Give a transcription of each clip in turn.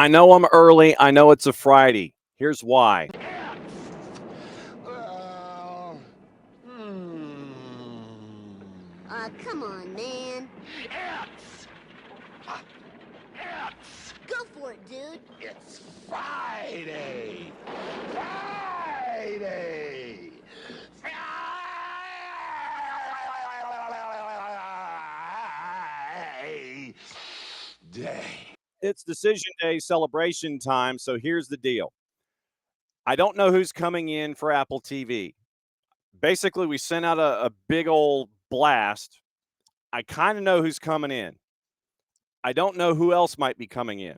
I know I'm early. I know it's a Friday. Here's why. Well, hmm. Come on, man. It's, it's, Go for it, dude. it's Friday. Friday. Friday. It's decision day celebration time. So here's the deal. I don't know who's coming in for Apple TV. Basically, we sent out a big old blast. I kind of know who's coming in. I don't know who else might be coming in.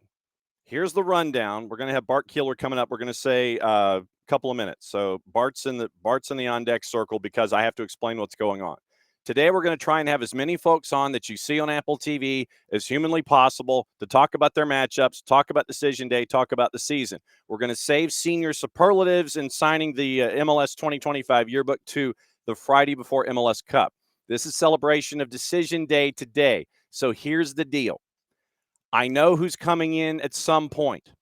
Here's the rundown. We're going to have Bart Keeler coming up. We're going to say a couple of minutes. So Bart's in the on deck circle because I have to explain what's going on. Today, we're going to try and have as many folks on that you see on Apple TV as humanly possible to talk about their matchups, talk about decision day, talk about the season. We're going to save senior superlatives in signing the MLS 2025 yearbook to the Friday before MLS Cup. This is celebration of decision day today. So here's the deal. I know who's coming in at some point.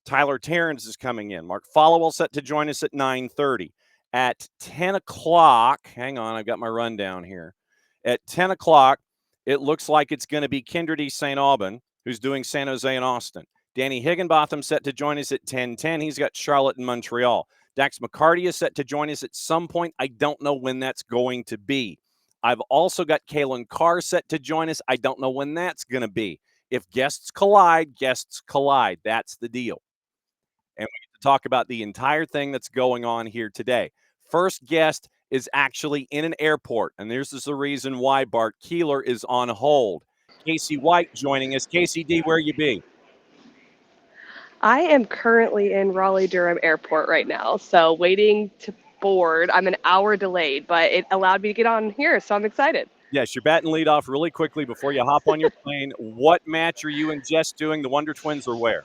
Tyler Terens is coming in. Mark Followill set to join us at 9:30. At 10 o'clock, hang on, I've got my rundown here. At 10 o'clock, it looks like it's going to be Kyndra de St. Aubin, who's doing San Jose and Austin. Danny Higginbotham set to join us at 10:10. He's got Charlotte and Montreal. Dax McCarty is set to join us at some point. I don't know when that's going to be. I've also got Kalen Carr set to join us. I don't know when that's going to be. If guests collide, guests collide. That's the deal. And we get to talk about the entire thing that's going on here today. First guest is actually in an airport, and this is the reason why Bart Keeler is on hold. Kacey White joining us. Kacey D, where you be? I am currently in Raleigh-Durham Airport right now, so waiting to board. I'm an hour delayed, but it allowed me to get on here, so I'm excited. Yes, you're batting lead off really quickly before you hop on your plane. What match are you and Jess doing? The Wonder Twins are where?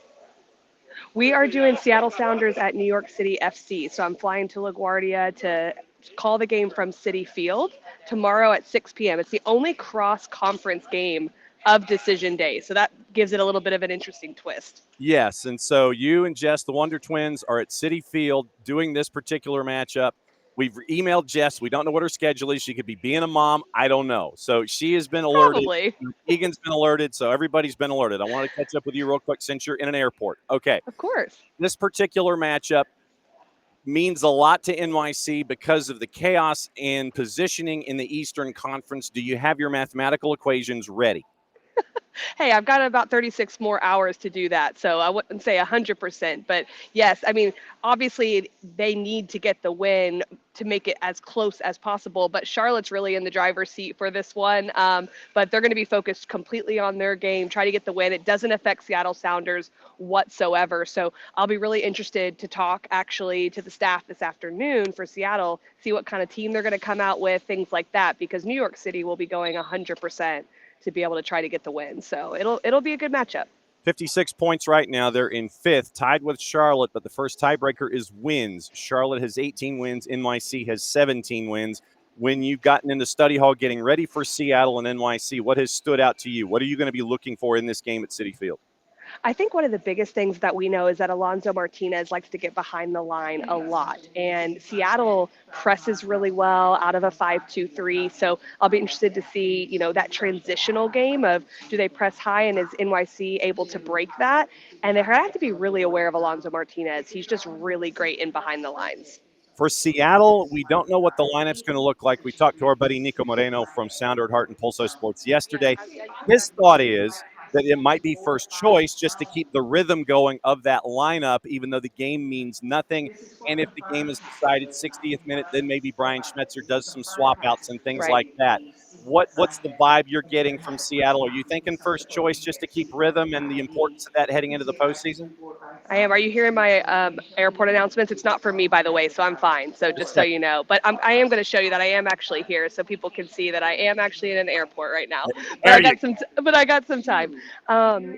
We are doing Seattle Sounders at New York City FC, so I'm flying to LaGuardia to call the game from Citi Field tomorrow at 6 p.m. It's the only cross-conference game of Decision Day, so that gives it a little bit of an interesting twist. Yes, and so you and Jess, the Wonder Twins, are at Citi Field doing this particular matchup. We've emailed Jess. We don't know what her schedule is. She could be being a mom. I don't know. So she has been alerted. Probably. Egan's been alerted. So everybody's been alerted. I want to catch up with you real quick since you're in an airport. Okay. Of course. This particular matchup means a lot to NYC because of the chaos and positioning in the Eastern Conference. Do you have your mathematical equations ready? Hey, I've got about 36 more hours to do that, so I wouldn't say 100%. But yes, I mean, obviously they need to get the win to make it as close as possible. But Charlotte's really in the driver's seat for this one. But they're going to be focused completely on their game, try to get the win. It doesn't affect Seattle Sounders whatsoever. So I'll be really interested to talk actually to the staff this afternoon for Seattle, see what kind of team they're going to come out with, things like that, because New York City will be going 100% to be able to try to get the win. So it'll be a good matchup. 56 points right now. They're in fifth, tied with Charlotte, but the first tiebreaker is wins. Charlotte has 18 wins. NYC has 17 wins. When you've gotten into study hall getting ready for Seattle and NYC, what has stood out to you? What are you going to be looking for in this game at Citi Field? I think one of the biggest things that we know is that Alonso Martinez likes to get behind the line a lot. And Seattle presses really well out of a 5-2-3. So I'll be interested to see, that transitional game of do they press high and is NYC able to break that? And they have to be really aware of Alonso Martinez. He's just really great in behind the lines. For Seattle, we don't know what the lineup's going to look like. We talked to our buddy Nico Moreno from Sounder at Heart and Pulso Sports yesterday. His thought is that it might be first choice just to keep the rhythm going of that lineup, even though the game means nothing. And if the game is decided 60th minute, then maybe Brian Schmetzer does some swap outs and things like that. What's the vibe you're getting from Seattle? Are you thinking first choice just to keep rhythm and the importance of that heading into the postseason? I am. Are you hearing my airport announcements? It's not for me, by the way, so I'm fine. So just so you know. But I am going to show you that I am actually here, so people can see that I am actually in an airport right now. But I got some time.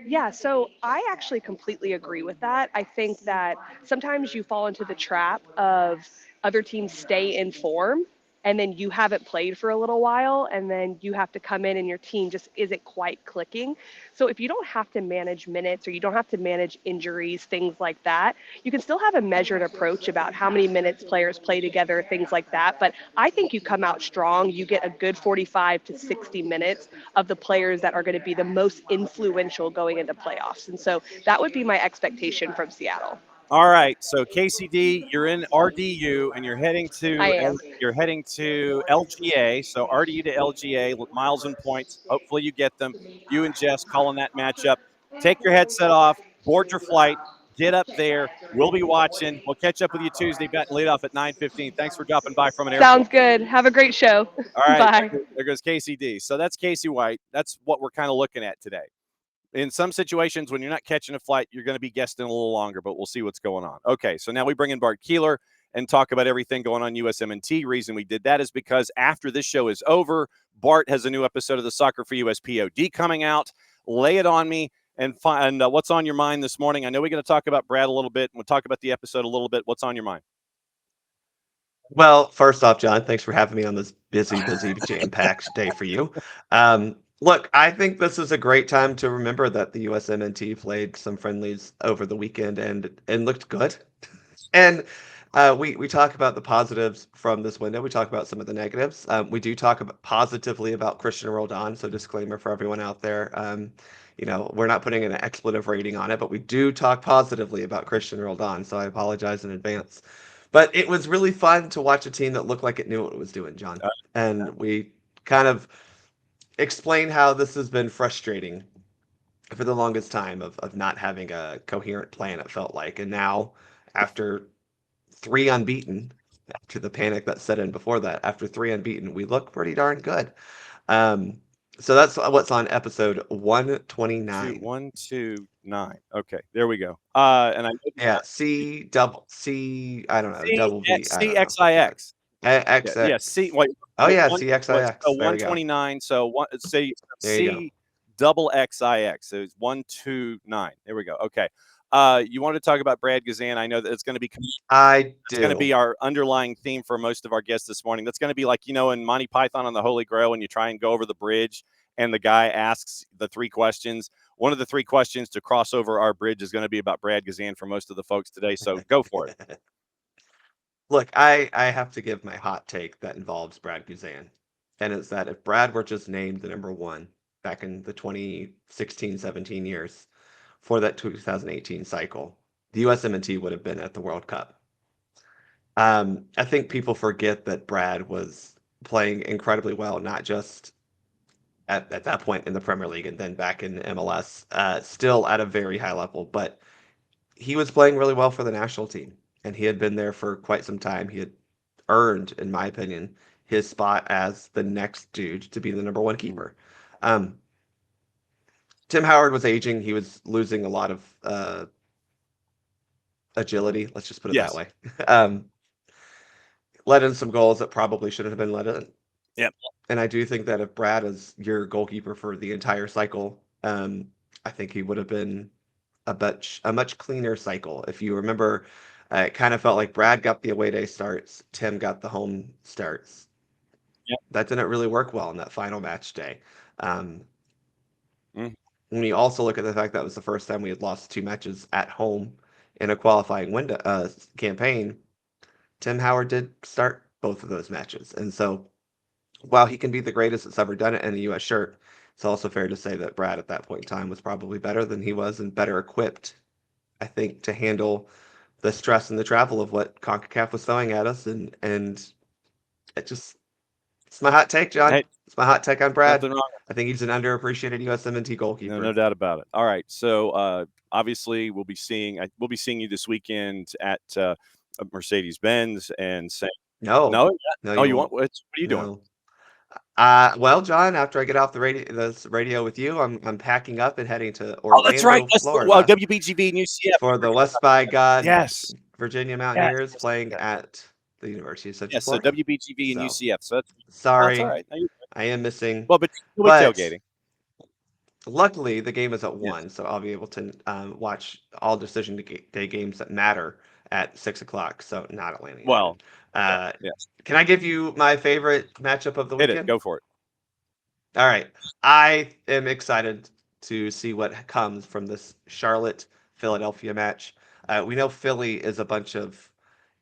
Yeah. So I actually completely agree with that. I think that sometimes you fall into the trap of other teams stay in form and then you haven't played for a little while, and then you have to come in and your team just isn't quite clicking. So if you don't have to manage minutes or you don't have to manage injuries, things like that, you can still have a measured approach about how many minutes players play together, things like that. But I think you come out strong. You get a good 45 to 60 minutes of the players that are going to be the most influential going into playoffs. And so that would be my expectation from Seattle. All right, so KCD, you're in RDU and you're heading I to am. LGA. So RDU to LGA, miles and points. Hopefully you get them. You and Jess calling that matchup. Take your headset off, board your flight, get up there. We'll be watching. We'll catch up with you Tuesday. Bet and lead off at 9:15. Thanks for dropping by from an airport. Sounds good. Have a great show. All right, Bye. there goes KCD. So that's Kacey White. That's what we're kind of looking at today. In some situations, when you're not catching a flight, you're going to be guesting a little longer, but we'll see what's going on. Okay, so now we bring in Bart Keeler and talk about everything going on USMNT. Reason we did that is because after this show is over, Bart has a new episode of the Soccer for US POD coming out. Lay it on me and find what's on your mind this morning. I know we're going to talk about Brad a little bit, and we'll talk about the episode a little bit. What's on your mind? Well, first off, John, thanks for having me on this busy, jam-packed day for you. Look, I think this is a great time to remember that the USMNT played some friendlies over the weekend and looked good. And we talk about the positives from this window. We talk about some of the negatives. We do talk positively about Christian Roldan, so disclaimer for everyone out there. We're not putting an expletive rating on it, but we do talk positively about Christian Roldan, so I apologize in advance. But it was really fun to watch a team that looked like it knew what it was doing, John. And we kind of explain how this has been frustrating for the longest time of not having a coherent plan, it felt like. And now, after 3 unbeaten, after the panic that set in before that, after 3 unbeaten, we look pretty darn good. So that's what's on episode 129. 129. Okay, there we go. And I C double C. I don't know. Double V. CXIX. XX. Yeah. C. Wait. Oh yeah, one, CXIX. So 129. So one. Say C double XIX. So it's 129. There we go. Okay. You want to talk about Brad Gazan? I know that it's going to be. It's going to be our underlying theme for most of our guests this morning. That's going to be like, in Monty Python on the Holy Grail, when you try and go over the bridge and the guy asks the 3 questions. One of the 3 questions to cross over our bridge is going to be about Brad Gazan for most of the folks today. So go for it. Look, I have to give my hot take that involves Brad Gazan. And it's that if Brad were just named the number 1 back in the 2016-17 years for that 2018 cycle, the USMNT would have been at the World Cup. I think people forget that Brad was playing incredibly well, not just at that point in the Premier League and then back in MLS, still at a very high level, but he was playing really well for the national team, and he had been there for quite some time. He had earned, in my opinion, his spot as the next dude to be the number 1 keeper. Tim Howard was aging. He was losing a lot of agility. Let's just put it that way. Let in some goals that probably shouldn't have been let in. Yep. And I do think that if Brad is your goalkeeper for the entire cycle, I think he would have been a much cleaner cycle. If you remember, it kind of felt like Brad got the away day starts, Tim got the home starts. Yep. That didn't really work well in that final match day. When you also look at the fact that was the first time we had lost 2 matches at home in a qualifying window campaign, Tim Howard did start both of those matches. And so while he can be the greatest that's ever done it in a U.S. shirt, it's also fair to say that Brad at that point in time was probably better than he was and better equipped, I think, to handle the stress and the travel of what CONCACAF was throwing at us. And it's my hot take, John. Hey, it's my hot take on Brad. Nothing wrong. I think he's an underappreciated USMNT goalkeeper. No doubt about it. All right. So obviously we'll be seeing you this weekend at Mercedes-Benz and St. No. You want what are you doing? Well, John, after I get off the radio with you, I'm packing up and heading to Orlando, Oh, that's right. Florida, WBGV and UCF for the West by God Virginia Mountaineers playing at the University of Central Florida. So WBGV and UCF. So that's sorry, all right. I am missing. Well, but tailgating. Luckily, the game is at 1, so I'll be able to watch all decision day games that matter at 6 o'clock. So not Atlanta Well, United. yes. Can I give you my favorite matchup of the Hit weekend? it. Go for it. All right. I am excited to see what comes from this Charlotte Philadelphia match. We know Philly is a bunch of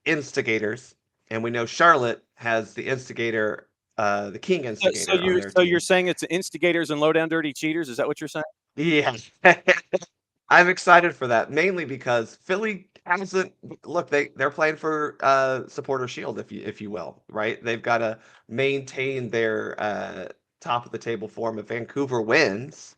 instigators, and we know Charlotte has the instigator, the king instigator on their So team. you're saying it's instigators and low down dirty cheaters? Is that what you're saying? Yeah. I'm excited for that, mainly because Philly hasn't look, they're playing for supporter shield, if you will, right? They've got to maintain their top of the table form. If Vancouver wins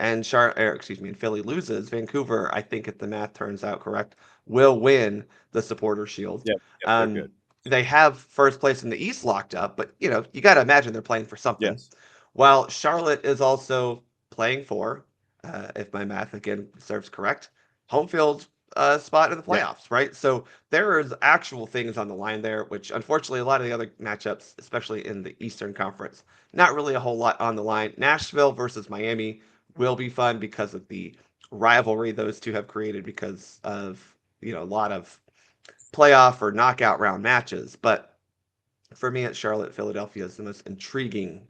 and and Philly loses, Vancouver, I think if the math turns out correct, will win the supporter shield. Yep, they're good. They have first place in the East locked up, but you got to imagine they're playing for something. Yes. While Charlotte is also playing for, if my math again serves correct, home field spot in the playoffs, right? So there is actual things on the line there, which unfortunately a lot of the other matchups, especially in the Eastern Conference, not really a whole lot on the line. Nashville versus Miami will be fun because of the rivalry those two have created because of a lot of playoff or knockout round matches. But for me, it's Charlotte Philadelphia is the most intriguing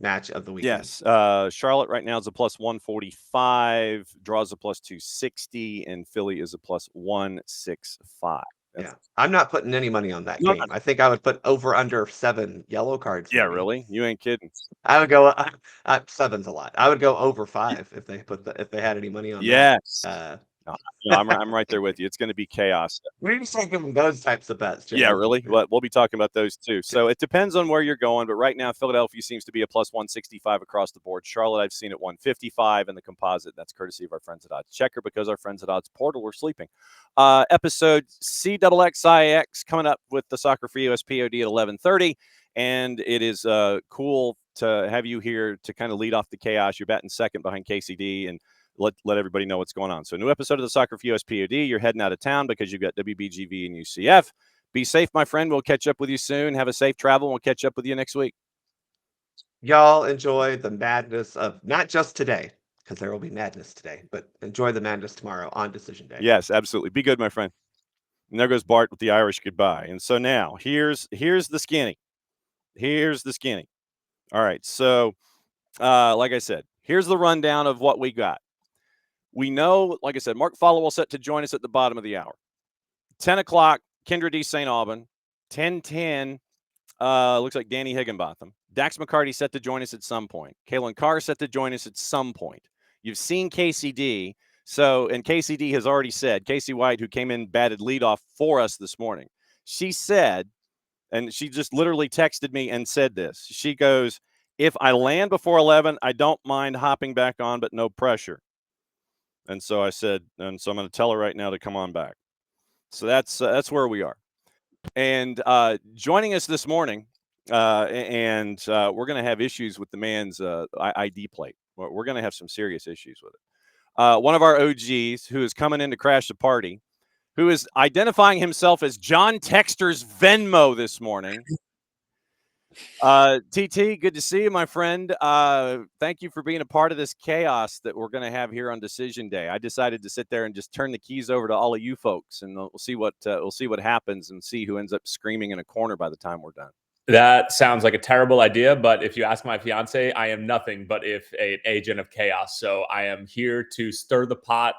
match of the weekend. Yes. Charlotte right now is a plus 145, draws a plus 260, and Philly is a plus 165. Yeah, I'm not putting any money on that No, game. I think I would put over under 7 yellow cards. Yeah, maybe. really? You ain't kidding. I would go. 7's a lot. I would go over 5 if they had any money on Yes. that. I'm right there with you. It's going to be chaos. We're just talking those types of bets. Jay. Yeah, really? We'll be talking about those too. So it depends on where you're going, but right now Philadelphia seems to be a plus 165 across the board. Charlotte, I've seen at 155 in the composite. That's courtesy of our friends at Odds Checker because our friends at Odds Portal were sleeping. Episode CXXIX coming up with the Soccer for US POD at 11:30, and it is cool to have you here to kind of lead off the chaos. You're batting second behind KCD and let everybody know what's going on. So, a new episode of the Soccer for US POD. You're heading out of town because you've got WBGV and UCF. Be safe, my friend. We'll catch up with you soon. Have a safe travel. We'll catch up with you next week. Y'all enjoy the madness of not just today, because there will be madness today, but enjoy the madness tomorrow on Decision Day. Yes, absolutely. Be good, my friend. And there goes Bart with the Irish goodbye. And so now here's the skinny. Here's the skinny. All right. So, like I said, here's the rundown of what we got. We know, like I said, Mark Followill set to join us at the bottom of the hour. 10 o'clock, Kyndra de St. Aubin. 10:10, looks like Danny Higginbotham. Dax McCarty set to join us at some point. Kalen Carr set to join us at some point. You've seen KCD. And KCD has already said, Kacey White, who came in batted leadoff for us this morning, she said, and she just literally texted me and said this. She goes, if I land before 11, I don't mind hopping back on, but no pressure. And so I said, and so I'm going to tell her right now to come on back. So that's where we are. And joining us this morning, and we're going to have issues with the man's ID plate. We're going to have some serious issues with it. One of our OGs who is coming in to crash the party, who is identifying himself as John Texter's Venmo this morning. TT, good to see you, my friend. Thank you for being a part of this chaos that we're going to have here on Decision Day. I decided to sit there and just turn the keys over to all of you folks, and we'll see what happens and see who ends up screaming in a corner by the time we're done. That sounds like a terrible idea, but if you ask my fiance, I am nothing but an agent of chaos. So I am here to stir the pot,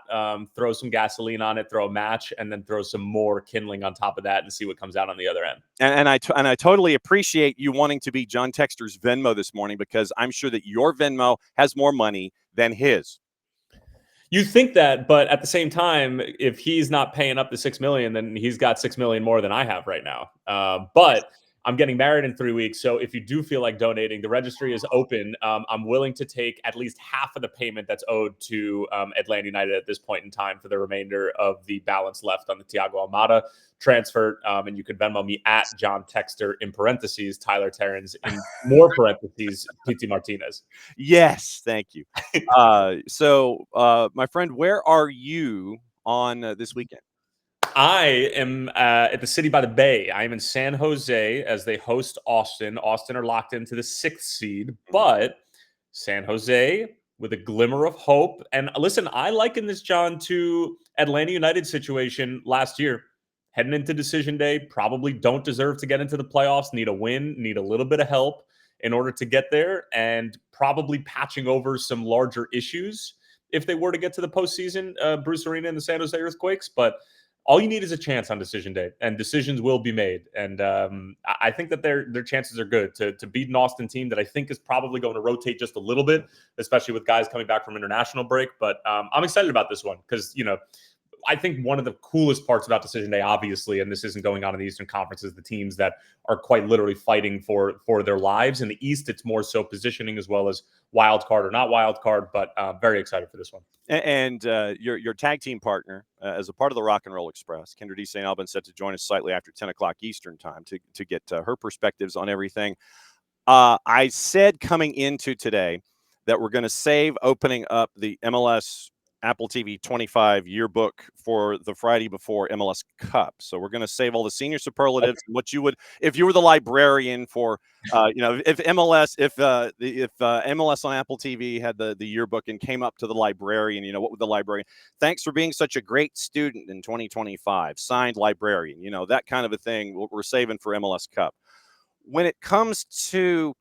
throw some gasoline on it, throw a match, and then throw some more kindling on top of that and see what comes out on the other end. And I totally appreciate you wanting to be John Texter's Venmo this morning because I'm sure that your Venmo has more money than his. You think that, but at the same time, if he's not paying up the $6 million, then he's got $6 million more than I have right now. But I'm getting married in 3 weeks. So if you do feel like donating, the registry is open. I'm willing to take at least half of the payment that's owed to Atlanta United at this point in time for the remainder of the balance left on the Thiago Almada transfer. And you can Venmo me at John Texter in parentheses, Tyler Terens in more parentheses, PT Martinez. Yes, thank you. So, my friend, where are you on this weekend? I am at the City by the Bay. I am in San Jose as they host Austin. Austin are locked into the 6th seed, but San Jose with a glimmer of hope. And listen, I liken this, John, to Atlanta United situation last year. heading into decision day, probably don't deserve to get into the playoffs, need a win, need a little bit of help in order to get there, and probably patching over some larger issues if they were to get to the postseason, Bruce Arena and the San Jose Earthquakes. But all you need is a chance on decision day, and decisions will be made. And I think that their chances are good to beat an Austin team that I think is probably going to rotate just a little bit, especially with guys coming back from international break. But I'm excited about this one because, I think one of the coolest parts about decision day, obviously, and this isn't going on in the Eastern Conference, is the teams that are quite literally fighting for their lives. In the East, it's more so positioning as well as wild card or not wild card, but very excited for this one. And your tag team partner, as a part of the Rock and Roll Express, Kyndra de St. Aubin, set to join us slightly after 10 o'clock Eastern time to get her perspectives on everything. I said coming into today that we're going to save opening up the MLS Apple TV 25 yearbook for the Friday before MLS Cup. So we're going to save all the senior superlatives. Okay. What you would, if you were the librarian for, if MLS on Apple TV had the yearbook and came up to the librarian, what would the librarian? Thanks for being such a great student in 2025. Signed librarian. That kind of a thing. We're saving for MLS Cup. When it comes to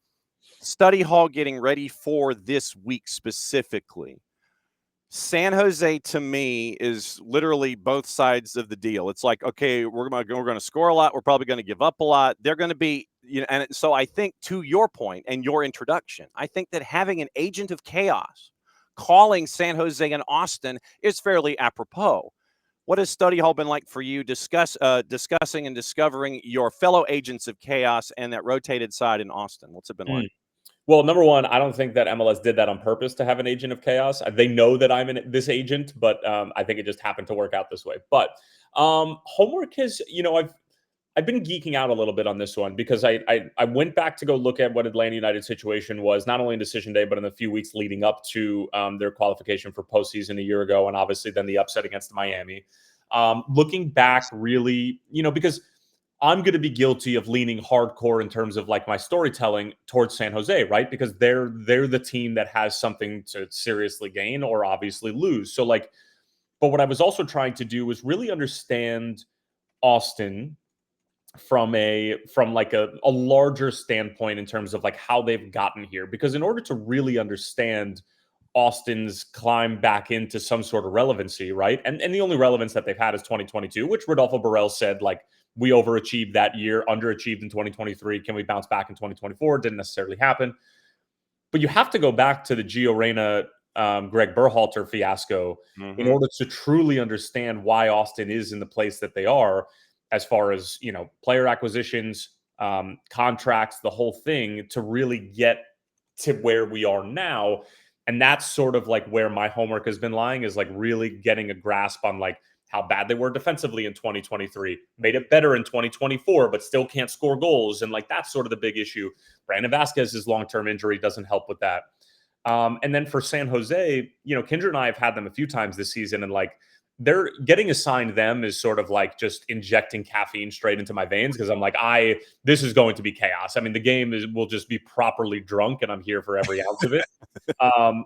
study hall getting ready for this week specifically, San Jose to me is literally both sides of the deal. It's like, okay, we're going to score a lot. We're probably going to give up a lot. They're going to be, and so I think to your point and your introduction, I think that having an agent of chaos calling San Jose and Austin is fairly apropos. What has study hall been like for you discussing and discovering your fellow agents of chaos and that rotated side in Austin? What's it been like? Well, number one, I don't think that MLS did that on purpose to have an agent of chaos. They know that I'm this agent, but I think it just happened to work out this way. But homework has, I've been geeking out a little bit on this one because I went back to go look at what Atlanta United's situation was, not only in decision day, but in the few weeks leading up to their qualification for postseason a year ago, and obviously then the upset against Miami. Looking back really, because I'm going to be guilty of leaning hardcore in terms of like my storytelling towards San Jose, right? Because they're the team that has something to seriously gain or obviously lose. So but what I was also trying to do was really understand Austin from a larger standpoint in terms of like how they've gotten here. Because in order to really understand Austin's climb back into some sort of relevancy, right? And the only relevance that they've had is 2022, which Rodolfo Borrell said, we overachieved that year, underachieved in 2023. Can we bounce back in 2024? Didn't necessarily happen. But you have to go back to the Gio Reyna, Greg Berhalter fiasco in order to truly understand why Austin is in the place that they are as far as, player acquisitions, contracts, the whole thing to really get to where we are now. And that's sort of like where my homework has been lying, is like really getting a grasp on how bad they were defensively in 2023, made it better in 2024, but still can't score goals. And that's sort of the big issue. Brandon Vasquez's long-term injury doesn't help with that. And then for San Jose, Kyndra and I have had them a few times this season, and they're getting assigned them is sort of just injecting caffeine straight into my veins, because I'm this is going to be chaos. I mean, the game will just be properly drunk, and I'm here for every ounce of it.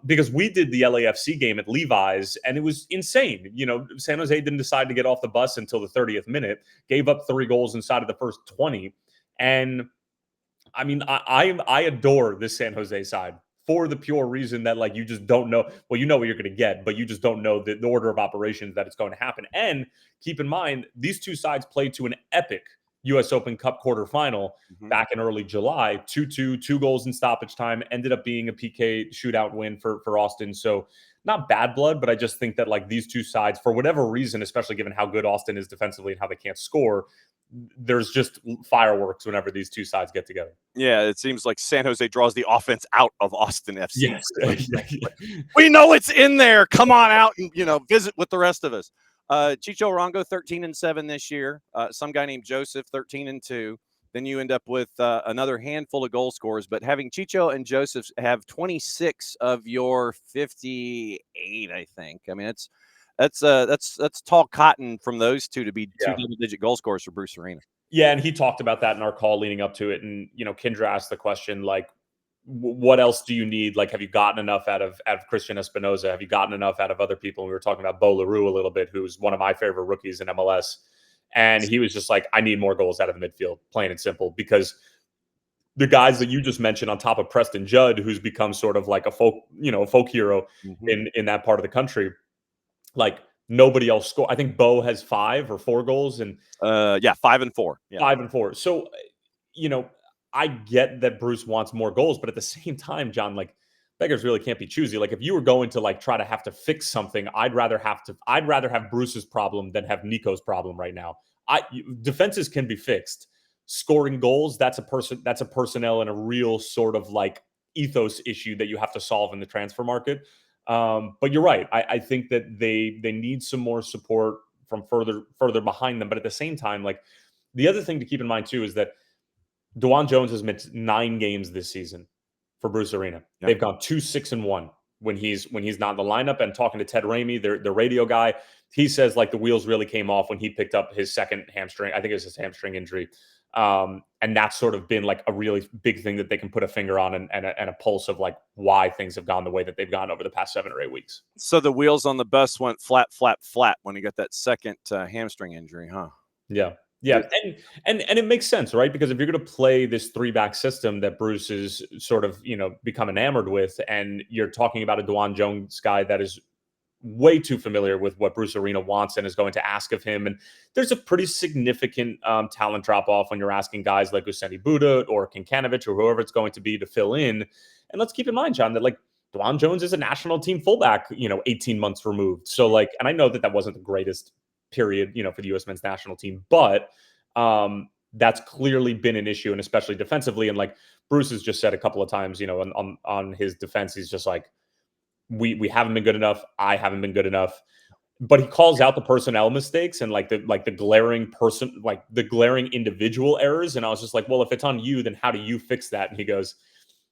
Because we did the LAFC game at Levi's, and it was insane. San Jose didn't decide to get off the bus until the 30th minute, gave up 3 goals inside of the first 20. And I mean, I adore this San Jose side for the pure reason that you just don't know. Well, you know what you're going to get, but you just don't know the order of operations that it's going to happen. And keep in mind, these two sides played to an epic U.S. Open Cup quarterfinal back in early July. 2-2, 2 goals in stoppage time, ended up being a PK shootout win for Austin. So not bad blood, but I just think that these two sides, for whatever reason, especially given how good Austin is defensively and how they can't score, there's just fireworks whenever these two sides get together. Yeah, it seems like San Jose draws the offense out of Austin FC. Yes. We know it's in there. Come on out and visit with the rest of us. Chicho Arango 13-7 this year. Some guy named Joseph 13-2. Then you end up with another handful of goal scorers. But having Chicho and Joseph have 26 of your 58, I think. I mean, that's tall cotton from those two to be 2 double-digit goal scorers for Bruce Arena. Yeah, and he talked about that in our call leading up to it. And Kyndra asked the question what else do you need? Have you gotten enough out of Christian Espinoza? Have you gotten enough out of other people? And we were talking about Bo LaRue a little bit, who's one of my favorite rookies in MLS. And he was just like, I need more goals out of the midfield, plain and simple, because the guys that you just mentioned on top of Preston Judd, who's become sort of like a folk hero in that part of the country, like nobody else scored. I think Bo has 5 or 4 goals and 5 and 4. Yeah. 5 and 4. So, I get that Bruce wants more goals, but at the same time, John, like beggars really can't be choosy. Like if you were going to like try to have to fix something, I'd rather have Bruce's problem than have Nico's problem right now. Defenses can be fixed. Scoring goals, that's a personnel and a real sort of like ethos issue that you have to solve in the transfer market. But you're right. I think that they need some more support from further behind them. But at the same time, like the other thing to keep in mind too is that DeJuan Jones has missed 9 games this season for Bruce Arena. Yep. They've gone 2-6-1 when he's not in the lineup. And talking to Ted Ramey, the radio guy, he says like the wheels really came off when he picked up his second hamstring. I think it was his hamstring injury. And that's sort of been like a really big thing that they can put a finger on and a pulse of like why things have gone the way that they've gone over the past 7 or 8 weeks. So the wheels on the bus went flat, flat, flat when he got that second hamstring injury, huh? Yeah. Yeah, and it makes sense, right? Because if you're going to play this 3-back system that Bruce is sort of, become enamored with, and you're talking about a DeJuan Jones guy that is way too familiar with what Bruce Arena wants and is going to ask of him, and there's a pretty significant talent drop-off when you're asking guys like Useni Buda or Kinkanovich or whoever it's going to be to fill in. And let's keep in mind, John, that like DeJuan Jones is a national team fullback, 18 months removed. So like, and I know that wasn't the greatest period, for the U.S. men's national team, but that's clearly been an issue, and especially defensively. And like Bruce has just said a couple of times, on his defense, he's just like, we haven't been good enough. I haven't been good enough. But he calls out the personnel mistakes and like the glaring individual errors. And I was just like, well, if it's on you, then how do you fix that? And he goes,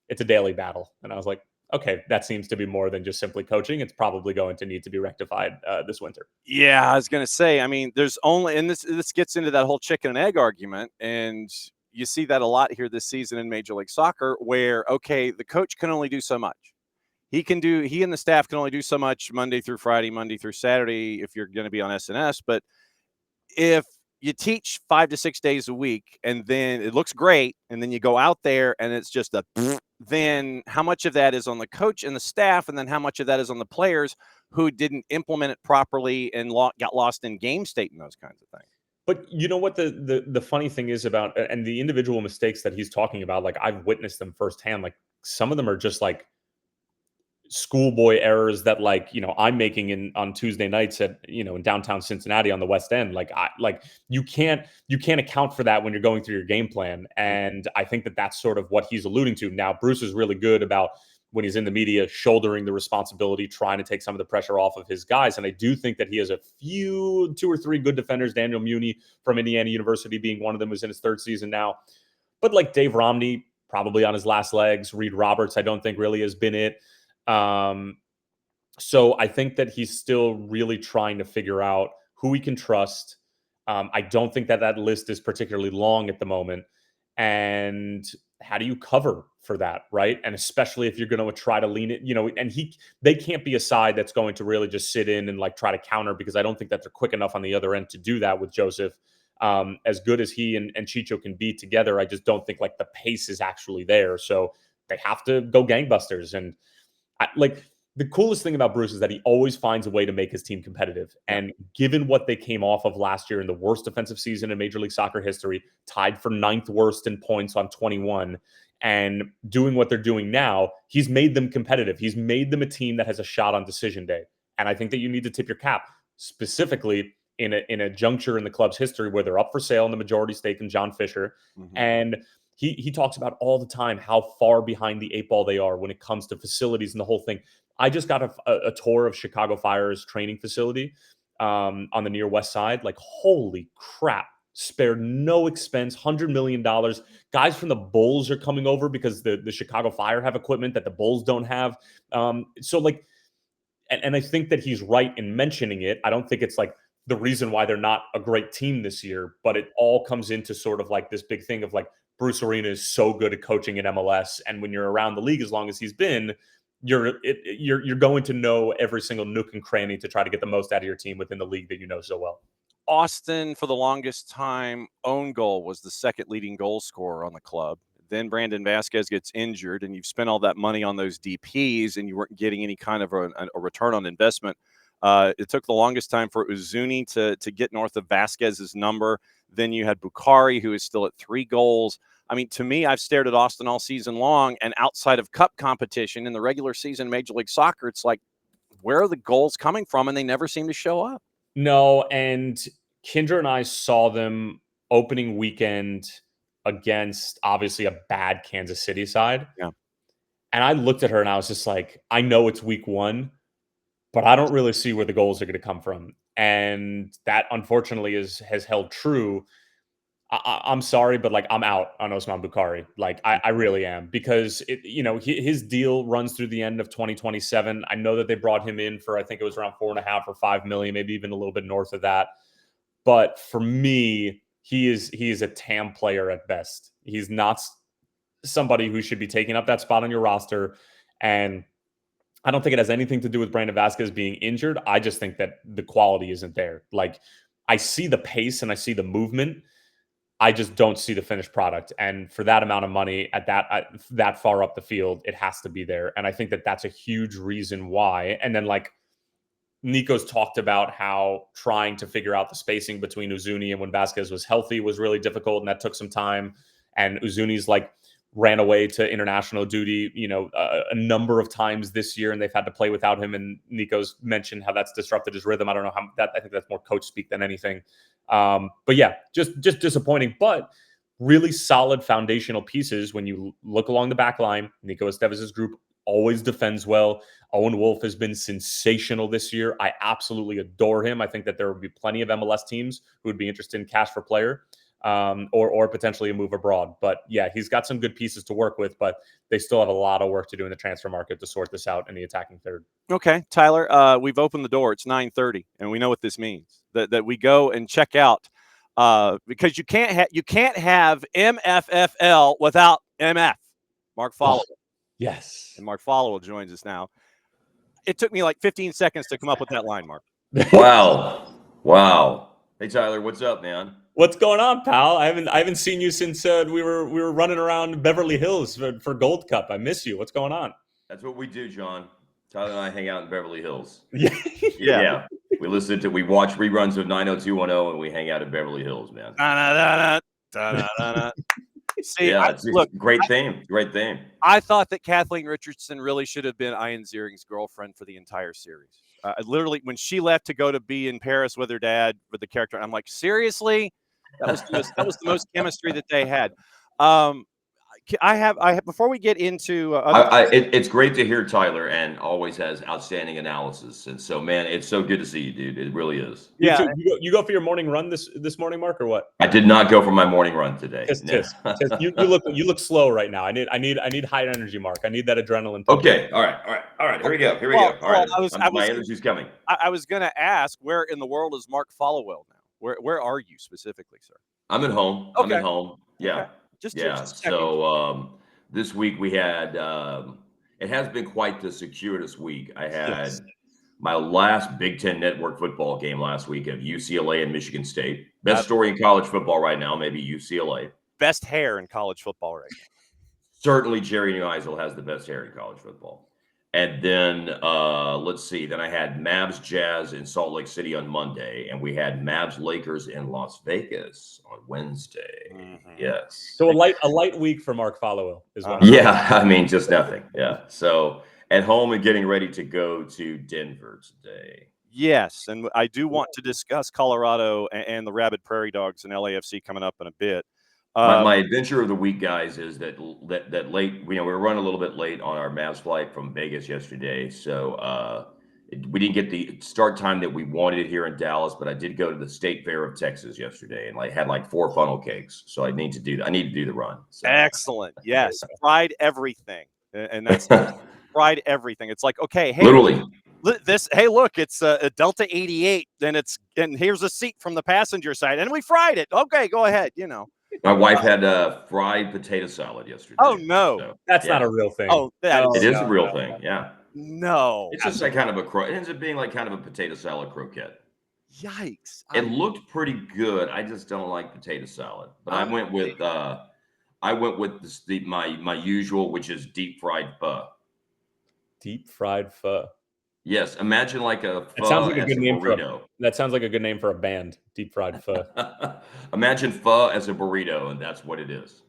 it's a daily battle. And I was like, okay, that seems to be more than just simply coaching. It's probably going to need to be rectified this winter. Yeah, I was going to say, I mean, there's only, and this gets into that whole chicken and egg argument. And you see that a lot here this season in Major League Soccer where, okay, the coach can only do so much. He and the staff can only do so much Monday through Friday, Monday through Saturday, if you're going to be on SNS. But if you teach 5 to 6 days a week and then it looks great, and then you go out there and it's just then how much of that is on the coach and the staff, and then how much of that is on the players who didn't implement it properly and got lost in game state and those kinds of things? But you know what the funny thing is about, and the individual mistakes that he's talking about, like I've witnessed them firsthand. Like some of them are just like schoolboy errors that like, I'm making on Tuesday nights at, in downtown Cincinnati on the West End. Like you can't account for that when you're going through your game plan. And I think that that's sort of what he's alluding to. Now, Bruce is really good about when he's in the media, shouldering the responsibility, trying to take some of the pressure off of his guys. And I do think that he has 2 or 3 good defenders, Daniel Muni from Indiana University being one of them, who's in his 3rd season now. But like Dave Romney, probably on his last legs. Reed Roberts, I don't think really has been it. So I think that he's still really trying to figure out who he can trust. I don't think that list is particularly long at the moment. And how do you cover for that, right? And especially if you're going to try to lean it, and they can't be a side that's going to really just sit in and like try to counter, because I don't think that they're quick enough on the other end to do that with Joseph. As good as he and Chicho can be together, I just don't think like the pace is actually there. So they have to go gangbusters. And like the coolest thing about Bruce is that he always finds a way to make his team competitive. And given what they came off of last year in the worst defensive season in Major League Soccer history, tied for 9th worst in points on 21, and doing what they're doing now, he's made them competitive. He's made them a team that has a shot on decision day. And I think that you need to tip your cap, specifically in a juncture in the club's history where they're up for sale in the majority stake in John Fisher. Mm-hmm. And he talks about all the time how far behind the 8 ball they are when it comes to facilities and the whole thing. I just got a tour of Chicago Fire's training facility on the near west side. Like, holy crap, spared no expense, $100 million. Guys from the Bulls are coming over because the Chicago Fire have equipment that the Bulls don't have. So like, and I think that he's right in mentioning it. I don't think it's like the reason why they're not a great team this year, but it all comes into sort of like this big thing of like, Bruce Arena is so good at coaching in MLS. And when you're around the league as long as he's been, you're going to know every single nook and cranny to try to get the most out of your team within the league that you know so well. Austin, for the longest time, own goal was the second leading goal scorer on the club. Then Brandon Vasquez gets injured, and you've spent all that money on those DPs, and you weren't getting any kind of a return on investment. It took the longest time for Uzuni to get north of Vasquez's number. Then you had Bukhari, who is still at 3 goals. I mean, to me, I've stared at Austin all season long, and outside of cup competition in the regular season, Major League Soccer, it's like, where are the goals coming from? And they never seem to show up. No, and Kyndra and I saw them opening weekend against obviously a bad Kansas City side. Yeah. And I looked at her and I was just like, I know it's week 1, but I don't really see where the goals are going to come from. And that unfortunately has held true. I'm sorry, but like I'm out on Osman Bukhari. Like I really am, because his deal runs through the end of 2027. I know that they brought him in for, I think it was around 4.5 or 5 million, maybe even a little bit north of that. But for me, he is a TAM player at best. He's not somebody who should be taking up that spot on your roster. And I don't think it has anything to do with Brandon Vasquez being injured. I just think that the quality isn't there. Like, I see the pace and I see the movement. I just don't see the finished product. And for that amount of money at that far up the field, it has to be there. And I think that that's a huge reason why. And then, like, Nico's talked about how trying to figure out the spacing between Uzuni and when Vasquez was healthy was really difficult, and that took some time. And Uzuni's like ran away to international duty, a number of times this year, and they've had to play without him. And Nico's mentioned how that's disrupted his rhythm. I don't know how that. I think that's more coach speak than anything. But yeah, just disappointing, but really solid foundational pieces. When you look along the back line, Nico Esteves' group always defends well. Owen Wolf has been sensational this year. I absolutely adore him. I think that there would be plenty of MLS teams who would be interested in cash for player, or potentially a move abroad. But yeah, he's got some good pieces to work with, but they still have a lot of work to do in the transfer market to sort this out in the attacking third. Okay, Tyler, we've opened the door. It's 9:30, and we know what this means. That we go and check out, because you can't have MFFL without MF. Mark Followill. Yes. And Mark Followill joins us now. It took me like 15 seconds to come up with that line, Mark. Wow. Hey Tyler, what's up, man? What's going on, pal? I haven't seen you since we were running around Beverly Hills for Gold Cup. I miss you. What's going on? That's what we do, John. Tyler and I hang out in Beverly Hills. Yeah. Yeah. We watch reruns of 90210 and we hang out in Beverly Hills, man. See, yeah, great theme. I thought that Kathleen Richardson really should have been Ian Ziering's girlfriend for the entire series. Literally, when she left to go to be in Paris with her dad, with the character, I'm like, seriously? That was the most chemistry that they had. I have before we get into it's great to hear Tyler, and always has outstanding analysis. And so, man, it's so good to see you, dude. It really is. Yeah. You go for your morning run this morning, Mark, or what? I did not go for my morning run today. You look slow right now. I need high energy, Mark. I need that adrenaline. Okay. All right. Here we go. All right. My energy's coming. I was going to ask, where in the world is Mark Followill now? Where are you specifically, sir? I'm at home. Okay. I'm at home. Yeah. Okay. Just so this week we had it has been quite the circuitous week. I had my last Big Ten Network football game last week of UCLA and Michigan State. Best story in college football right now, maybe UCLA. Best hair in college football right now. Certainly Jerry Neisel has the best hair in college football. And then let's see. Then I had Mavs Jazz in Salt Lake City on Monday, and we had Mavs Lakers in Las Vegas on Wednesday. Mm-hmm. Yes. So a light week for Mark Followill is what. Yeah, I mean, just nothing. Yeah. So at home and getting ready to go to Denver today. Yes, and I do want to discuss Colorado and the Rabid Prairie Dogs and LAFC coming up in a bit. My adventure of the week, guys, is that late. We were running a little bit late on our Mavs flight from Vegas yesterday, so we didn't get the start time that we wanted here in Dallas. But I did go to the State Fair of Texas yesterday and had 4 funnel cakes. So I need to do the run. So. Excellent. Yes, fried everything, and that's fried everything. It's like, okay, hey, literally. Hey, look, it's a Delta 88, and here's a seat from the passenger side, and we fried it. Okay, go ahead. My wife had a fried potato salad yesterday. Oh no, so, that's not a real thing. Oh, it is a real thing. Yeah. No, it's just kind of it ends up being kind of a potato salad croquette. Yikes! It looked pretty good. I just don't like potato salad. But I went with my usual, which is deep fried pho. Deep fried pho. Yes, imagine like a That sounds pho like a as good a name for burrito. that sounds like a good name for a band. Deep fried pho. Imagine pho as a burrito, and that's what it is.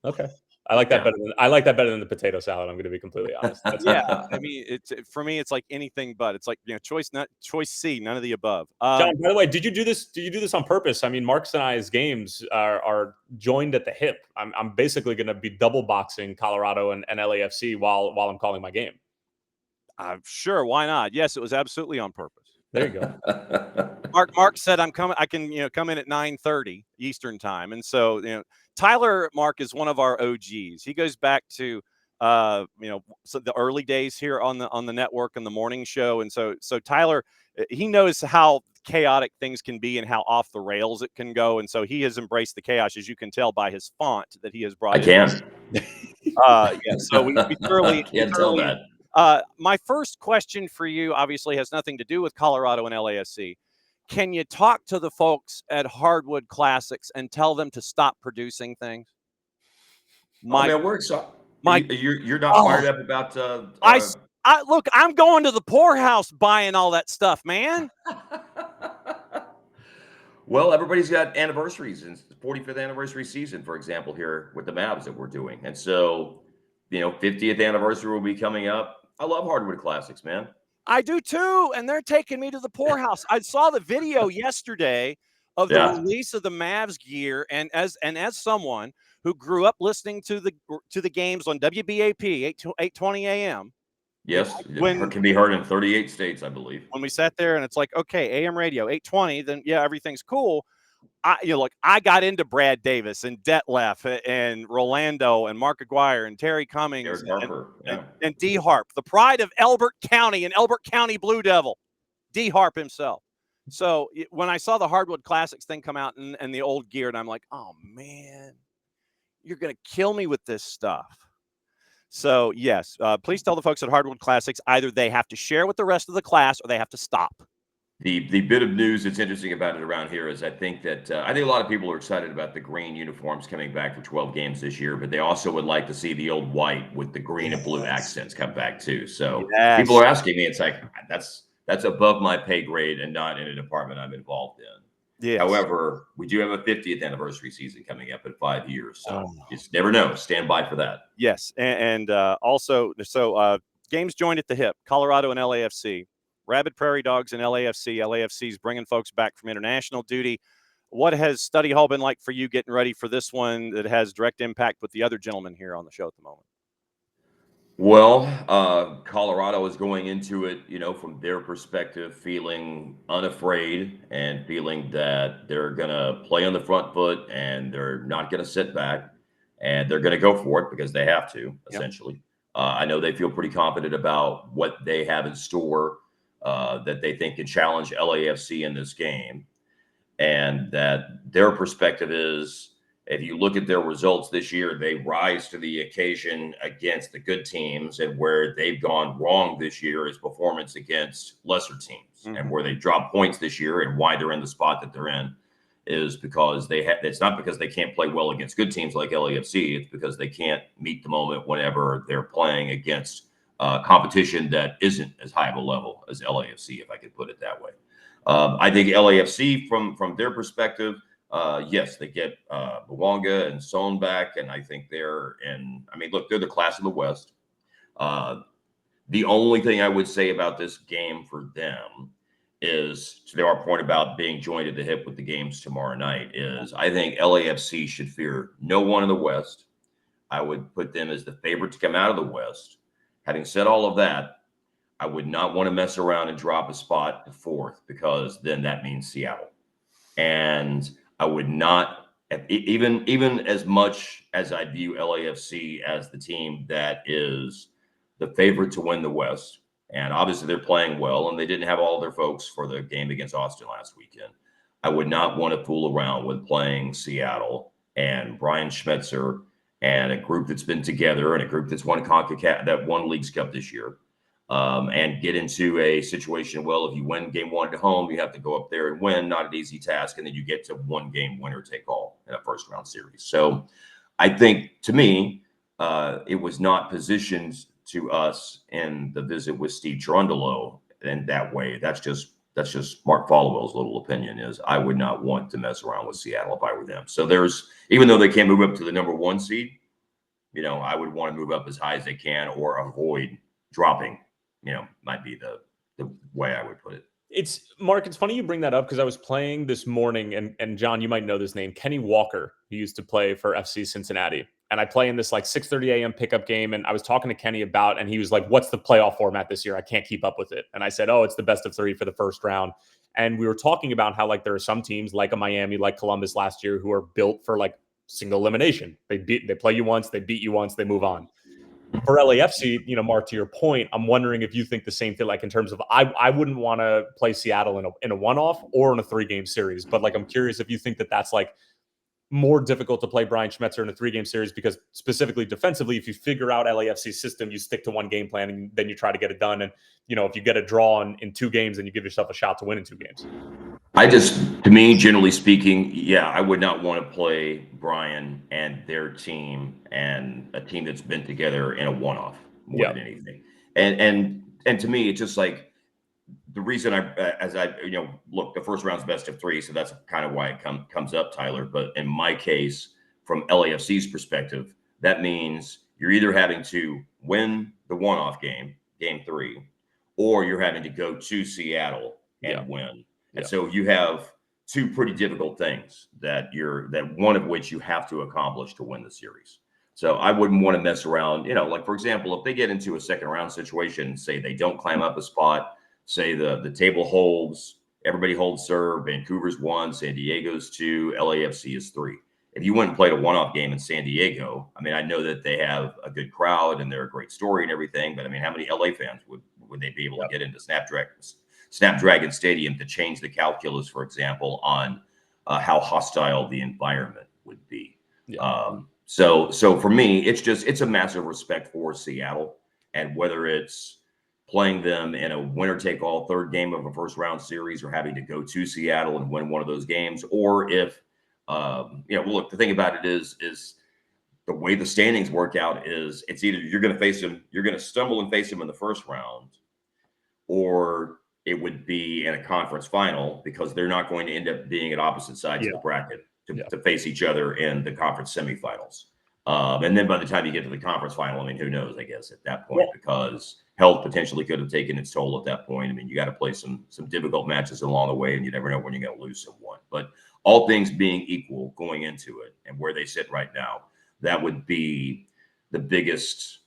Okay. I like that better than the potato salad. I'm going to be completely honest. Yeah, I mean, for me, it's like anything but. It's like choice C, none of the above. John, by the way, did you do this? Did you do this on purpose? I mean, Mark's and I's games are joined at the hip. I'm basically going to be double boxing Colorado and LAFC while I'm calling my game. Sure, why not? Yes, it was absolutely on purpose. There you go. Mark said I'm coming. I can come in at 9:30 Eastern time, and so Tyler Mark is one of our OGs. He goes back to so the early days here on the network and the morning show, and so Tyler, he knows how chaotic things can be and how off the rails it can go, and so he has embraced the chaos, as you can tell by his font that he has brought. I can. Yeah, so we thoroughly can't tell that. My first question for you obviously has nothing to do with Colorado and LASC. Can you talk to the folks at Hardwood Classics and tell them to stop producing things? Man, we're excited. You're not fired up about look, I'm going to the poorhouse buying all that stuff, man. Well, everybody's got anniversaries, and 45th anniversary season, for example, here with the Mavs that we're doing. And so, 50th anniversary will be coming up. I love Hardwood Classics, man. I do too, and they're taking me to the poorhouse. I saw the video yesterday of the release of the Mavs gear, and as someone who grew up listening to the games on WBAP 820 AM. Yes, it can be heard in 38 states, I believe. When we sat there, and it's like, okay, AM radio 820, then yeah, everything's cool. I got into Brad Davis and Detlef and Rolando and Mark Aguirre and Terry Cummings and D Harp, the pride of Elbert County and Elbert County Blue Devil, D Harp himself. So when I saw the Hardwood Classics thing come out and the old gear, and I'm like, oh man, you're gonna kill me with this stuff. So yes, please tell the folks at Hardwood Classics either they have to share with the rest of the class or they have to stop. The bit of news that's interesting about it around here is I think a lot of people are excited about the green uniforms coming back for 12 games this year, but they also would like to see the old white with the green and blue accents come back too. So people are asking me, it's like, that's above my pay grade and not in a department I'm involved in. Yes. However, we do have a 50th anniversary season coming up in 5 years. So you just never know. Stand by for that. Yes. And also, games joined at the hip, Colorado and LAFC. Rabid Prairie Dogs and LAFC. LAFC's bringing folks back from international duty. What has study hall been like for you getting ready for this one that has direct impact with the other gentlemen here on the show at the moment? Well, Colorado is going into it, from their perspective, feeling unafraid and feeling that they're going to play on the front foot and they're not going to sit back and they're going to go for it because they have to, essentially. I know they feel pretty confident about what they have in store. That they think can challenge LAFC in this game, and that their perspective is, if you look at their results this year, they rise to the occasion against the good teams, and where they've gone wrong this year is performance against lesser teams, and where they drop points this year and why they're in the spot that they're in is because it's not because they can't play well against good teams like LAFC, it's because they can't meet the moment whenever they're playing against competition that isn't as high of a level as LAFC, if I could put it that way. I think LAFC, from their perspective, yes, they get Bawanga and Son back, and I think they're the class of the West. The only thing I would say about this game for them is, to our point about being joined at the hip with the games tomorrow night, is I think LAFC should fear no one in the West. I would put them as the favorite to come out of the West. Having said all of that, I would not want to mess around and drop a spot to fourth, because then that means Seattle. And I would not, even as much as I view LAFC as the team that is the favorite to win the West, and obviously they're playing well, and they didn't have all their folks for the game against Austin last weekend. I would not want to fool around with playing Seattle and Brian Schmetzer and a group that's been together and a group that's won CONCACAF, that won Leagues Cup this year. and get into a situation. Well, if you win game 1 at home, you have to go up there and win. Not an easy task. And then you get to one game winner take all in a first round series. So I think, to me, it was not positioned to us in the visit with Steve Cherundolo in that way. That's just Mark Followill's little opinion. Is I would not want to mess around with Seattle if I were them. So even though they can't move up to the number 1 seed, I would want to move up as high as they can or avoid dropping. Might be the way I would put it. It's Mark. It's funny you bring that up because I was playing this morning, and John, you might know this name, Kenny Walker, who used to play for FC Cincinnati. And I play in this like 6:30 a.m. pickup game. And I was talking to Kenny and he was like, what's the playoff format this year? I can't keep up with it. And I said, oh, it's the best of 3 for the first round. And we were talking about how like there are some teams like a Miami, like Columbus last year, who are built for like single elimination. They play you once, they beat you once, they move on. For LAFC, Mark, to your point, I'm wondering if you think the same thing, like in terms of I wouldn't want to play Seattle in a one-off or in a 3-game series. But like, I'm curious if you think that's like more difficult to play Brian Schmetzer in a 3-game series, because specifically defensively, if you figure out LAFC's system, you stick to one game plan and then you try to get it done. And, if you get a draw in 2 games, then you give yourself a shot to win in 2 games. To me, generally speaking, yeah, I would not want to play Brian and their team and a team that's been together in a one-off more than anything. And to me, it's just like the reason look, the first round's best of 3, so that's kind of why it comes up, Tyler. But in my case, from LAFC's perspective, that means you're either having to win the one-off game 3, or you're having to go to Seattle and win. And so you have 2 pretty difficult things that one of which you have to accomplish to win the series. So I wouldn't want to mess around. Like, for example, if they get into a second round situation, say they don't climb up a spot, say the table holds, everybody holds serve, Vancouver's 1, San Diego's 2, LAFC is 3. If you went and played a one-off game in San Diego, I mean, I know that they have a good crowd and they're a great story and everything, but I mean, how many LA fans would they be able to get into Snapdragon Stadium to change the calculus, for example, on how hostile the environment would be? So for me, it's a massive respect for Seattle, and whether it's playing them in a winner-take-all 3rd game of a first-round series, or having to go to Seattle and win one of those games, or if look, the thing about it is the way the standings work out is it's either you're going to stumble and face them in the first round, or it would be in a conference final, because they're not going to end up being at opposite sides of the bracket to face each other in the conference semifinals. And then by the time you get to the conference final, I mean, who knows, I guess, at that point, because health potentially could have taken its toll at that point. I mean, you got to play some difficult matches along the way, and you never know when you're going to lose someone. But all things being equal going into it and where they sit right now, that would be the biggest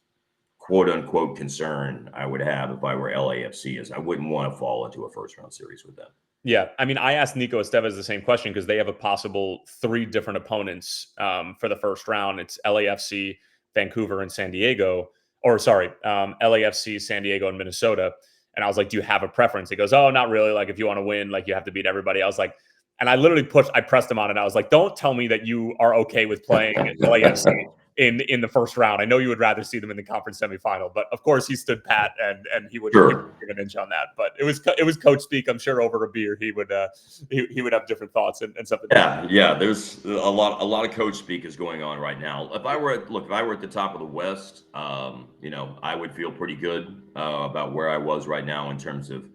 quote unquote concern I would have if I were LAFC, is I wouldn't want to fall into a first round series with them. Yeah. I mean, I asked Nico Estevez the same question because they have a possible 3 different opponents for the first round. It's LAFC, Vancouver, and San Diego. Or sorry, LAFC, San Diego, and Minnesota. And I was like, do you have a preference? He goes, oh, not really. Like, if you want to win, like, you have to beat everybody. I was like, and I literally I pressed him on it. I was like, don't tell me that you are okay with playing LAFC in the first round. I know you would rather see them in the conference semifinal, but of course he stood pat and he would give an inch on that. But it was coach speak. I'm sure over a beer he would have different thoughts and something. Yeah. There's a lot of coach speak is going on right now. If I were at the top of the West, I would feel pretty good about where I was right now in terms of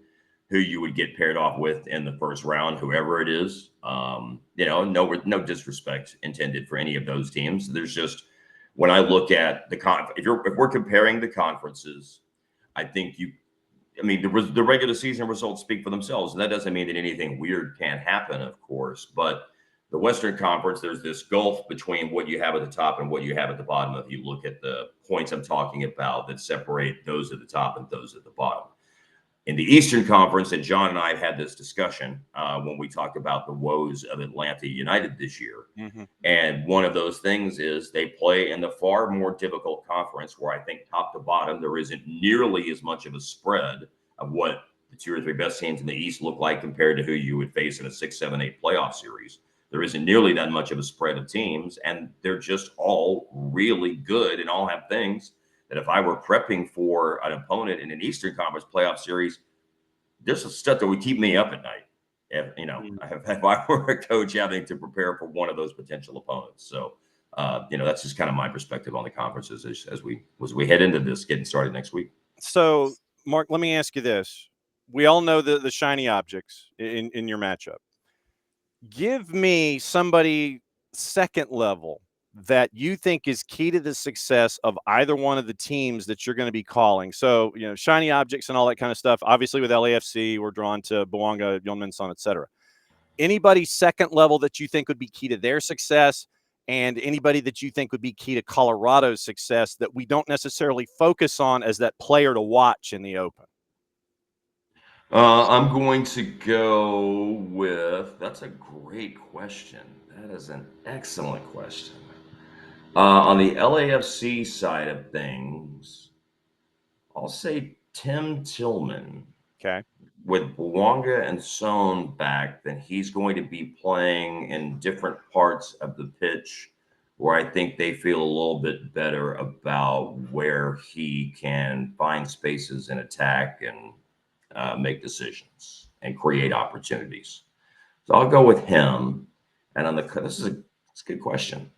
who you would get paired off with in the first round, whoever it is. No disrespect intended for any of those teams. There's just, when I look at if we're comparing the conferences, I think the regular season results speak for themselves. And that doesn't mean that anything weird can't happen, of course. But the Western Conference, there's this gulf between what you have at the top and what you have at the bottom. If you look at the points I'm talking about that separate those at the top and those at the bottom. In the Eastern Conference, and John and I had this discussion when we talked about the woes of Atlanta United this year. Mm-hmm. And one of those things is they play in the far more difficult conference, where I think top to bottom, there isn't nearly as much of a spread of what the 2 or 3 best teams in the East look like compared to who you would face in a 6, 7, 8 playoff series. There isn't nearly that much of a spread of teams, and they're just all really good and all have things that if I were prepping for an opponent in an Eastern Conference playoff series, this is stuff that would keep me up at night. If if I were a coach having to prepare for one of those potential opponents. So, that's just kind of my perspective on the conferences as we head into this getting started next week. So, Mark, let me ask you this. We all know the shiny objects in your matchup. Give me somebody second level that you think is key to the success of either one of the teams that you're going to be calling. So, shiny objects and all that kind of stuff. Obviously, with LAFC, we're drawn to Bouanga, Yeonmin-son, et cetera. Anybody second level that you think would be key to their success, and anybody that you think would be key to Colorado's success that we don't necessarily focus on as that player to watch in the Open? I'm going to go with, that's a great question. That is an excellent question. On the LAFC side of things, I'll say Tim Tillman. Okay. With Bouanga and Son back, then he's going to be playing in different parts of the pitch where I think they feel a little bit better about where he can find spaces and attack and make decisions and create opportunities. So I'll go with him. And this is a good question.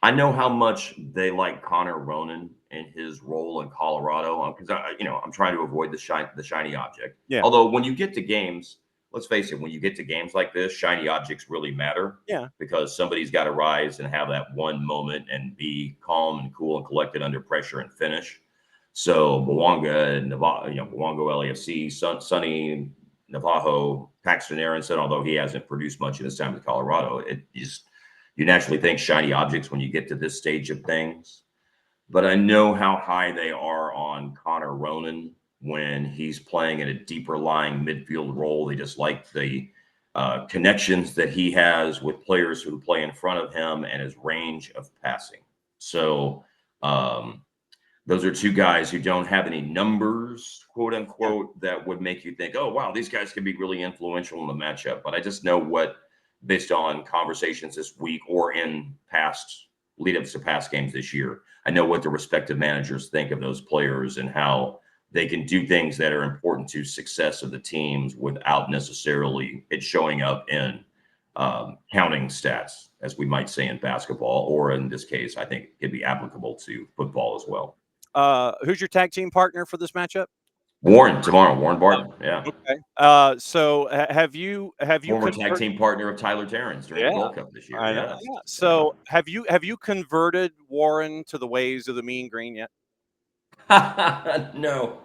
I know how much they like Connor Ronan in his role in Colorado because I'm trying to avoid the shiny object. Yeah. Although when you get to games, let's face it, when you get to games like this, shiny objects really matter. Yeah. Because somebody's got to rise and have that one moment and be calm and cool and collected under pressure and finish. So Bouanga and Bouanga LAFC, Sonny Navajo, Paxton Aronson, although he hasn't produced much in his time with Colorado, you naturally think shiny objects when you get to this stage of things. But I know how high they are on Connor Ronan when he's playing in a deeper lying midfield role. They just like the connections that he has with players who play in front of him and his range of passing. So those are two guys who don't have any numbers, quote unquote, that would make you think, oh, wow, these guys can be really influential in the matchup. But I just know based on conversations this week or in past lead-ups to past games this year, I know what the respective managers think of those players and how they can do things that are important to success of the teams without necessarily it showing up in counting stats, as we might say in basketball, or in this case, I think it could be applicable to football as well. Who's your tag team partner for this matchup? Warren Barton. Yeah. Okay. So have you former tag team partner of Tyler Terens during the Gold Cup this year? I know. Yeah. So have you converted Warren to the ways of the Mean Green yet? No,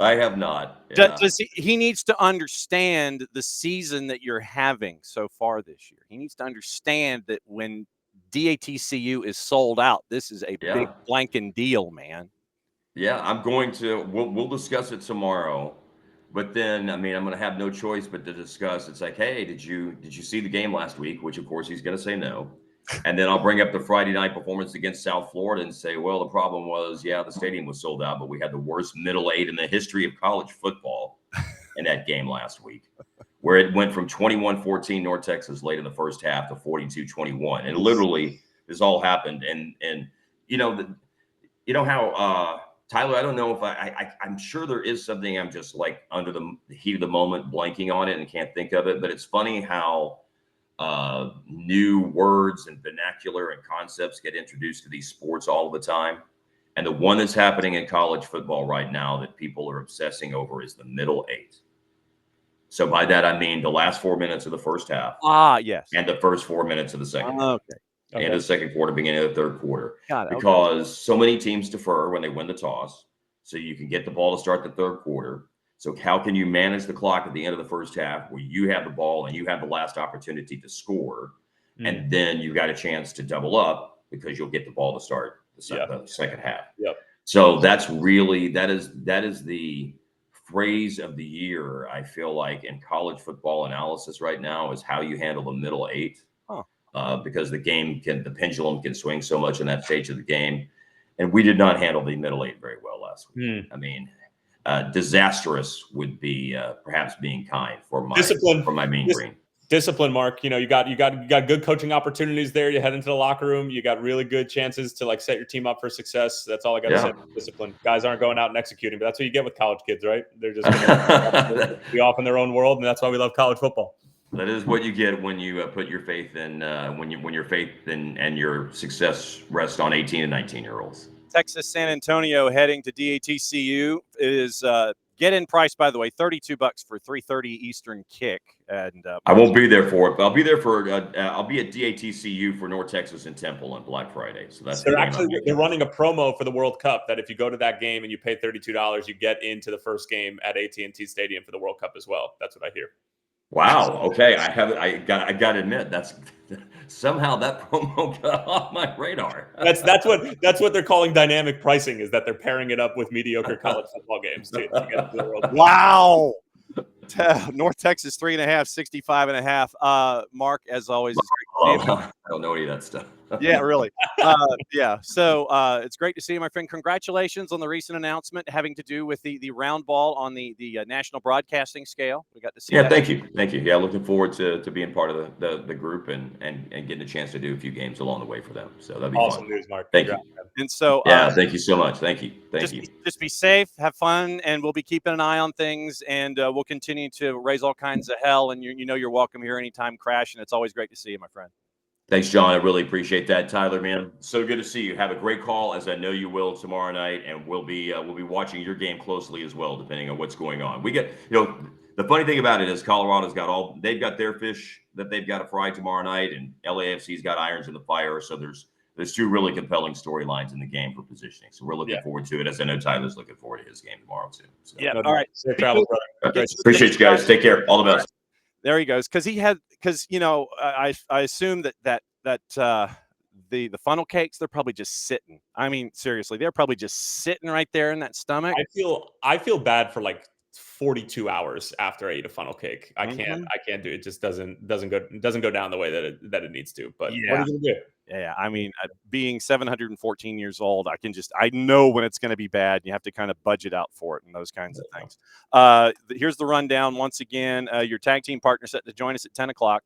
I have not. Yeah. Does he needs to understand the season that you're having so far this year. He needs to understand that when DATCU is sold out, this is a big blanking deal, man. Yeah, we'll discuss it tomorrow. But then, I'm going to have no choice but to discuss. It's like, hey, did you see the game last week? Which, of course, he's going to say no. And then I'll bring up the Friday night performance against South Florida and say, well, the problem was, the stadium was sold out, but we had the worst middle eight in the history of college football in that game last week, where it went from 21-14 North Texas late in the first half to 42-21. And literally, this all happened. And how Tyler, I don't know if I'm sure there is something I'm just like under the heat of the moment blanking on it and can't think of it. But it's funny how new words and vernacular and concepts get introduced to these sports all the time. And the one that's happening in college football right now that people are obsessing over is the middle eight. So by that, I mean the last 4 minutes of the first half. Yes. And the first 4 minutes of the second half. Okay. End of the second quarter, beginning of the third quarter. Got it. Because so many teams defer when they win the toss. So you can get the ball to start the third quarter. So how can you manage the clock at the end of the first half where you have the ball and you have the last opportunity to score, and then you've got a chance to double up because you'll get the ball to start the second half. Yep. So that's really that is the phrase of the year, I feel like, in college football analysis right now is how you handle the middle eight. Because the pendulum can swing so much in that stage of the game. And we did not handle the middle eight very well last week. I mean, disastrous would be perhaps being kind for my Mean Green. Discipline, Mark. You got good coaching opportunities there. You head into the locker room. You got really good chances to like set your team up for success. That's all I got to say. Discipline. Guys aren't going out and executing, but that's what you get with college kids, right? They're just going to be off in their own world, and that's why we love college football. That is what you get when you put your faith in when your faith and your success rests on 18 and 19-year-olds. Texas San Antonio heading to DATCU is get in price, by the way, $32 for 3:30 Eastern kick. And I won't be there for it, but I'll be there for I'll be at DATCU for North Texas and Temple on Black Friday. So that's they're running a promo for the World Cup that if you go to that game and you pay $32, you get into the first game at AT&T Stadium for the World Cup as well. That's what I hear. Wow. Okay. I got to admit that's somehow that promo got off my radar. That's what they're calling dynamic pricing, is that they're pairing it up with mediocre college football games to get into the World Cup. Wow. North Texas 3.5, 65.5. Mark, as always, it's great to see you. I don't know any of that stuff. Yeah, really. Yeah. So it's great to see you, my friend. Congratulations on the recent announcement having to do with the round ball on the national broadcasting scale. We got to see. Yeah, thank you. Yeah, looking forward to being part of the group and getting a chance to do a few games along the way for them. So that'd be awesome fun. News, Mark. Thank you. And so thank you so much. Thank you. Just be safe, have fun, and we'll be keeping an eye on things, and we'll continue to raise all kinds of hell. And you're welcome here anytime, Crash. And it's always great to see you, my friend. Thanks, John. I really appreciate that. Tyler, man, so good to see you. Have a great call, as I know you will, tomorrow night, and we'll be watching your game closely as well, depending on what's going on. We get, the funny thing about it is Colorado's got they've got their fish that they've got to fry tomorrow night, and LAFC's got irons in the fire. So there's two really compelling storylines in the game for positioning. So we're looking forward to it, as I know Tyler's looking forward to his game tomorrow too. So. Yeah. All right. Safe travels, brother. Appreciate you guys. Take care. All the best. There he goes. Because I assume that the funnel cakes, they're probably just sitting. I mean, seriously, they're probably just sitting right there in that stomach. I feel bad for like 42 hours after I eat a funnel cake. I can't do it. It just doesn't go down the way that it needs to. But what are you gonna do? Yeah, I mean, being 714 years old, I know when it's going to be bad. You have to kind of budget out for it and those kinds of things. Here's the rundown once again. Your tag team partner set to join us at 10 o'clock.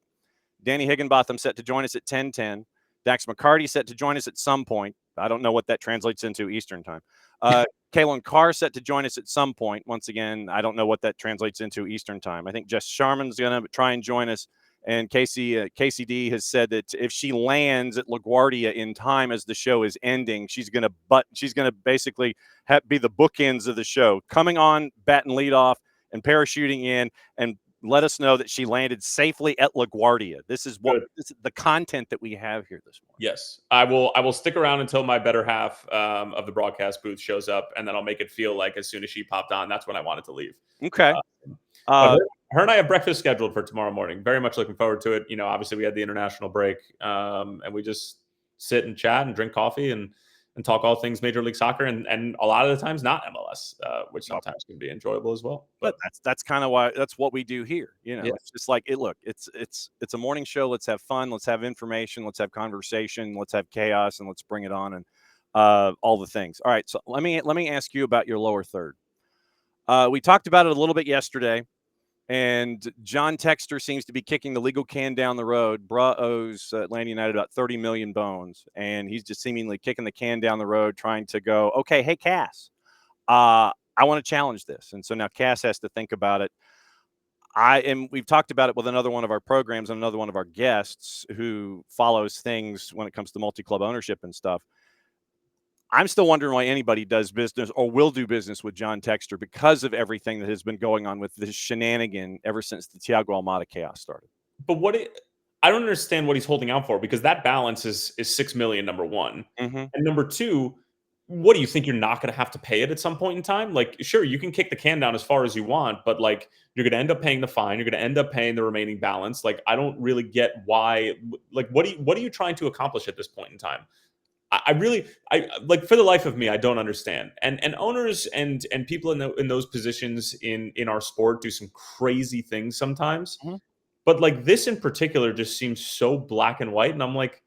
Danny Higginbotham set to join us at 10:10. Dax McCarty set to join us at some point. I don't know what that translates into Eastern time. Kalen Carr set to join us at some point. Once again, I don't know what that translates into Eastern time. I think Jess Charman's going to try and join us. And Kacey D has said that if she lands at LaGuardia in time as the show is ending, she's going to basically be the bookends of the show, coming on, batting lead off, and parachuting in, and let us know that she landed safely at LaGuardia. This is the content that we have here this morning. Yes, I will stick around until my better half of the broadcast booth shows up, and then I'll make it feel like as soon as she popped on, that's when I wanted to leave. Okay. Her and I have breakfast scheduled for tomorrow morning. Very much looking forward to it. Obviously we had the international break, and we just sit and chat and drink coffee and talk all things Major League Soccer, and a lot of the times not MLS, which sometimes can be enjoyable as well. But that's kind of why that's what we do here. It's just like it's a morning show. Let's have fun. Let's have information. Let's have conversation. Let's have chaos, and let's bring it on and all the things. All right. So let me ask you about your lower third. We talked about it a little bit yesterday, and John Texter seems to be kicking the legal can down the road. Bruh owes Atlanta United about 30 million bones, and he's just seemingly kicking the can down the road, trying to go, okay, hey, Cass, I want to challenge this. And so now Cass has to think about it. We've talked about it with another one of our programs and another one of our guests who follows things when it comes to multi-club ownership and stuff. I'm still wondering why anybody does business or will do business with John Texter because of everything that has been going on with this shenanigan ever since the Thiago Almada chaos started. But I don't understand what he's holding out for, because that balance is $6 million, number one. Mm-hmm. And number two, what do you think? You're not going to have to pay it at some point in time? Like, sure, you can kick the can down as far as you want, but like, you're going to end up paying the fine. You're going to end up paying the remaining balance. Like, I don't really get why. Like, what are you trying to accomplish at this point in time? I really like, for the life of me, I don't understand. And owners and people in those positions in our sport do some crazy things sometimes. Mm-hmm. But like this in particular just seems so black and white. And I'm like,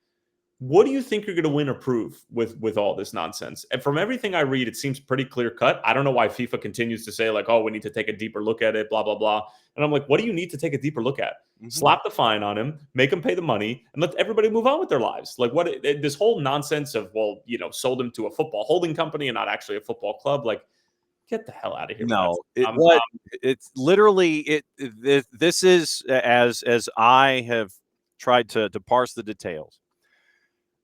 what do you think you're going to win or prove with all this nonsense? And from everything I read, it seems pretty clear cut. I don't know why FIFA continues to say like, oh, we need to take a deeper look at it, blah, blah, blah. And I'm like, what do you need to take a deeper look at? Slap the fine on him, make him pay the money, and let everybody move on with their lives. Like this whole nonsense of, well, sold him to a football holding company and not actually a football club. Like, get the hell out of here. No, it's literally this is as I have tried to parse the details.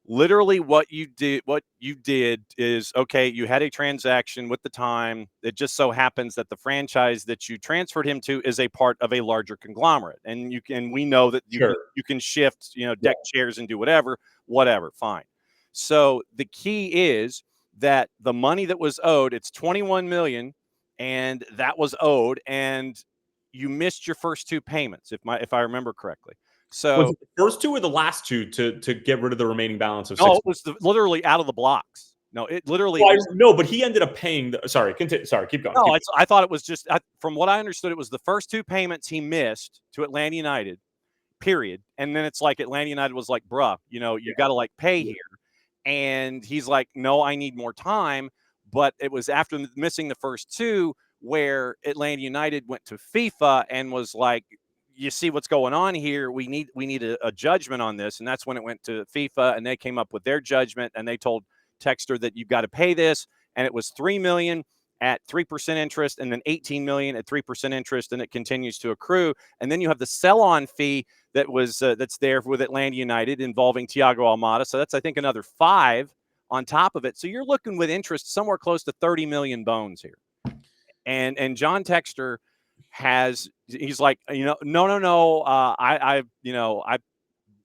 Literally what you did is, okay, you had a transaction with the time. It just so happens that the franchise that you transferred him to is a part of a larger conglomerate. And we know that you can shift, deck chairs and do whatever, fine. So the key is that the money that was owed, it's 21 million, and that was owed, and you missed your first two payments, if I remember correctly. So was it the first two or the last two to get rid of the remaining balance of 6 million? No, it was literally out of the blocks. No, it literally no, but he ended up paying sorry, keep going. No, I thought it was just from what I understood, it was the first two payments he missed to Atlanta United, period. And then it's like Atlanta United was like, bruh, you got to like pay here. And he's like, no, I need more time. But it was after missing the first two where Atlanta United went to FIFA and was like, you see what's going on here. We need a judgment on this. And that's when it went to FIFA, and they came up with their judgment, and they told Texter that you've got to pay this. And it was $3 million at 3% interest, and then 18 million at 3% interest, and it continues to accrue. And then you have the sell-on fee that was that's there with Atlanta United involving Thiago Almada. So that's, I think, another 5 on top of it. So you're looking with interest somewhere close to 30 million bones here. And John Texter he's like, no.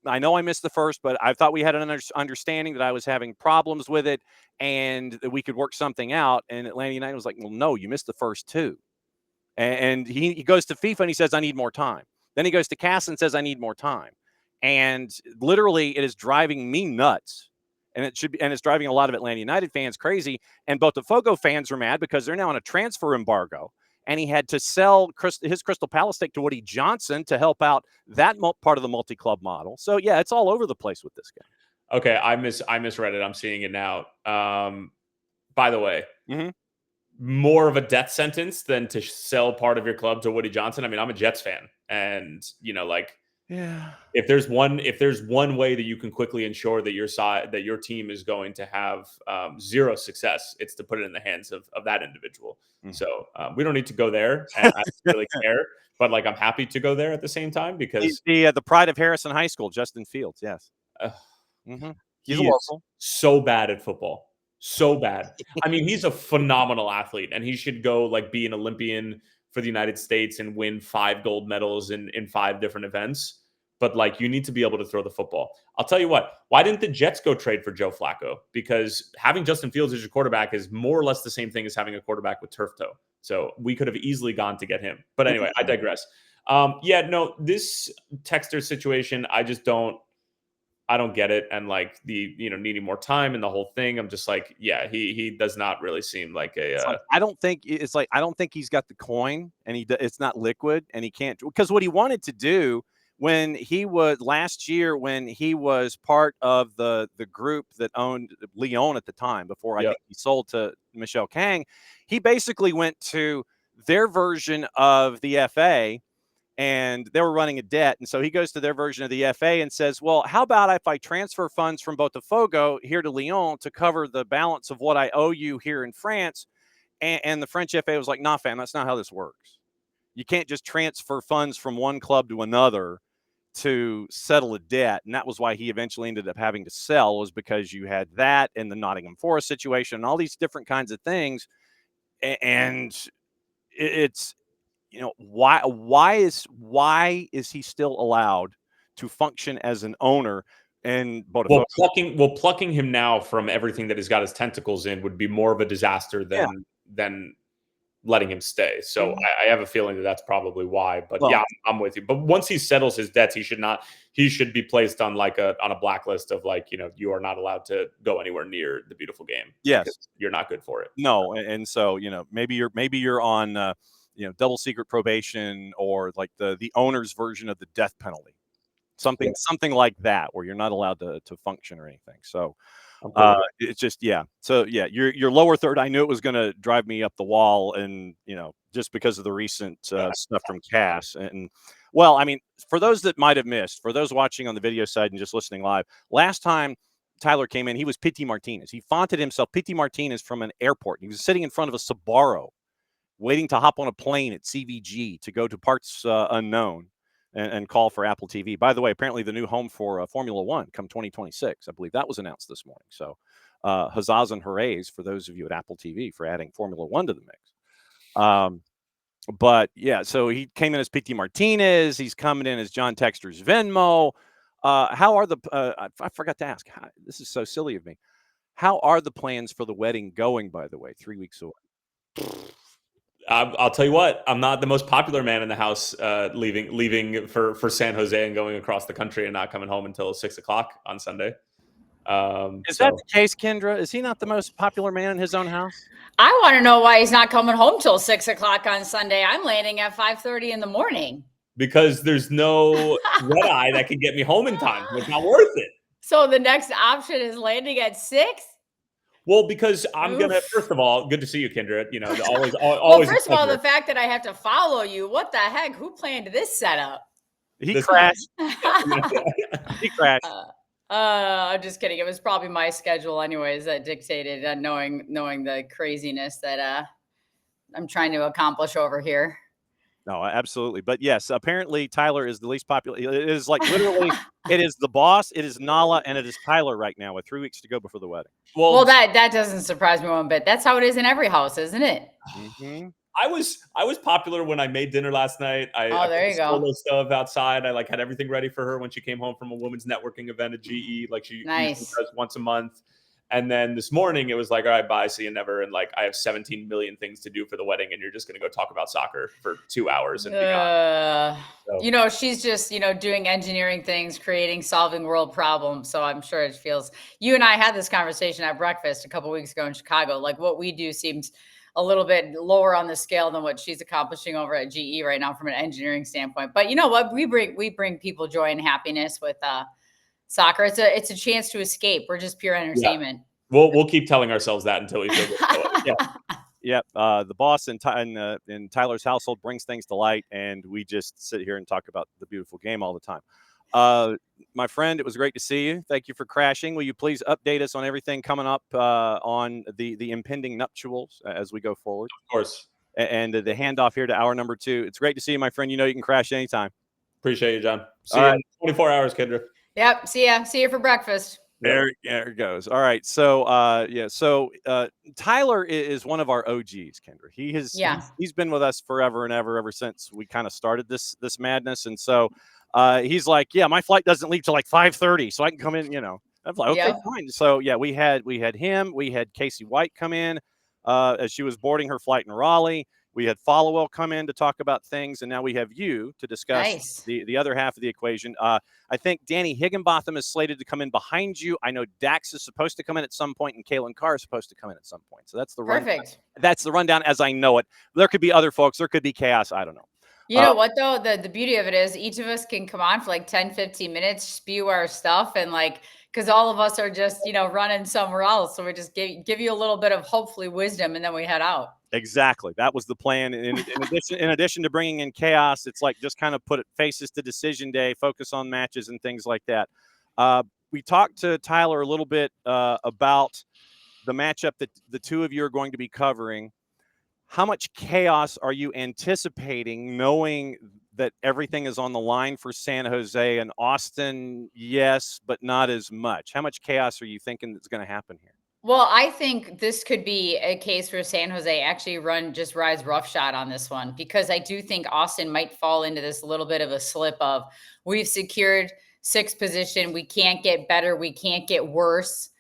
I know I missed the first, but I thought we had an understanding that I was having problems with it and that we could work something out. And Atlanta United was like, well, no, you missed the first two. And he goes to FIFA and he says, I need more time. Then he goes to CAS and says, I need more time. And literally it is driving me nuts. And it's driving a lot of Atlanta United fans crazy. And Botafogo fans are mad because they're now on a transfer embargo. And he had to sell his Crystal Palace stake to Woody Johnson to help out that part of the multi-club model. So, yeah, it's all over the place with this guy. Okay, I misread it. I'm seeing it now. By the way, more of a death sentence than to sell part of your club to Woody Johnson. I mean, I'm a Jets fan, and yeah. If there's one way that you can quickly ensure that your team is going to have zero success, it's to put it in the hands of that individual. So we don't need to go there. And I don't really care, but I'm happy to go there at the same time because the pride of Harrison High School, Justin Fields. Yes. He's a local. So bad at football. So bad. I mean, he's a phenomenal athlete, and he should go be an Olympian for the United States and win 5 gold medals in 5 different events. But you need to be able to throw the football. I'll tell you what, why didn't the Jets go trade for Joe Flacco? Because having Justin Fields as your quarterback is more or less the same thing as having a quarterback with turf toe. So we could have easily gone to get him. But anyway, I digress. This Texter situation, I don't get it. And needing more time and the whole thing, I'm just like, yeah, he does not really seem like a. I don't think he's got the coin, and it's not liquid, and he can't, because what he wanted to do when he was last year, when he was part of the group that owned Lyon at the time, before I think he sold to Michel Kang, he basically went to their version of the FA. And they were running a debt. And so he goes to their version of the FA and says, well, how about if I transfer funds from Botafogo here to Lyon to cover the balance of what I owe you here in France? And the French FA was like, nah, fam, that's not how this works. You can't just transfer funds from one club to another to settle a debt. And that was why he eventually ended up having to sell, was because you had that and the Nottingham Forest situation and all these different kinds of things. And it's, why is he still allowed to function as an owner in Botafogo? Plucking him now from everything that he's got his tentacles in would be more of a disaster than letting him stay. So I have a feeling that's probably why. But I'm with you. But once he settles his debts, he should be placed on on a blacklist of you are not allowed to go anywhere near the beautiful game. Yes, you're not good for it. No, and so maybe you're on double secret probation, or the owner's version of the death penalty. something like that, where you're not allowed to function or anything. So it's just So your lower third, I knew it was going to drive me up the wall, and just because of the recent stuff from Cass. And well, I mean, for those that might have missed, for those watching on the video side and just listening live, last time Tyler came in, he was Pity Martinez. He faunted himself Pity Martinez from an airport. He was sitting in front of a Sbarro, waiting to hop on a plane at CVG to go to parts unknown and call for Apple TV. By the way, apparently the new home for Formula One come 2026. I believe that was announced this morning. So huzzahs and hoorays for those of you at Apple TV for adding Formula One to the mix. But yeah, so he came in as Pity Martinez. He's coming in as John Texter's Venmo. How are the I forgot to ask. This is so silly of me. How are the plans for the wedding going, by the way, 3 weeks away? I'll tell you what, I'm not the most popular man in the house, leaving for San Jose and going across the country and not coming home until 6:00 on Sunday. Is that the case, Kyndra? Is he not the most popular man in his own house? I want to know why he's not coming home till 6:00 on Sunday. I'm landing at 5:30 in the morning. Because there's no red eye that can get me home in time. It's not worth it. So the next option is landing at 6? Well, because I'm gonna, first of all, good to see you, Kyndra. Always. Well, first of all, the fact that I have to follow you, what the heck? Who planned this setup? He crashed. He crashed. I'm just kidding. It was probably my schedule, anyways, that dictated knowing the craziness that I'm trying to accomplish over here. No, absolutely. But yes, apparently Tyler is the least popular. It is like literally, it is the boss, it is Nala, and it is Tyler right now with 3 weeks to go before the wedding. Well, that doesn't surprise me one bit. That's how it is in every house, isn't it? Mm-hmm. I was popular when I made dinner last night. I there you go. Solo stove outside. I had everything ready for her when she came home from a women's networking event at GE, like she usually does once a month. And then this morning it was like, all right, bye, see you never. And I have 17 million things to do for the wedding, and you're just going to go talk about soccer for 2 hours and be gone. So. She's just, doing engineering things, solving world problems. So I'm sure it feels, you and I had this conversation at breakfast a couple of weeks ago in Chicago. Like what we do seems a little bit lower on the scale than what she's accomplishing over at GE right now from an engineering standpoint. But you know what? We bring people joy and happiness with, soccer. It's a chance to escape. We're just pure entertainment. Yeah. We'll keep telling ourselves that until we feel good. Yep. The boss in Tyler's household brings things to light, and we just sit here and talk about the beautiful game all the time. My friend, it was great to see you. Thank you for crashing. Will you please update us on everything coming up on the impending nuptials as we go forward? Of course. And the handoff here to hour number 2. It's great to see you, my friend. You can crash anytime. Appreciate you, John. See you in 24 hours, Kyndra. Yep. See you for breakfast. There it goes. All right. So, Tyler is one of our OGs, Kyndra. He's been with us forever and ever since we kind of started this madness. And so he's like, my flight doesn't leave till like 5:30, so I can come in, I'm like, okay, fine. So we had him, we had Kacey White come in as she was boarding her flight in Raleigh. We had Followill come in to talk about things, and now we have you to discuss the other half of the equation. I think Danny Higginbotham is slated to come in behind you. I know Dax is supposed to come in at some point, and Kalen Carr is supposed to come in at some point. So that's the rundown. Perfect. That's the rundown as I know it. There could be other folks. There could be chaos. I don't know. You know what, though? The beauty of it is each of us can come on for like 10, 15 minutes, spew our stuff, and because all of us are just, running somewhere else. So we just give you a little bit of hopefully wisdom, and then we head out. Exactly. That was the plan. In addition to bringing in chaos, it's like just kind of put faces to decision day, focus on matches and things like that. We talked to Tyler a little bit about the matchup that the two of you are going to be covering. How much chaos are you anticipating, knowing that everything is on the line for San Jose and Austin? Yes, but not as much. How much chaos are you thinking that's going to happen here? Well, I think this could be a case where San Jose actually rides roughshod on this one, because I do think Austin might fall into this little bit of a slip of we've secured 6th position. We can't get better. We can't get worse.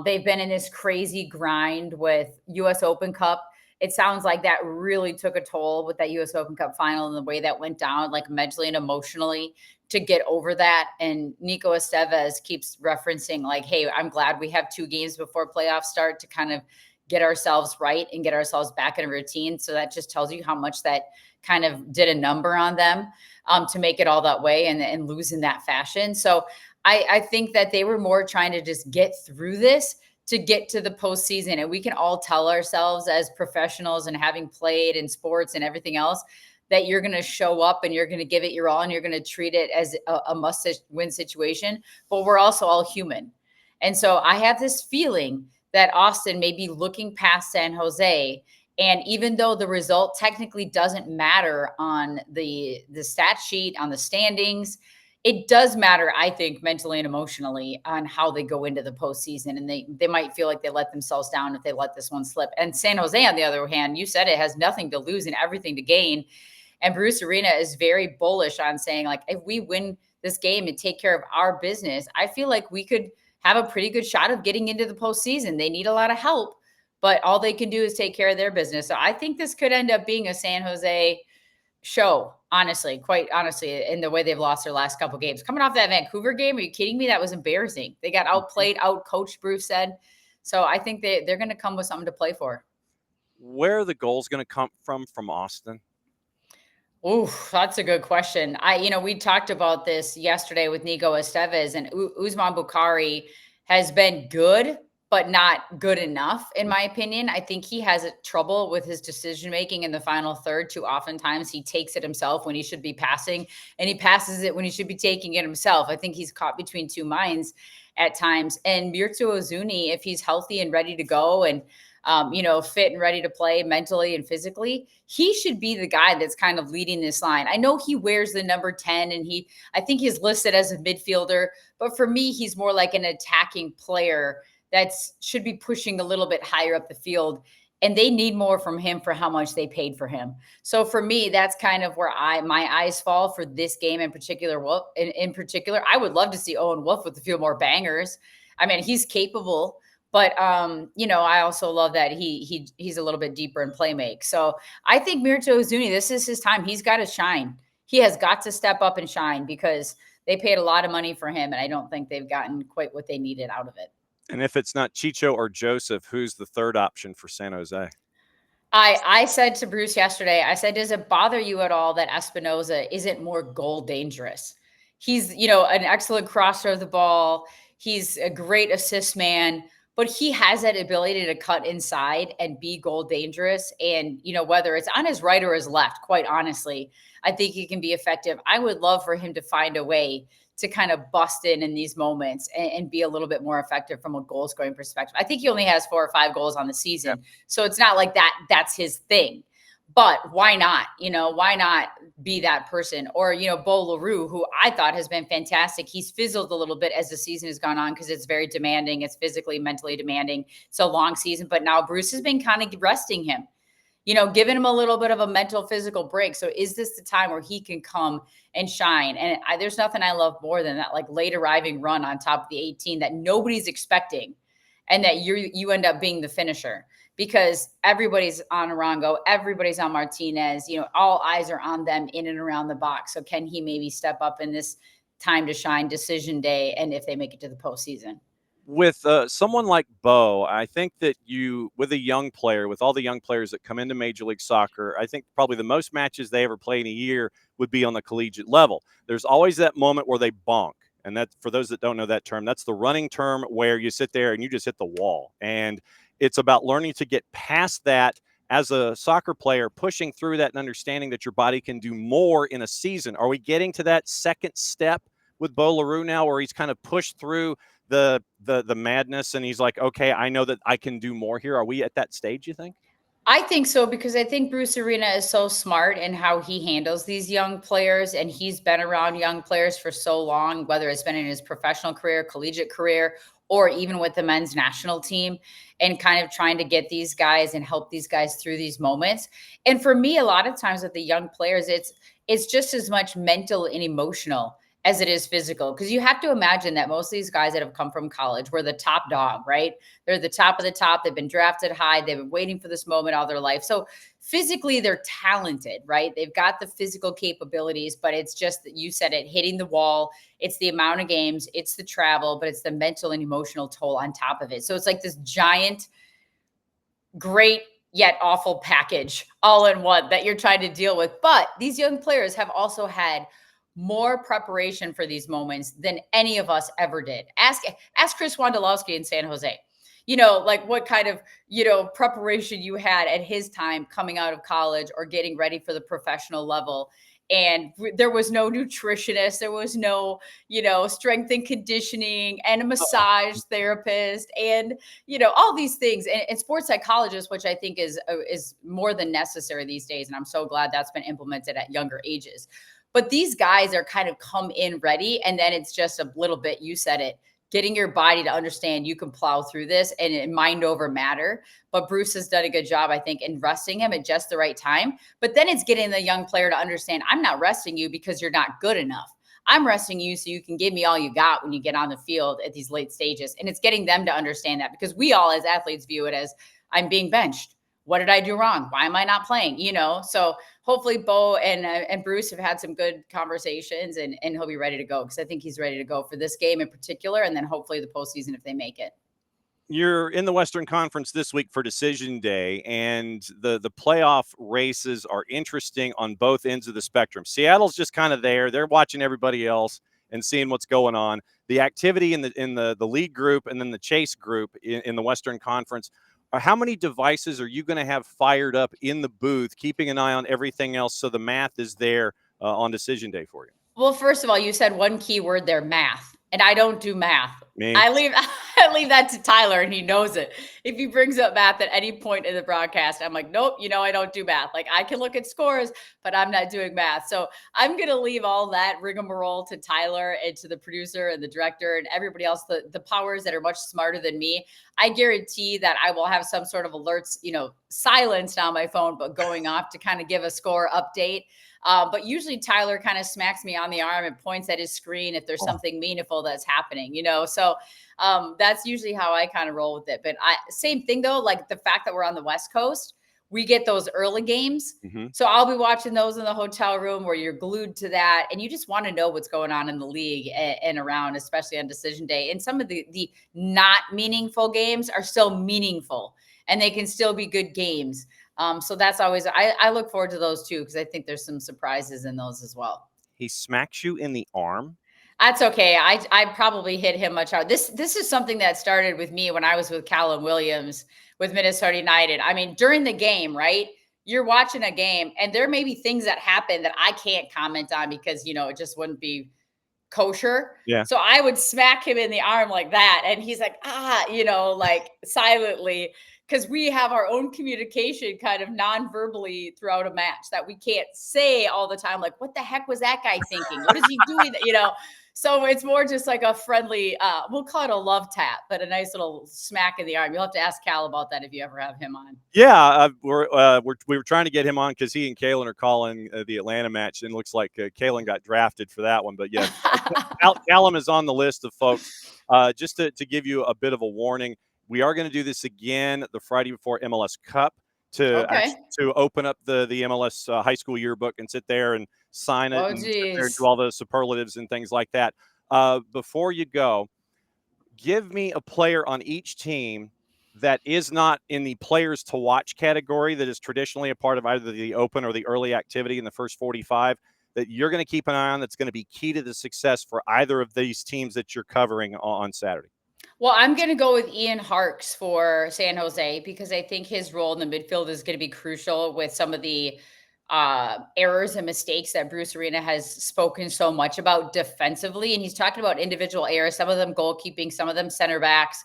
They've been in this crazy grind with US Open Cup. It sounds like that really took a toll with that US Open Cup final and the way that went down, like mentally and emotionally, to get over that. And Nico Estevez keeps referencing like, hey, I'm glad we have 2 games before playoffs start to kind of get ourselves right and get ourselves back in a routine. So that just tells you how much that kind of did a number on them to make it all that way and lose in that fashion. So I think that they were more trying to just get through this to get to the postseason. And we can all tell ourselves as professionals and having played in sports and everything else that you're going to show up and you're going to give it your all and you're going to treat it as a must-win situation. But we're also all human. And so I have this feeling that Austin may be looking past San Jose. And even though the result technically doesn't matter on the stat sheet, on the standings, it does matter, I think, mentally and emotionally on how they go into the postseason. And they might feel like they let themselves down if they let this one slip. And San Jose, on the other hand, you said it, has nothing to lose and everything to gain. And Bruce Arena is very bullish on saying, like, if we win this game and take care of our business, I feel like we could have a pretty good shot of getting into the postseason. They need a lot of help, but all they can do is take care of their business. So I think this could end up being a San Jose show, honestly, quite honestly, in the way they've lost their last couple games. Coming off that Vancouver game, are you kidding me? That was embarrassing. They got outplayed, outcoached, Bruce said. So I think they're going to come with something to play for. Where are the goals going to come from Austin? Oh, that's a good question. We talked about this yesterday with Nico Estevez, and Usman Bukhari has been good, but not good enough, in my opinion. I think he has trouble with his decision-making in the final third. Too oftentimes he takes it himself when he should be passing, and he passes it when he should be taking it himself. I think he's caught between two minds at times. And Murto Ozuni, if he's healthy and ready to go and fit and ready to play mentally and physically, he should be the guy that's kind of leading this line. I know he wears the number 10 and I think he's listed as a midfielder, but for me, he's more like an attacking player that should be pushing a little bit higher up the field. And they need more from him for how much they paid for him. So for me, that's kind of where my eyes fall for this game in particular. In particular, I would love to see Owen Wolf with a few more bangers. I mean, he's capable. But, I also love that he's a little bit deeper in play make. So I think Murto Ozuni, this is his time. He's got to shine. He has got to step up and shine because they paid a lot of money for him. And I don't think they've gotten quite what they needed out of it. And if it's not Chicho or Joseph, who's the third option for San Jose? I said to Bruce yesterday, I said, does it bother you at all that Espinoza isn't more goal dangerous? He's, an excellent crosser of the ball. He's a great assist man. But he has that ability to cut inside and be goal dangerous. And, whether it's on his right or his left, quite honestly, I think he can be effective. I would love for him to find a way to kind of bust in these moments and be a little bit more effective from a goal scoring perspective. I think he only has 4 or 5 goals on the season. Yeah. So it's not like that's his thing. But why not? Why not be that person? Or, Bo LaRue, who I thought has been fantastic. He's fizzled a little bit as the season has gone on because it's very demanding. It's physically, mentally demanding. It's a long season. But now Bruce has been kind of resting him, giving him a little bit of a mental, physical break. So is this the time where he can come and shine? And there's nothing I love more than that, like late arriving run on top of the 18 that nobody's expecting and that you end up being the finisher. Because everybody's on Arango, everybody's on Martinez, all eyes are on them in and around the box. So can he maybe step up in this time to shine decision day? And if they make it to the postseason? With someone like Bo, I think that with a young player, with all the young players that come into Major League Soccer, I think probably the most matches they ever play in a year would be on the collegiate level. There's always that moment where they bonk. And that, for those that don't know that term, that's the running term where you sit there and you just hit the wall. And it's about learning to get past that as a soccer player, pushing through that and understanding that your body can do more in a season. Are we getting to that second step with Bo LaRue now where he's kind of pushed through the madness and he's like, okay, I know that I can do more here? Are we at that stage, you think? I think so, because I think Bruce Arena is so smart in how he handles these young players, and he's been around young players for so long, whether it's been in his professional career, collegiate career, or even with the men's national team, and kind of trying to get these guys and help these guys through these moments. And for me, a lot of times with the young players, it's just as much mental and emotional as it is physical. Because you have to imagine that most of these guys that have come from college were the top dog, right? They're the top of the top. They've been drafted high. They've been waiting for this moment all their life. So physically, they're talented, right? They've got the physical capabilities, but it's just that you said it, hitting the wall. It's the amount of games, it's the travel, but it's the mental and emotional toll on top of it. So it's like this giant great yet awful package all in one that you're trying to deal with. But these young players have also had more preparation for these moments than any of us ever did. Ask Chris Wondolowski in San Jose. Like what kind of, preparation you had at his time coming out of college or getting ready for the professional level. And there was no nutritionist. There was no, strength and conditioning and a massage therapist and, all these things and sports psychologists, which I think is more than necessary these days. And I'm so glad that's been implemented at younger ages. But these guys are kind of come in ready. And then it's just a little bit, you said it, getting your body to understand you can plow through this and mind over matter. But Bruce has done a good job, I think, in resting him at just the right time. But then it's getting the young player to understand, I'm not resting you because you're not good enough. I'm resting you so you can give me all you got when you get on the field at these late stages. And it's getting them to understand that, because we all as athletes view it as, I'm being benched. What did I do wrong? Why am I not playing? So hopefully Bo and Bruce have had some good conversations and he'll be ready to go, because I think he's ready to go for this game in particular, and then hopefully the postseason if they make it. You're in the Western Conference this week for Decision Day, and the playoff races are interesting on both ends of the spectrum. Seattle's just kind of there. They're watching everybody else and seeing what's going on. The activity in the league group and then the chase group in the Western Conference. How many devices are you going to have fired up in the booth, keeping an eye on everything else so the math is there on Decision Day for you? Well, first of all, you said one key word there, math. And I don't do math. Me? I leave that to Tyler, and he knows it. If he brings up math at any point in the broadcast, I'm like, nope, I don't do math. Like, I can look at scores, but I'm not doing math. So I'm going to leave all that rigmarole to Tyler and to the producer and the director and everybody else, the powers that are much smarter than me. I guarantee that I will have some sort of alerts, silenced on my phone, but going off to kind of give a score update. But usually Tyler kind of smacks me on the arm and points at his screen if there's something meaningful that's happening, So that's usually how I kind of roll with it. But same thing though, like the fact that we're on the West Coast, we get those early games. Mm-hmm. So I'll be watching those in the hotel room where you're glued to that. And you just want to know what's going on in the league and around, especially on Decision Day. And some of the not meaningful games are still meaningful and they can still be good games. So that's always, I look forward to those too, because I think there's some surprises in those as well. He smacks you in the arm? That's okay. I probably hit him much harder. This is something that started with me when I was with Callum Williams with Minnesota United. I mean, during the game, right? You're watching a game and there may be things that happen that I can't comment on because, it just wouldn't be kosher. Yeah. So I would smack him in the arm like that. And he's like, like silently, because we have our own communication kind of non-verbally throughout a match that we can't say all the time. Like, what the heck was that guy thinking? What is he doing? So it's more just like a friendly, we'll call it a love tap, but a nice little smack in the arm. You'll have to ask Cal about that if you ever have him on. Yeah, we were trying to get him on because he and Kalen are calling the Atlanta match, and it looks like Kalen got drafted for that one. But yeah, Callum is on the list of folks. Just to give you a bit of a warning, we are going to do this again the Friday before MLS Cup to open up the MLS high school yearbook and sit there and sign it and sit there and do all the superlatives and things like that. Before you go, give me a player on each team that is not in the players to watch category that is traditionally a part of either the open or the early activity in the first 45 that you're going to keep an eye on that's going to be key to the success for either of these teams that you're covering on Saturday. Well, I'm going to go with Ian Harkes for San Jose because I think his role in the midfield is going to be crucial with some of the errors and mistakes that Bruce Arena has spoken so much about defensively. And he's talking about individual errors, some of them goalkeeping, some of them center backs.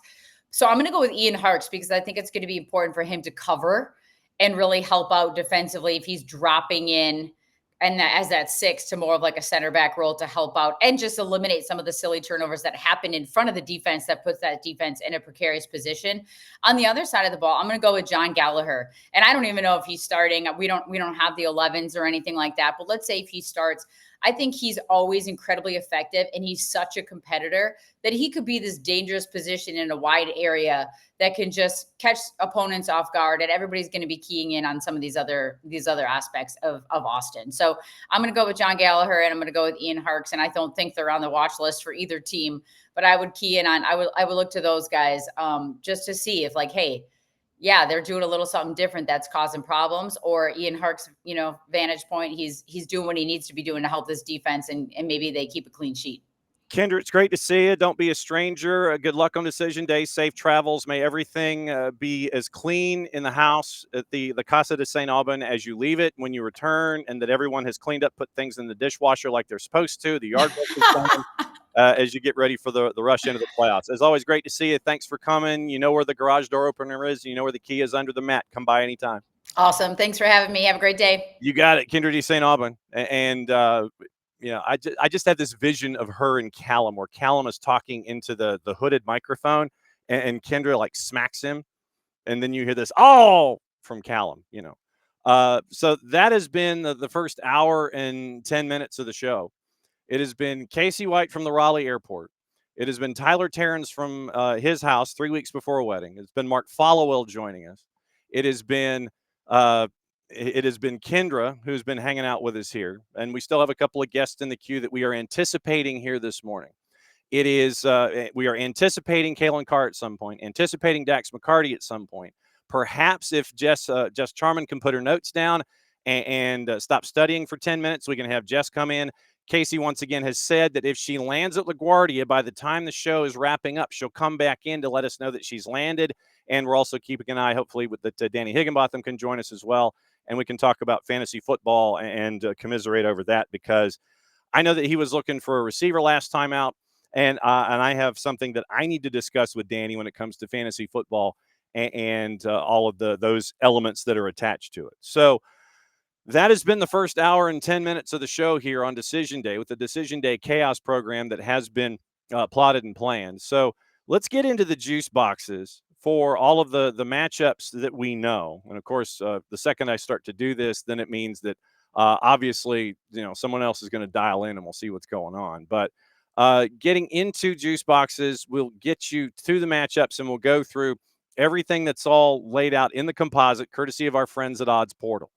So I'm going to go with Ian Harkes because I think it's going to be important for him to cover and really help out defensively if he's dropping in and as that 6 to more of like a center back role to help out and just eliminate some of the silly turnovers that happen in front of the defense that puts that defense in a precarious position. On the other side of the ball, I'm going to go with John Gallagher. And I don't even know if he's starting. We don't have the 11s or anything like that. But let's say if he starts, I think he's always incredibly effective and he's such a competitor that he could be this dangerous position in a wide area that can just catch opponents off guard, and everybody's going to be keying in on some of these other aspects of Austin. So I'm going to go with John Gallagher and I'm going to go with Ian Harkes. And I don't think they're on the watch list for either team, but I would key in on, I would look to those guys just to see if like, hey, yeah, they're doing a little something different that's causing problems. Or Ian Hark's, vantage point, he's doing what he needs to be doing to help this defense, and maybe they keep a clean sheet. Kyndra, it's great to see you. Don't be a stranger. Good luck on decision day. Safe travels. May everything be as clean in the house at the Casa de St. Aubin as you leave it when you return, and that everyone has cleaned up, put things in the dishwasher like they're supposed to. The yard work is done as you get ready for the rush into the playoffs. As always, great to see you. Thanks for coming. You know where the garage door opener is. You know where the key is under the mat. Come by anytime. Awesome. Thanks for having me. Have a great day. You got it. Kyndra de St. Aubin. And I just had this vision of her and Callum, where Callum is talking into the hooded microphone, and Kyndra like smacks him, and then you hear this from Callum. So that has been the first hour and 10 minutes of the show. It has been Kacey White from the Raleigh airport. It has been Tyler Terens from his house 3 weeks before a wedding. It's been Mark Followill joining us. It has been Kyndra, who's been hanging out with us here. And we still have a couple of guests in the queue that we are anticipating here this morning. We are anticipating Kalen Carr at some point, anticipating Dax McCarty at some point. Perhaps if Jess Charman can put her notes down and stop studying for 10 minutes, we can have Jess come in. Kacey, once again, has said that if she lands at LaGuardia by the time the show is wrapping up, she'll come back in to let us know that she's landed. And we're also keeping an eye, hopefully, that Danny Higginbotham can join us as well. And we can talk about fantasy football and commiserate over that, because I know that he was looking for a receiver last time out. And I have something that I need to discuss with Danny when it comes to fantasy football and all of those elements that are attached to it. So that has been the first hour and 10 minutes of the show here on Decision Day, with the Decision Day Chaos program that has been plotted and planned. So let's get into the juice boxes for all of the matchups that we know. And of course, the second I start to do this, then it means that obviously, someone else is going to dial in and we'll see what's going on. But getting into juice boxes will get you through the matchups, and we'll go through everything that's all laid out in the composite, courtesy of our friends at Odds Portal.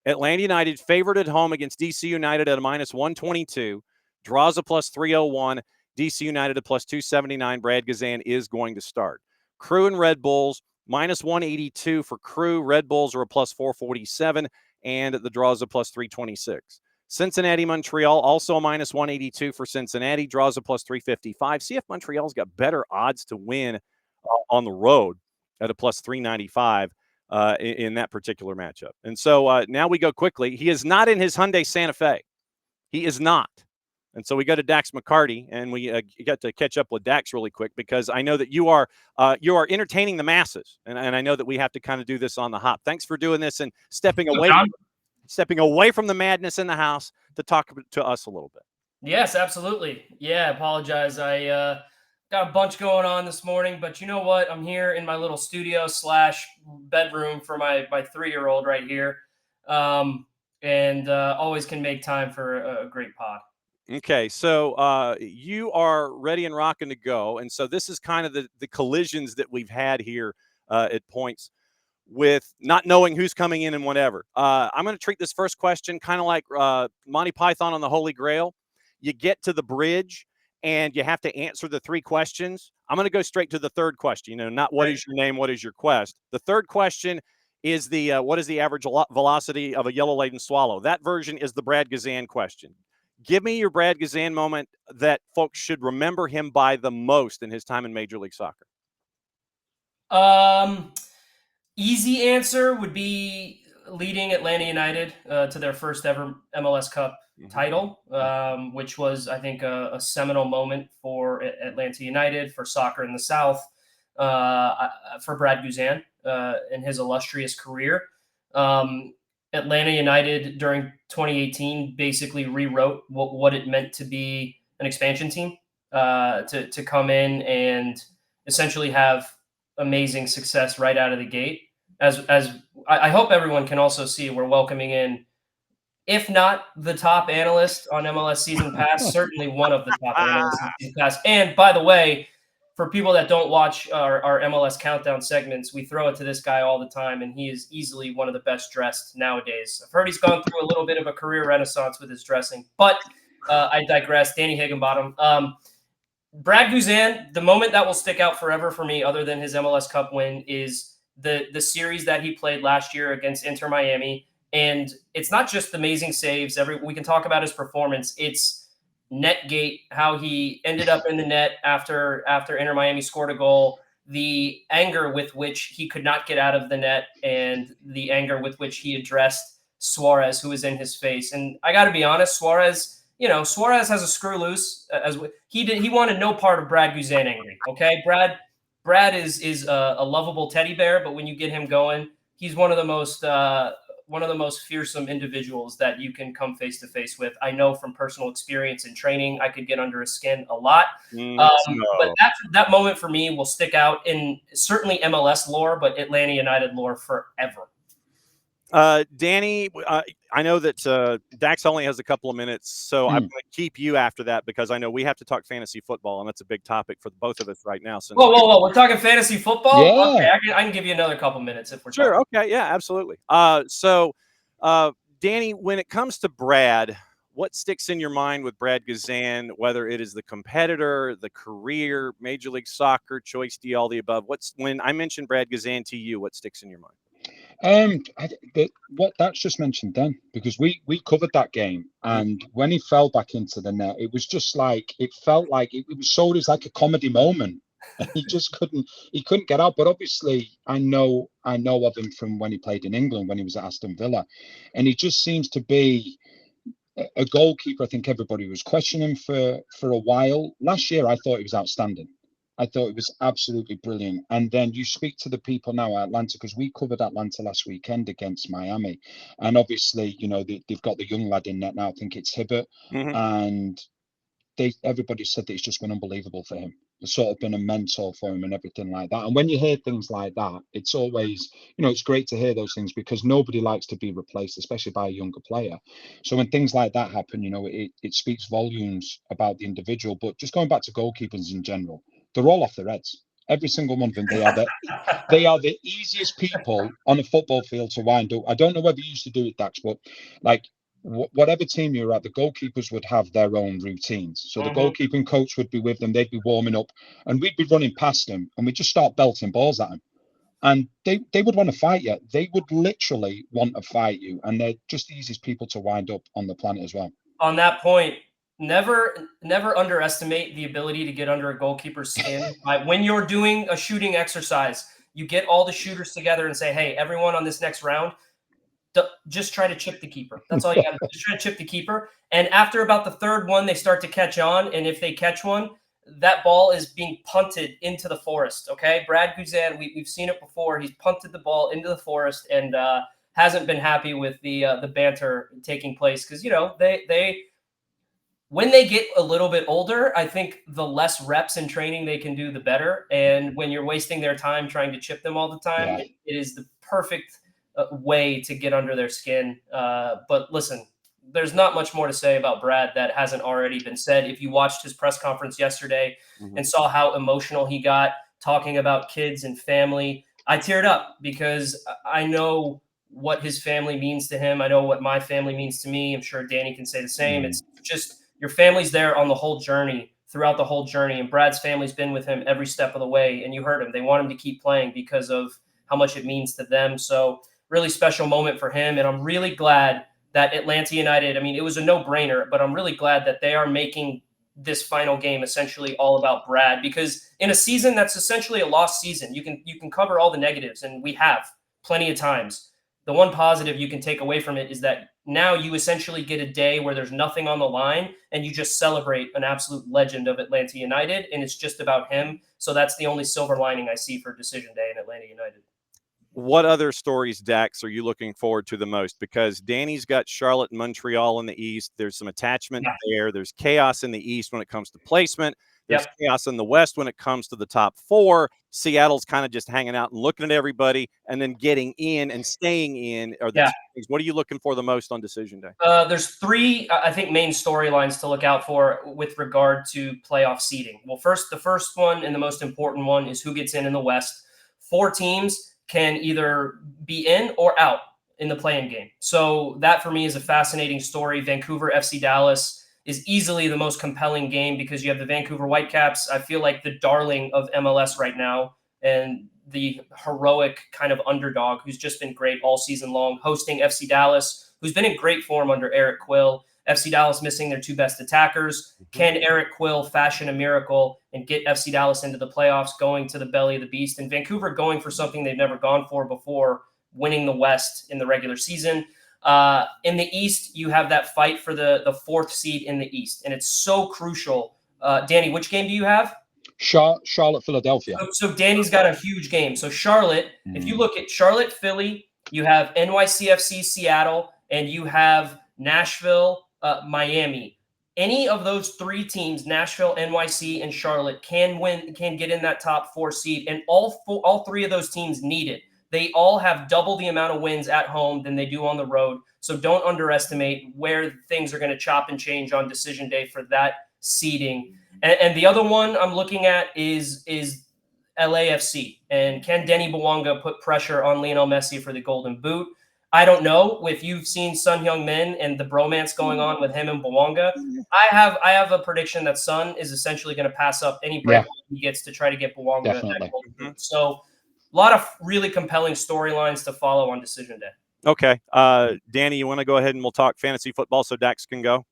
Atlanta United favored at home against DC United at a -122, draws a +301. DC United at +279. Brad Gazan is going to start. Crew and Red Bulls -182 for Crew. Red Bulls are a +447, and the draws a +326. Cincinnati Montreal also a -182 for Cincinnati, draws a +355. See if Montreal's got better odds to win on the road at a +395. In that particular matchup. And so now we go quickly. He is not in his Hyundai Santa Fe. He is not. And so we go to Dax McCarty, and we got to catch up with Dax really quick, because I know that you are entertaining the masses, and I know that we have to kind of do this on the hop. Thanks for doing this and stepping away from the madness in the house to talk to us a little bit. Yes, absolutely. Yeah, apologize. I got a bunch going on this morning, but you know what? I'm here in my little studio / bedroom for my 3-year-old right here. And always can make time for a great pod. Okay, so you are ready and rocking to go. And so this is kind of the collisions that we've had here at points with not knowing who's coming in and whatever. I'm going to treat this first question kind of like Monty Python on the Holy Grail. You get to the bridge, and you have to answer the 3 questions. I'm going to go straight to the third question. Not what is your name, what is your quest. The third question is what is the average velocity of a yellow-laden swallow? That version is the Brad Gazan question. Give me your Brad Gazan moment that folks should remember him by the most in his time in Major League Soccer. Easy answer would be leading Atlanta United to their first ever MLS Cup title, which was, I think, a seminal moment for Atlanta United, for soccer in the South, for Brad Guzan in his illustrious career. Atlanta United during 2018 basically rewrote what it meant to be an expansion team, to come in and essentially have amazing success right out of the gate. As I hope everyone can also see, we're welcoming in, if not the top analyst on MLS Season Pass, certainly one of the top analysts on Season Pass. And by the way, for people that don't watch our MLS Countdown segments, we throw it to this guy all the time, and he is easily one of the best dressed nowadays. I've heard he's gone through a little bit of a career renaissance with his dressing, but I digress. Danny Higginbotham. Brad Guzan, the moment that will stick out forever for me, other than his MLS Cup win, is the series that he played last year against Inter Miami. And it's not just amazing saves. We can talk about his performance. It's Netgate, how he ended up in the net after Inter Miami scored a goal, the anger with which he could not get out of the net, and the anger with which he addressed Suarez, who was in his face. And I got to be honest, Suarez has a screw loose. He wanted no part of Brad Guzan angry. Okay, Brad is a lovable teddy bear, but when you get him going, he's one of the most fearsome individuals that you can come face to face with. I know from personal experience in training, I could get under his skin a lot. But that moment for me will stick out in certainly MLS lore, but Atlanta United lore forever. Danny, I know that Dax only has a couple of minutes, so I'm going to keep you after that because I know we have to talk fantasy football, and that's a big topic for both of us right now. Since whoa! We're talking fantasy football. Yeah. Okay, I can give you another couple minutes if we're sure. talking. Okay, yeah, absolutely. Danny, when it comes to Brad, what sticks in your mind with Brad Guzan? Whether it is the competitor, the career, Major League Soccer, choice D, all the above. When I mention Brad Guzan to you, what sticks in your mind? What Dax just mentioned then, because we covered that game, and when he fell back into the net, it was just like it felt like it was sold as like a comedy moment, and he just couldn't get out. But obviously, I know of him from when he played in England when he was at Aston Villa, and he just seems to be a goalkeeper. I think everybody was questioning for a while. Last year, I thought he was outstanding. I thought it was absolutely brilliant. And then you speak to the people now at Atlanta, because we covered Atlanta last weekend against Miami. And obviously, they've got the young lad in net now. I think it's Hibbert. Mm-hmm. And everybody said that it's just been unbelievable for him. It's sort of been a mentor for him and everything like that. And when you hear things like that, it's always, it's great to hear those things, because nobody likes to be replaced, especially by a younger player. So when things like that happen, it speaks volumes about the individual. But just going back to goalkeepers in general, they're all off their heads. Every single one of them. They are the easiest people on a football field to wind up. I don't know whether you used to do it, Dax, but like whatever team you're at, the goalkeepers would have their own routines. So the goalkeeping coach would be with them. They'd be warming up, and we'd be running past them, and we'd just start belting balls at them. And they would want to fight you. They would literally want to fight you, and they're just the easiest people to wind up on the planet as well. On that point, never underestimate the ability to get under a goalkeeper's skin. When you're doing a shooting exercise, you get all the shooters together and say, hey, everyone on this next round, just try to chip the keeper. That's all you got to do. Just try to chip the keeper. And after about the third one, they start to catch on. And if they catch one, that ball is being punted into the forest. Okay. Brad Guzan, we've seen it before. He's punted the ball into the forest and hasn't been happy with the banter taking place. Cause when they get a little bit older, I think the less reps in training they can do, the better. And when you're wasting their time trying to chip them all the time, it is the perfect way to get under their skin. But listen, there's not much more to say about Brad that hasn't already been said. If you watched his press conference yesterday and saw how emotional he got talking about kids and family, I teared up because I know what his family means to him. I know what my family means to me. I'm sure Danny can say the same. It's just your family's there on the whole journey, throughout the whole journey. And Brad's family's been with him every step of the way. And you heard him. They want him to keep playing because of how much it means to them. So really special moment for him. And I'm really glad that Atlanta United, it was a no-brainer, but I'm really glad that they are making this final game essentially all about Brad, because in a season that's essentially a lost season, you can cover all the negatives, and we have plenty of times. The one positive you can take away from it is that now you essentially get a day where there's nothing on the line and you just celebrate an absolute legend of Atlanta United, and it's just about him. So that's the only silver lining I see for decision day in Atlanta United. What other stories, Dax, are you looking forward to the most? Because Danny's got Charlotte and Montreal in the East. There's some attachment there. There's chaos in the East when it comes to placement. There's chaos in the West when it comes to the top four. Seattle's kind of just hanging out and looking at everybody and then getting in and staying in. What are you looking for the most on decision day? There's three, I think, main storylines to look out for with regard to playoff seeding. Well, the first one and the most important one is who gets in the West. 4 teams can either be in or out in the play-in game. So that for me is a fascinating story. Vancouver FC Dallas is easily the most compelling game because you have the Vancouver Whitecaps. I feel like the darling of MLS right now, and the heroic kind of underdog who's just been great all season long, hosting FC Dallas, who's been in great form under Eric Quill. FC Dallas missing their two best attackers. Can Eric Quill fashion a miracle and get FC Dallas into the playoffs, going to the belly of the beast? And Vancouver going for something they've never gone for before, winning the West in the regular season. In the East, you have that fight for the fourth seed in the East, and it's so crucial. Danny, which game do you have? Charlotte, Philadelphia. So Danny's got a huge game. So Charlotte, if you look at Charlotte, Philly, you have NYCFC, Seattle, and you have Nashville, Miami. Any of those three teams, Nashville, NYC, and Charlotte, can get in that top four seed, and all three of those teams need it. They all have double the amount of wins at home than they do on the road. So don't underestimate where things are going to chop and change on decision day for that seeding. And the other one I'm looking at is LAFC. And can Denny Bwanga put pressure on Lionel Messi for the Golden Boot? I don't know if you've seen Son Heung-min and the bromance going on with him and Bwanga. I have a prediction that Son is essentially going to pass up any break he gets to try to get Bwanga that Golden Boot. So a lot of really compelling storylines to follow on decision day. Okay. Danny, you want to go ahead and we'll talk fantasy football so Dax can go?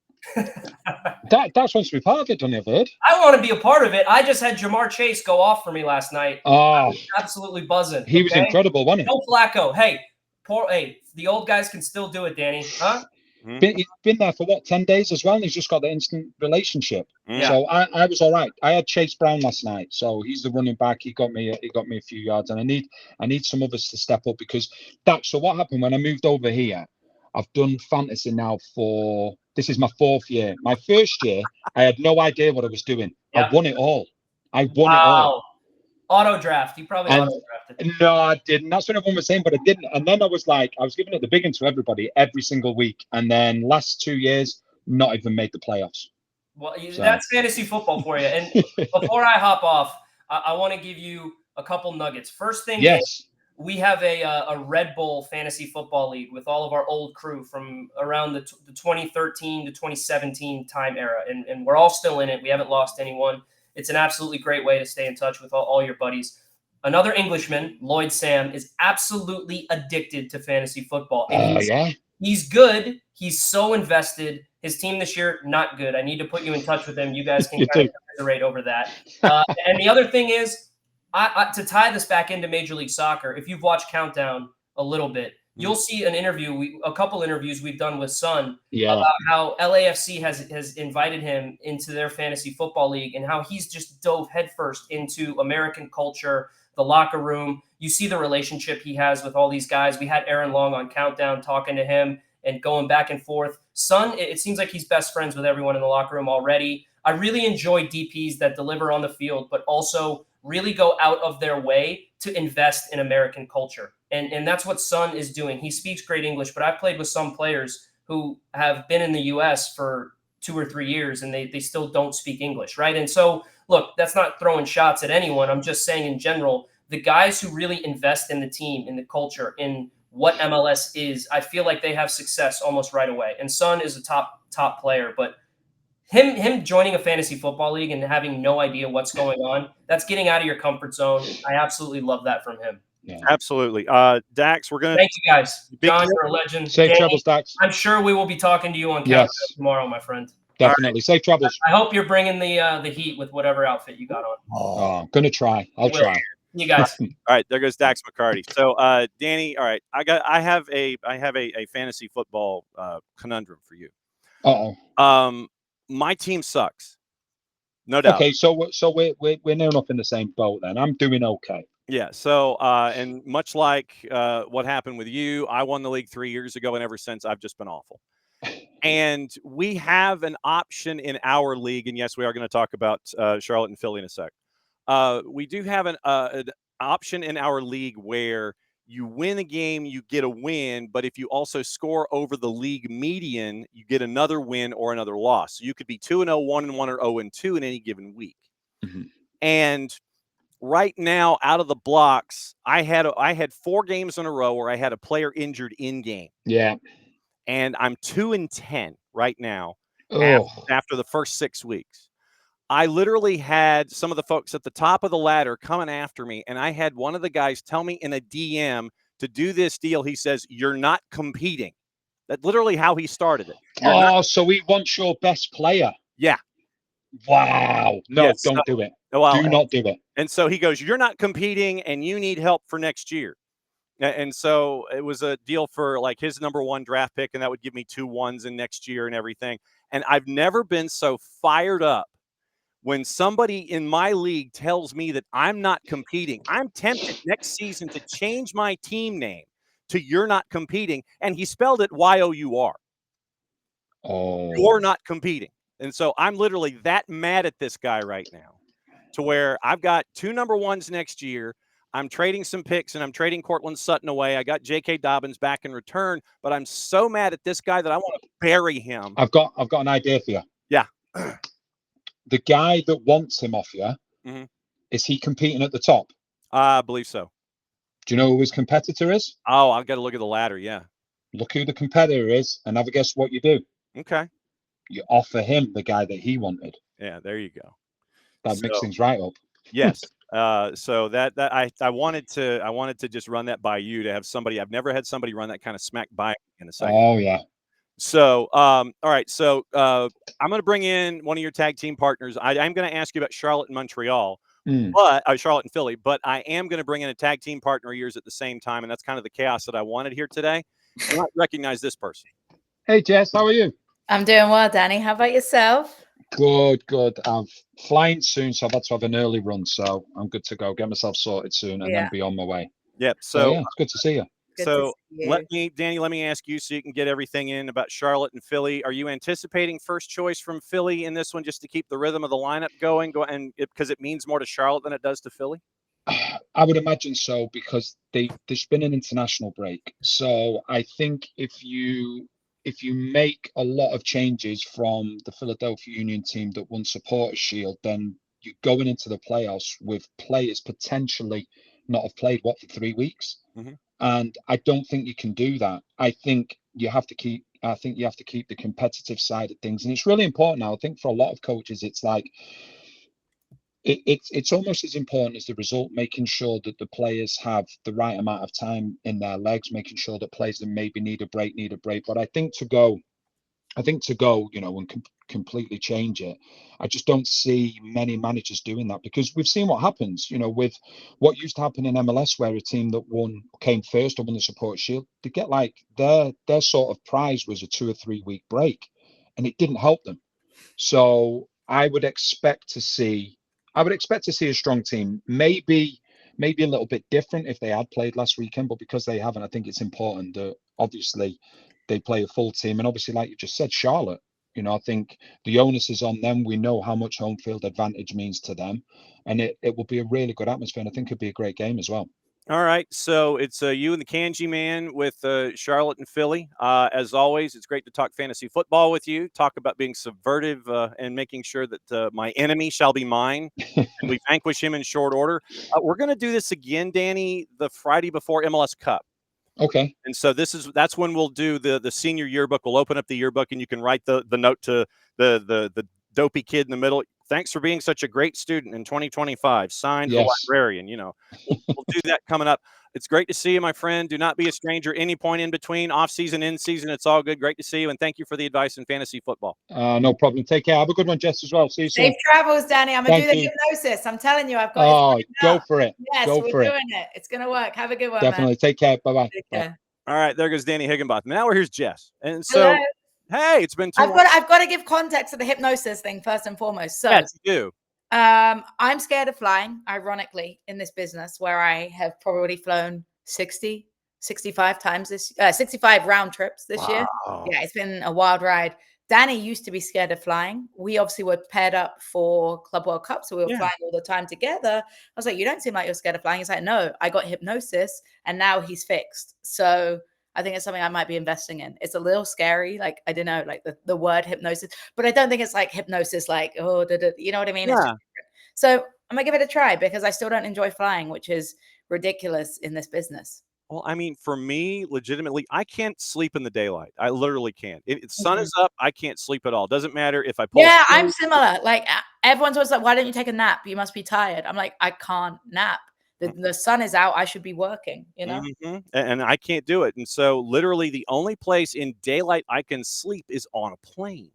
Dax wants to be part of it, don't you, I've heard? I want to be a part of it. I just had Jamar Chase go off for me last night. I was absolutely buzzing. He was incredible, wasn't he? No Flacco. Hey, the old guys can still do it, Danny. Huh? He's been there for 10 days as well, and he's just got the instant relationship. Yeah. So I was all right. I had Chase Brown last night, so he's the running back. He got me a few yards, and I need some others to step up because so what happened when I moved over here? I've done fantasy now this is my 4th year. My first year, I had no idea what I was doing. I won it all. I won it all. Auto draft. You probably auto drafted. No, I didn't. That's what everyone was saying, but I didn't. And then I was giving it the big one to everybody every single week. And then last 2 years, not even made the playoffs. Well, that's fantasy football for you. And before I hop off, I want to give you a couple nuggets. First thing is, we have a Red Bull fantasy football league with all of our old crew from around the 2013 to 2017 time era. And we're all still in it. We haven't lost anyone. It's an absolutely great way to stay in touch with all your buddies. Another Englishman, Lloyd Sam, is absolutely addicted to fantasy football. And he's good. He's so invested. His team this year, not good. I need to put you in touch with him. You guys can kind of commiserate over that. And the other thing is, to tie this back into Major League Soccer, if you've watched Countdown a little bit, you'll see an interview, a couple interviews we've done with Son about how LAFC has invited him into their fantasy football league and how he's just dove headfirst into American culture, the locker room. You see the relationship he has with all these guys. We had Aaron Long on Countdown talking to him and going back and forth. Son, it seems like he's best friends with everyone in the locker room already. I really enjoy DPs that deliver on the field, but also really go out of their way to invest in American culture. And that's what Son is doing. He speaks great English, but I've played with some players who have been in the U.S. for 2 or 3 years, and they still don't speak English, right? And so, look, that's not throwing shots at anyone. I'm just saying in general, the guys who really invest in the team, in the culture, in what MLS is, I feel like they have success almost right away. And Son is a top player, but him joining a fantasy football league and having no idea what's going on, that's getting out of your comfort zone. I absolutely love that from him. Yeah. Absolutely. Dax, we're going to... Thank you, guys. John, you're a legend. Safe travels, Dax. I'm sure we will be talking to you on Countdown tomorrow, my friend. Definitely. Right. Safe travels. I hope you're bringing the heat with whatever outfit you got on. Oh, I'm going to try. I'll try. You guys. All right, there goes Dax McCarty. So, Danny, all right, I have a fantasy football conundrum for you. My team sucks. No doubt. Okay, so we're near enough in the same boat then. I'm doing okay. Yeah. So, and much like what happened with you, I won the league 3 years ago, and ever since I've just been awful. And we have an option in our league, and yes, we are going to talk about Charlotte and Philly in a sec. We do have an option in our league where you win a game, you get a win, but if you also score over the league median, you get another win or another loss. So you could be 2-0, 1-1, or 0-2 in any given week. Mm-hmm. And right now, out of the blocks, I had 4 games in a row where I had a player injured in game. Yeah. And I'm 2-10 right now after the first 6 weeks. I literally had some of the folks at the top of the ladder coming after me, and I had one of the guys tell me in a DM to do this deal. He says, "You're not competing." That's literally how he started it. You're not. So he wants your best player. Yeah. Wow. No, Yes. don't do it. Well, do not do it. And so he goes, "You're not competing, and you need help for next year." And so it was a deal for like his #1 draft pick, and that would give me 2 1s in next year and everything. And I've never been so fired up when somebody in my league tells me that I'm not competing. I'm tempted next season to change my team name to "You're Not Competing," and he spelled it YOUR. Oh. You're not competing. And so I'm literally that mad at this guy right now, to where I've got 2 #1s next year. I'm trading some picks, and I'm trading Cortland Sutton away. I got J.K. Dobbins back in return, but I'm so mad at this guy that I want to bury him. I've got an idea for you. Yeah. The guy that wants him off you, is he competing at the top? I believe so. Do you know who his competitor is? Oh, I've got to look at the ladder. Yeah. Look who the competitor is, and have a guess what you do. Okay. You offer him the guy that he wanted. Yeah, there you go. That makes things right up. Yes. So that I wanted to just run that by you, to have somebody. I've never had somebody run that kind of smack by me in a second. Oh yeah. So all right. So I'm going to bring in one of your tag team partners. I'm going to ask you about Charlotte and Montreal, but Charlotte and Philly. But I am going to bring in a tag team partner of yours at the same time, and that's kind of the chaos that I wanted here today. I might recognize this person. Hey Jess, how are you? I'm doing well, Danny. How about yourself? Good. I'm flying soon, so I've had to have an early run, so I'm good to go. Get myself sorted soon, and then be on my way. Yep. So yeah, it's good to see you. Danny, let me ask you, so you can get everything in about Charlotte and Philly. Are you anticipating first choice from Philly in this one, just to keep the rhythm of the lineup going, because it means more to Charlotte than it does to Philly? I would imagine so, because there's been an international break. So I think if you make a lot of changes from the Philadelphia Union team that won Supporters Shield, then you're going into the playoffs with players potentially not have played for 3 weeks. And I don't think you can do that. I think you have to keep the competitive side of things. And it's really important now. I think for a lot of coaches, it's like it's almost as important as the result, making sure that the players have the right amount of time in their legs, making sure that players that maybe need a break. But I think to go, and completely change it, I just don't see many managers doing that, because we've seen what happens, with what used to happen in MLS, where a team that came first or won the Support Shield, they get like their sort of prize was a 2 or 3 week break, and it didn't help them. So I would expect to see a strong team, maybe a little bit different if they had played last weekend, but because they haven't, I think it's important that obviously they play a full team. And obviously, like you just said, Charlotte, I think the onus is on them. We know how much home field advantage means to them, and it will be a really good atmosphere, and I think it'd be a great game as well. All right, so it's you and the Kanji Man with Charlotte and Philly. As always, it's great to talk fantasy football with you, talk about being subvertive and making sure that my enemy shall be mine, and we vanquish him in short order. We're going to do this again, Danny, the Friday before MLS Cup. Okay. And so that's when we'll do the senior yearbook. We'll open up the yearbook, and you can write the note to the dopey kid in the middle. Thanks for being such a great student in 2025. Signed, the librarian. We'll do that coming up. It's great to see you, my friend. Do not be a stranger any point in between, off season, in season. It's all good. Great to see you, and thank you for the advice in fantasy football. No problem. Take care. Have a good one, Jess, as well. See you soon. Safe travels, Danny. I'm going to do the hypnosis. I'm telling you, I've got it. Go for it. Yes, we're doing it. It's going to work. Have a good one, Definitely. man. Take care. Bye-bye. Take care. All right, there goes Danny Higginbotham. Now here's Jess. And so, hey, it's been too long. I've got to give context to the hypnosis thing first and foremost. So, yes, you do. I'm scared of flying, ironically, in this business, where I have probably flown 65 times 65 round trips this year. Yeah, it's been a wild ride. Danny used to be scared of flying. We obviously were paired up for Club World Cup, so we were flying all the time together. I was like, you don't seem like you're scared of flying. He's like, no, I got hypnosis, and now he's fixed. So I think it's something I might be investing in. It's a little scary, like, I don't know, like the word hypnosis, but I don't think it's like hypnosis, like, you know what I mean? Yeah. So I'm gonna give it a try, because I still don't enjoy flying, which is ridiculous in this business. Well, I mean, for me, legitimately, I can't sleep in the daylight. I literally can't. If the sun is up, I can't sleep at all. Doesn't matter if I pull. Yeah, I'm similar. Like, everyone's always like, why don't you take a nap? You must be tired. I'm like, I can't nap. The sun is out. I should be working, you know? And I can't do it. And so literally the only place in daylight I can sleep is on a plane.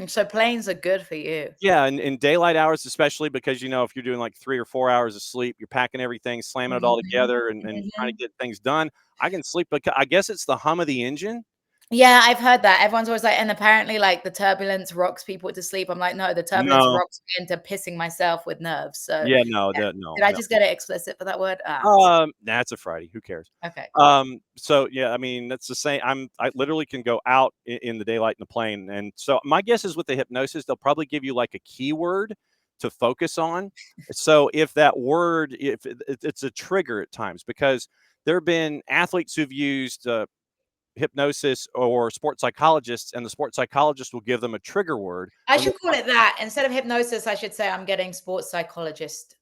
So planes are good for you. Yeah, and in daylight hours, especially because, you know, if you're doing like 3 or 4 hours of sleep, you're packing everything, slamming it all together and trying to get things done. I can sleep, but I guess it's the hum of the engine. Yeah, I've heard that. Everyone's always like, and apparently like the turbulence rocks people to sleep. I'm like, no, the turbulence No. rocks me into pissing myself with nerves. So Yeah, no. did I just get it explicit for that word? That's a Friday. Who cares? Okay. Cool. So yeah, I mean, that's the same. I literally can go out in the daylight in the plane. And so my guess is with the hypnosis, they'll probably give you like a keyword to focus on. So if that word, if it's a trigger at times, because there have been athletes who've used hypnosis or sports psychologists, and the sports psychologist will give them a trigger word. I should call it that. Instead of hypnosis, I should say I'm getting sports psychologist.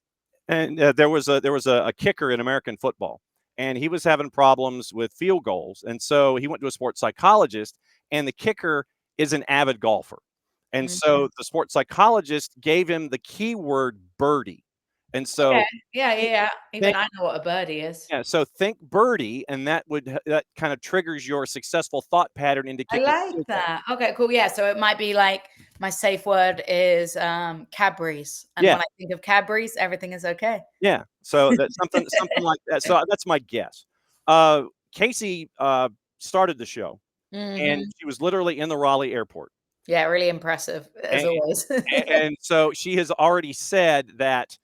And there was a kicker in American football, and he was having problems with field goals, and so he went to a sports psychologist. And the kicker is an avid golfer, and so the sports psychologist gave him the keyword birdie. And so yeah. Even I know what a birdie is. Yeah, so think birdie, and that kind of triggers your successful thought pattern into I kicking. like that. Okay, cool. Yeah, so it might be like my safe word is Cadbury's, and when I think of Cadbury's, everything is okay. Yeah, so that's something like that. So that's my guess. Kacey started the show, and she was literally in the Raleigh airport. Yeah, really impressive as always. And so she has already said that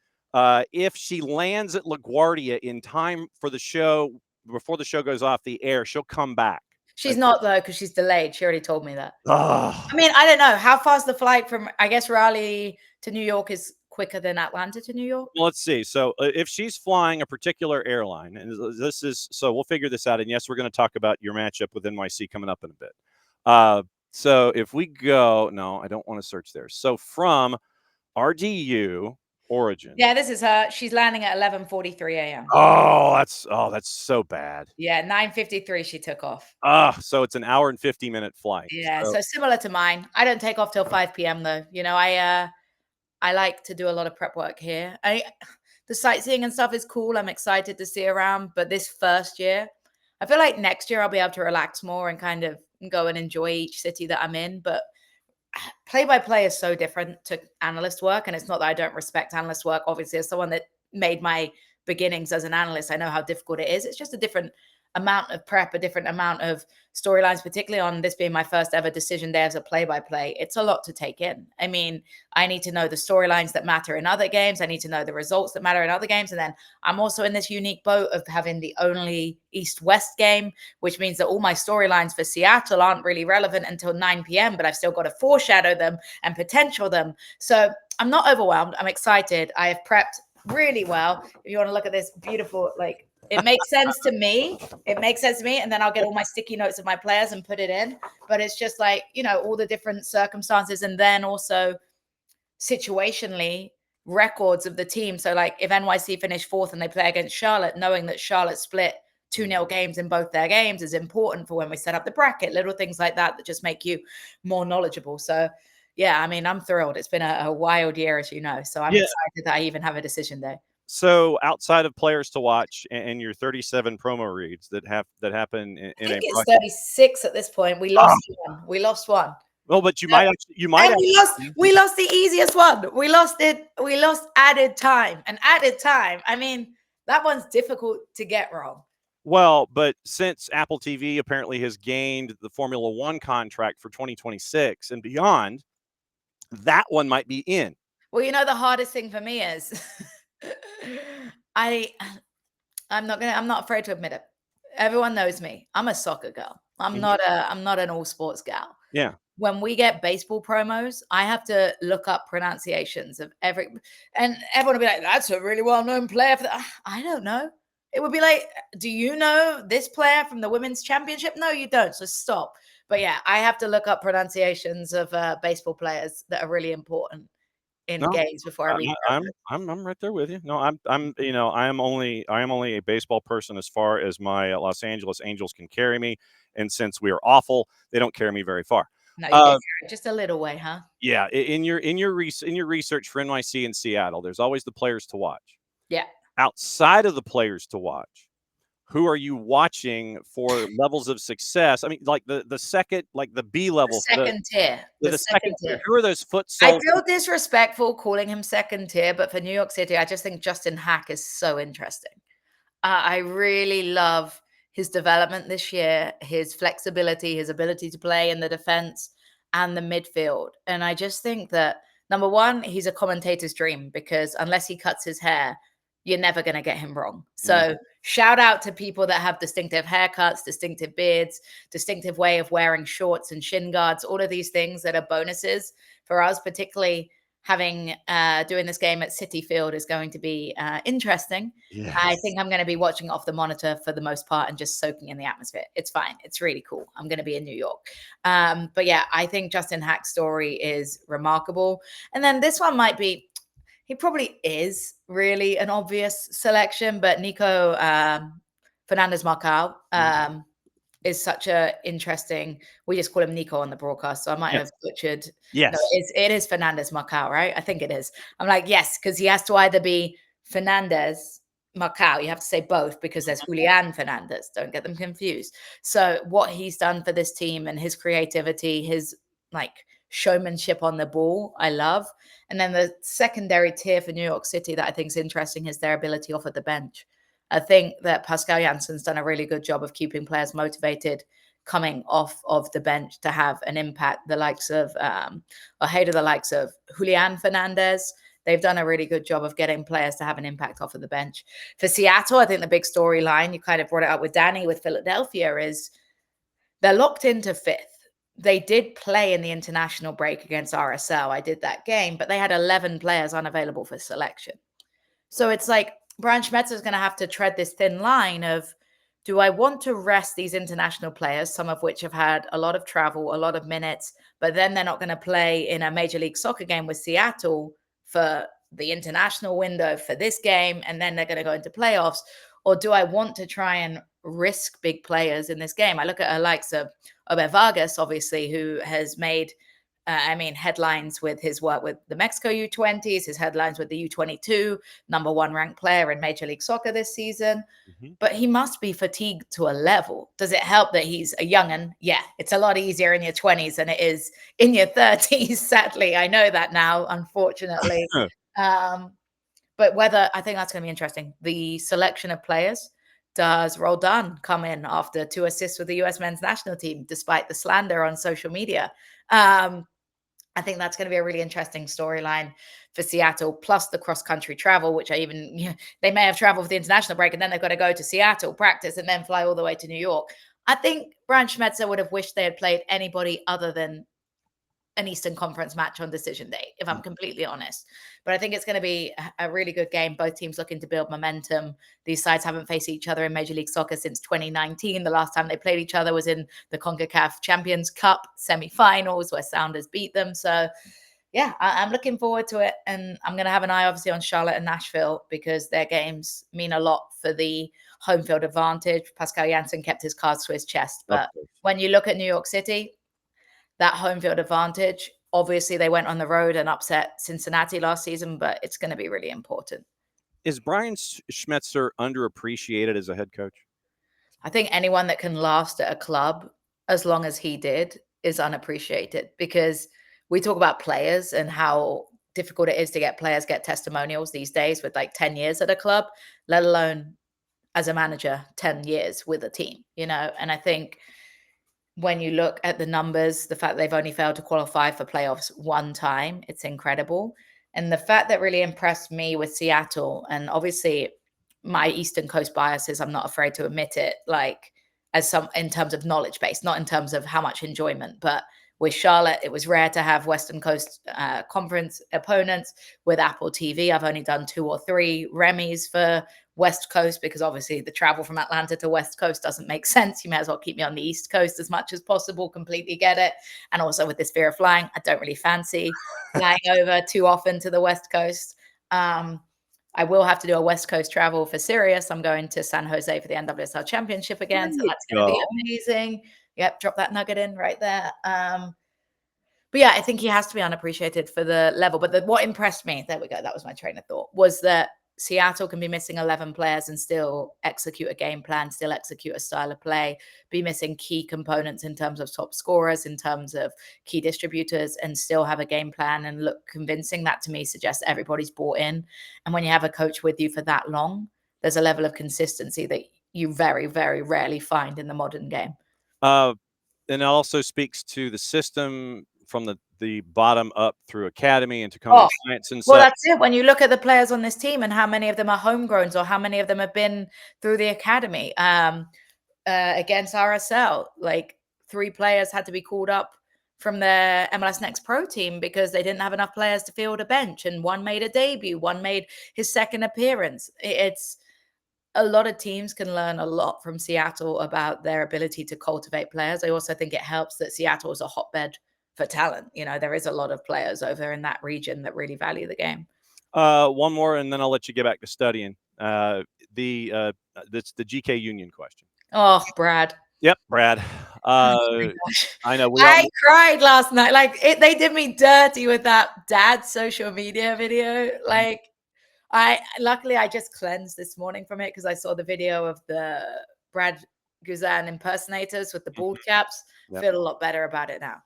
if she lands at LaGuardia in time for the show, before the show goes off the air, she'll come back. She's not, though, because she's delayed. She already told me that. Oh. I mean, I don't know. How fast the flight from, I guess, Raleigh to New York is quicker than Atlanta to New York? Well, let's see. So if she's flying a particular airline, and so we'll figure this out. And yes, we're going to talk about your matchup with NYC coming up in a bit. So if we go, no, I don't want to search there. So from RDU origin. Yeah, this is her. She's landing at 11:43 a.m. Oh, that's so bad. Yeah, 9:53 she took off. So it's an hour and 50-minute flight. Yeah, so similar to mine. I don't take off till 5 p.m. though. You know, I like to do a lot of prep work here. The sightseeing and stuff is cool. I'm excited to see around, but this first year, I feel like next year I'll be able to relax more and kind of go and enjoy each city that I'm in. But play-by-play is so different to analyst work. And it's not that I don't respect analyst work. Obviously, as someone that made my beginnings as an analyst, I know how difficult it is. It's just a different amount of prep, a different amount of storylines, particularly on this being my first ever decision day as a play-by-play. It's a lot to take in. I mean, I need to know the storylines that matter in other games. I need to know the results that matter in other games. And then I'm also in this unique boat of having the only East-West game, which means that all my storylines for Seattle aren't really relevant until 9 p.m., but I've still got to foreshadow them and potential them. So I'm not overwhelmed. I'm excited. I have prepped really well. If you want to look at this beautiful, like, it makes sense to me. It makes sense to me. And then I'll get all my sticky notes of my players and put it in. But it's just like, you know, all the different circumstances. And then also situationally records of the team. So like if NYC finish fourth and they play against Charlotte, knowing that Charlotte split 2-0 games in both their games is important for when we set up the bracket, little things like that just make you more knowledgeable. So yeah, I mean, I'm thrilled. It's been a wild year, as you know. So I'm excited that I even have a decision day. So outside of players to watch and your 37 promo reads that happen in I think it's 36 at this point. We lost one. We lost one. Well, but we lost the easiest one. We lost it. We lost added time. And added time, I mean, that one's difficult to get wrong. Well, but since Apple TV apparently has gained the Formula One contract for 2026 and beyond, that one might be in. Well, you know, the hardest thing for me is I'm not afraid to admit it. Everyone knows me. I'm a soccer girl. I'm not an all sports gal. Yeah. When we get baseball promos, I have to look up pronunciations of and everyone will be like, that's a really well-known player. I don't know. It would be like, do you know this player from the women's championship? No, you don't. So stop. But yeah, I have to look up pronunciations of baseball players that are really important in games before I read. I'm right there with you. No, I am only a baseball person as far as my Los Angeles Angels can carry me, and since we are awful, they don't carry me very far. No, you Uh, did. Just a little way, huh? Yeah, in your research for NYC in Seattle, there's always the players to watch. Yeah. Outside of the players to watch, who are you watching for levels of success? I mean, like the second, like the B The level, second tier. The the second second tier. Who are those foot I soldiers? feel disrespectful calling him second tier, but for New York City, I just think Justin Hack is so interesting. I really love his development this year, his flexibility, his ability to play in the defense and the midfield. And I just think that, number one, he's a commentator's dream because unless he cuts his hair, you're never going to get him wrong. So shout out to people that have distinctive haircuts, distinctive beards, distinctive way of wearing shorts and shin guards, all of these things that are bonuses for us, particularly having doing this game at Citi Field is going to be interesting. Yes. I think I'm going to be watching off the monitor for the most part and just soaking in the atmosphere. It's fine. It's really cool. I'm going to be in New York. But yeah, I think Justin Hack's story is remarkable. And then this one might be, he probably is really an obvious selection, but Nico Fernandez Marcao is such a interesting, we just call him Nico on the broadcast, so I might have butchered. Yes. No, it is Fernandez Marcao, right? I think it is. I'm like, yes, because he has to either be Fernandez Marcao. You have to say both because there's Julian Fernandez. Don't get them confused. So what he's done for this team and his creativity, his like showmanship on the ball, I love. And then the secondary tier for New York City that I think is interesting is their ability off of the bench. I think that Pascal Jansen's done a really good job of keeping players motivated coming off of the bench to have an impact. The likes of, the likes of Julian Fernandez, they've done a really good job of getting players to have an impact off of the bench. For Seattle, I think the big storyline, you kind of brought it up with Danny with Philadelphia, is they're locked into fifth. They did play in the international break against RSL. I did that game, but they had 11 players unavailable for selection. So it's like Brian Schmetzer is going to have to tread this thin line of, do I want to rest these international players, some of which have had a lot of travel, a lot of minutes, but then they're not going to play in a Major League Soccer game with Seattle for the international window for this game, and then they're going to go into playoffs? Or do I want to try and risk big players in this game? I look at the likes of Ober Vargas, obviously, who has made, headlines with his work with the Mexico U20s, his headlines with the U22, number one ranked player in Major League Soccer this season. But he must be fatigued to a level. Does it help that he's a young'un? Yeah, it's a lot easier in your 20s than it is in your 30s, sadly. I know that now, unfortunately. But I think that's going to be interesting. The selection of players. Does Roldan come in after 2 assists with the U.S. men's national team, despite the slander on social media? I think that's going to be a really interesting storyline for Seattle, plus the cross-country travel, which they may have traveled for the international break, and then they've got to go to Seattle, practice, and then fly all the way to New York. I think Brian Schmetzer would have wished they had played anybody other than an Eastern Conference match on decision day, if I'm completely honest. But I think it's going to be a really good game. Both teams looking to build momentum. These sides haven't faced each other in Major League Soccer since 2019. The last time they played each other was in the CONCACAF Champions Cup semifinals where Sounders beat them. So yeah, I'm looking forward to it. And I'm going to have an eye obviously on Charlotte and Nashville because their games mean a lot for the home field advantage. Pascal Jansen kept his cards to his chest. But when you look at New York City, that home field advantage, obviously they went on the road and upset Cincinnati last season, but it's going to be really important. Is Brian Schmetzer underappreciated as a head coach? I think anyone that can last at a club as long as he did is unappreciated, because we talk about players and how difficult it is to get testimonials these days with like 10 years at a club, let alone as a manager, 10 years with a team, and I think when you look at the numbers, the fact they've only failed to qualify for playoffs one time, it's incredible. And the fact that really impressed me with Seattle, and obviously my Eastern Coast biases, I'm not afraid to admit it, like in terms of knowledge base, not in terms of how much enjoyment, but with Charlotte, it was rare to have Western Coast Conference opponents. With Apple TV, I've only done 2 or 3 Remy's for West Coast because obviously the travel from Atlanta to West Coast doesn't make sense. You may as well keep me on the East Coast as much as possible. Completely get it. And also with this fear of flying, I don't really fancy flying over too often to the West Coast. I will have to do a West Coast travel for Sirius. I'm going to San Jose for the NWSL Championship again. So that's going to be amazing. Yep, drop that nugget in right there. But yeah, I think he has to be unappreciated for the level. But what impressed me, there we go, that was my train of thought, was that Seattle can be missing 11 players and still execute a game plan, still execute a style of play, be missing key components in terms of top scorers, in terms of key distributors, and still have a game plan and look convincing. That to me suggests everybody's bought in. And when you have a coach with you for that long, there's a level of consistency that you very, very rarely find in the modern game. And it also speaks to the system from the bottom up through academy and Tacoma Science and well, such. that's it. When you look at the players on this team and how many of them are homegrowns or how many of them have been through the academy, against RSL, like 3 players had to be called up from their MLS Next Pro team because they didn't have enough players to field a bench, and one made a debut, one made his second appearance. It's a lot of teams can learn a lot from Seattle about their ability to cultivate players. I also think it helps that Seattle is a hotbed for talent. You know, there is a lot of players over in that region that really value the game. One more, and then I'll let you get back to studying. That's the GK Union question. Oh, Brad. Yep, Brad. I know. I cried last night. Like they did me dirty with that dad social media video. Like luckily I just cleansed this morning from it because I saw the video of the Brad Guzan impersonators with the bald caps. Yep. Feel a lot better about it now.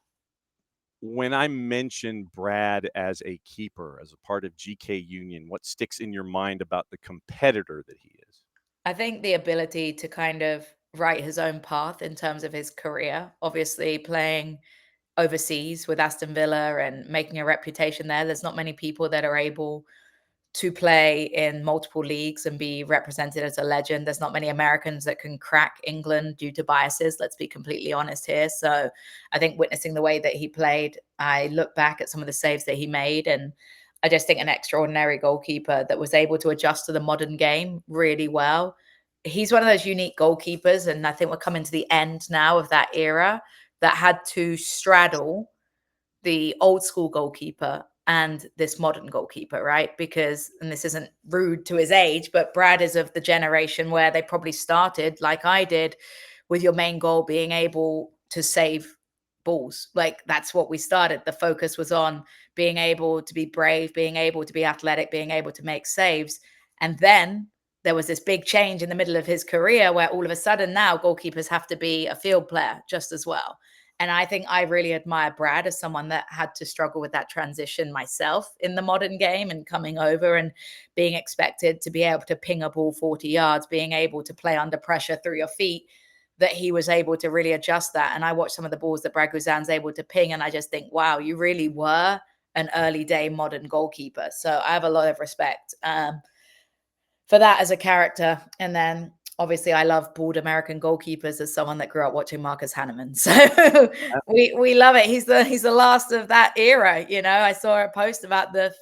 When I mention Brad as a keeper, as a part of GK Union, what sticks in your mind about the competitor that he is? I think the ability to kind of write his own path in terms of his career, obviously playing overseas with Aston Villa and making a reputation there. There's not many people that are able to play in multiple leagues and be represented as a legend. There's not many Americans that can crack England due to biases. Let's be completely honest here. So I think witnessing the way that he played, I look back at some of the saves that he made, and I just think an extraordinary goalkeeper that was able to adjust to the modern game really well. He's one of those unique goalkeepers, and I think we're coming to the end now of that era that had to straddle the old school goalkeeper and this modern goalkeeper, right? Because, and this isn't rude to his age, but Brad is of the generation where they probably started, like I did, with your main goal being able to save balls. Like that's what we started. The focus was on being able to be brave, being able to be athletic, being able to make saves. And then there was this big change in the middle of his career where all of a sudden now goalkeepers have to be a field player just as well. And I think I really admire Brad as someone that had to struggle with that transition myself in the modern game and coming over and being expected to be able to ping a ball 40 yards, being able to play under pressure through your feet, that he was able to really adjust that. And I watched some of the balls that Brad Guzan's able to ping, and I just think, wow, you really were an early day modern goalkeeper. So I have a lot of respect for that as a character. And then obviously I love bald American goalkeepers as someone that grew up watching Marcus Hanneman. So we love it. He's the last of that era. You know, I saw a post about the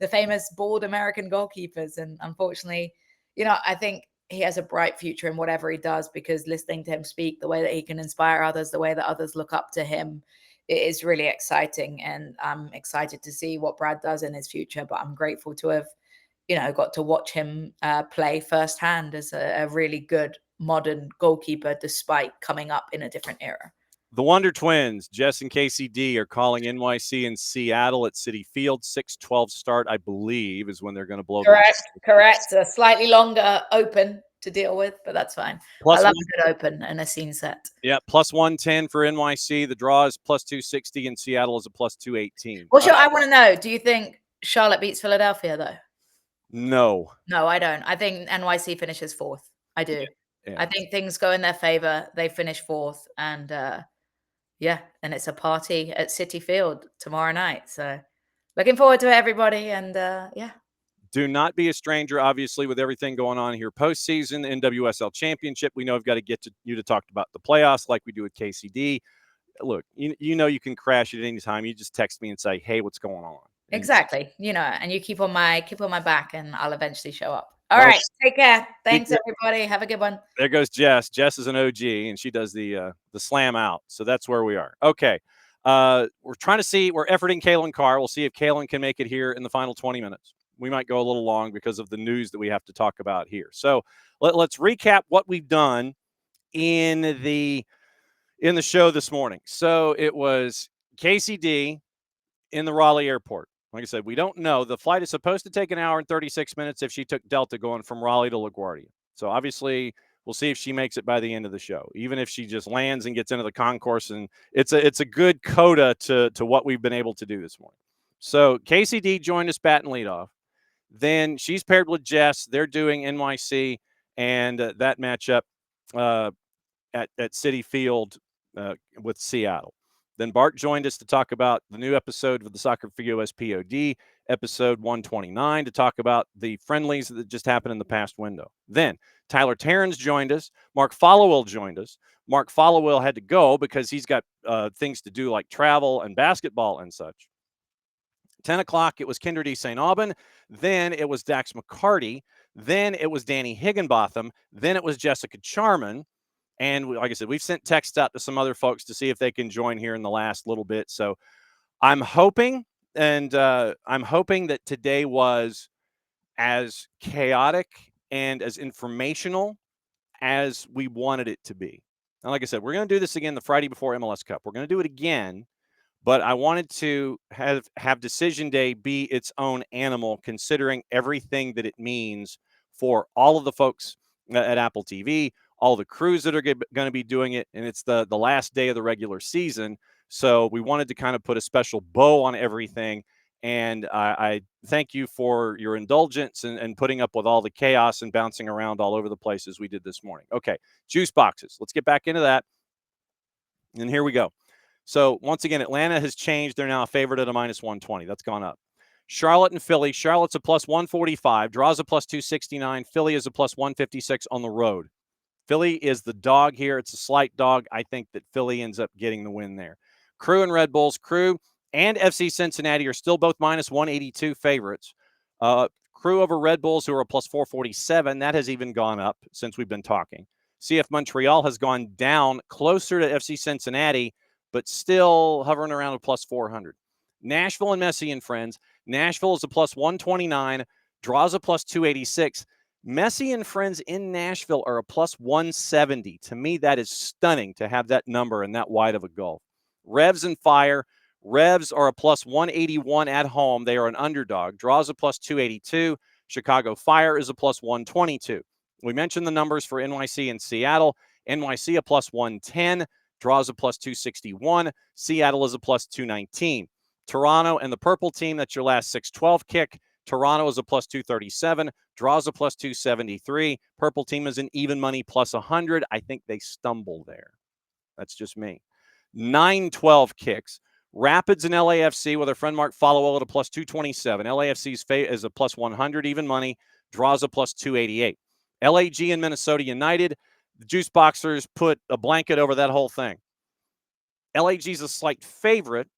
famous bald American goalkeepers. And unfortunately, you know, I think he has a bright future in whatever he does, because listening to him speak, the way that he can inspire others, the way that others look up to him, it is really exciting. And I'm excited to see what Brad does in his future, but I'm grateful to have, you know, got to watch him play firsthand as a really good modern goalkeeper, despite coming up in a different era. The Wonder Twins, Jess and Kacey D, are calling NYC in Seattle at Citi Field. 6:12 start, I believe, is when they're going to blow. Correct. A slightly longer open to deal with, but that's fine. Plus I love a good open and a scene set. Yeah, plus 110 for NYC. The draw is plus 260, and Seattle is a plus 218. Well, sure, I want to know, do you think Charlotte beats Philadelphia, though? No. No, I don't. I think NYC finishes 4th. I do. Yeah. I think things go in their favor. They finish 4th, and yeah, and it's a party at Citi Field tomorrow night. So looking forward to it, everybody. And yeah. Do not be a stranger, obviously, with everything going on here postseason, NWSL Championship. We know we've got to get to you to talk about the playoffs like we do with KCD. Look, you know you can crash at any time. You just text me and say, hey, what's going on? And exactly. You know, and you keep on my back, and I'll eventually show up. All right. Take care. Thanks, everybody. Have a good one. There goes Jess. Jess is an OG, and she does the slam out. So that's where we are. Okay. We're trying to see. We're efforting Kalen Carr. We'll see if Kalen can make it here in the final 20 minutes. We might go a little long because of the news that we have to talk about here. So let's recap what we've done in the show this morning. So it was Kacey D in the Raleigh airport. Like I said, we don't know. The flight is supposed to take an hour and 36 minutes if she took Delta going from Raleigh to LaGuardia. So obviously, we'll see if she makes it by the end of the show. Even if she just lands and gets into the concourse, and it's a good coda to what we've been able to do this morning. So Kacey D joined us batting leadoff. Then she's paired with Jess. They're doing NYC and that matchup at Citi Field with Seattle. Then Bart joined us to talk about the new episode of the Soccer for US POD, episode 129, to talk about the friendlies that just happened in the past window. Then Tyler Terens joined us. Mark Followill joined us. Mark Followill had to go because he's got things to do like travel and basketball and such. 10 o'clock, it was Kyndra de St. Aubin. Then it was Dax McCarty. Then it was Danny Higginbotham. Then it was Jessica Charman. And like I said, we've sent texts out to some other folks to see if they can join here in the last little bit. So I'm hoping, that today was as chaotic and as informational as we wanted it to be. And like I said, we're going to do this again the Friday before MLS Cup. We're going to do it again, but I wanted to have Decision Day be its own animal, considering everything that it means for all of the folks at Apple TV, all the crews that are going to be doing it, and it's the last day of the regular season. So we wanted to kind of put a special bow on everything. And I thank you for your indulgence and putting up with all the chaos and bouncing around all over the place as we did this morning. Okay, juice boxes. Let's get back into that. And here we go. So once again, Atlanta has changed. They're now a favorite at a -120. That's gone up. Charlotte and Philly. Charlotte's a +145. Draws a +269. Philly is a +156 on the road. Philly is the dog here. It's a slight dog. I think that Philly ends up getting the win there. Crew and Red Bulls. Crew and FC Cincinnati are still both -182 favorites. Crew over Red Bulls, who are a +447. That has even gone up since we've been talking. CF Montreal has gone down closer to FC Cincinnati, but still hovering around a +400. Nashville and Messi and Friends. Nashville is a +129. Draws a +286. Messi and Friends in Nashville are a +170. To me, that is stunning to have that number and that wide of a gulf. Revs and Fire. Revs are a +181 at home. They are an underdog. Draws a +282. Chicago Fire is a +122. We mentioned the numbers for NYC and Seattle. NYC a +110. Draws a +261. Seattle is a +219. Toronto and the purple team, that's your last 6-12 kick. Toronto is a +237. Draws a +273. Purple team is an even money +100. I think they stumble there. That's just me. 9-12 kicks. Rapids and LAFC with our friend Mark Followill at a +227. LAFC is a +100 even money. Draws a +288. LAG and Minnesota United. The Juice Boxers put a blanket over that whole thing. LAG is a slight favorite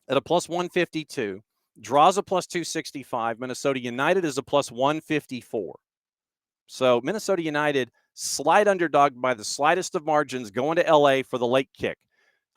at a +152. Draws a +265. Minnesota United is a +154. So Minnesota United, slight underdog by the slightest of margins, going to LA for the late kick.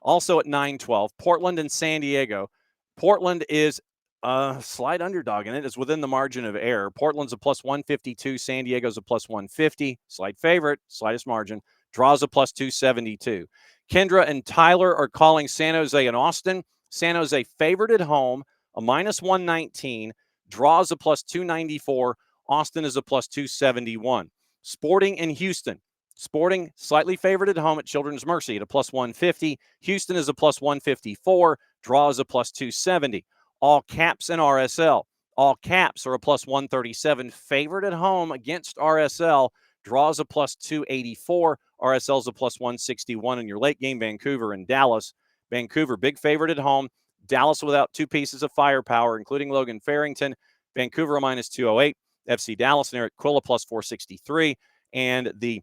Also at 9-12, Portland and San Diego. Portland is a slight underdog, and it is within the margin of error. Portland's a +152. San Diego's a +150. Slight favorite, slightest margin. Draws a +272. Kyndra and Tyler are calling San Jose and Austin. San Jose favored at home, a -119. Draws a +294. Austin is a +271. Sporting and Houston. Sporting slightly favored at home at Children's Mercy at a +150. Houston is a +154. Draws a +270. All Caps and RSL. All Caps are a +137. Favored at home against RSL. Draws a +284. RSL is a +161. In your late game, Vancouver and Dallas. Vancouver, big favorite at home. Dallas without two pieces of firepower, including Logan Farrington. Vancouver a -208. FC Dallas and Eric Quilla +463. And the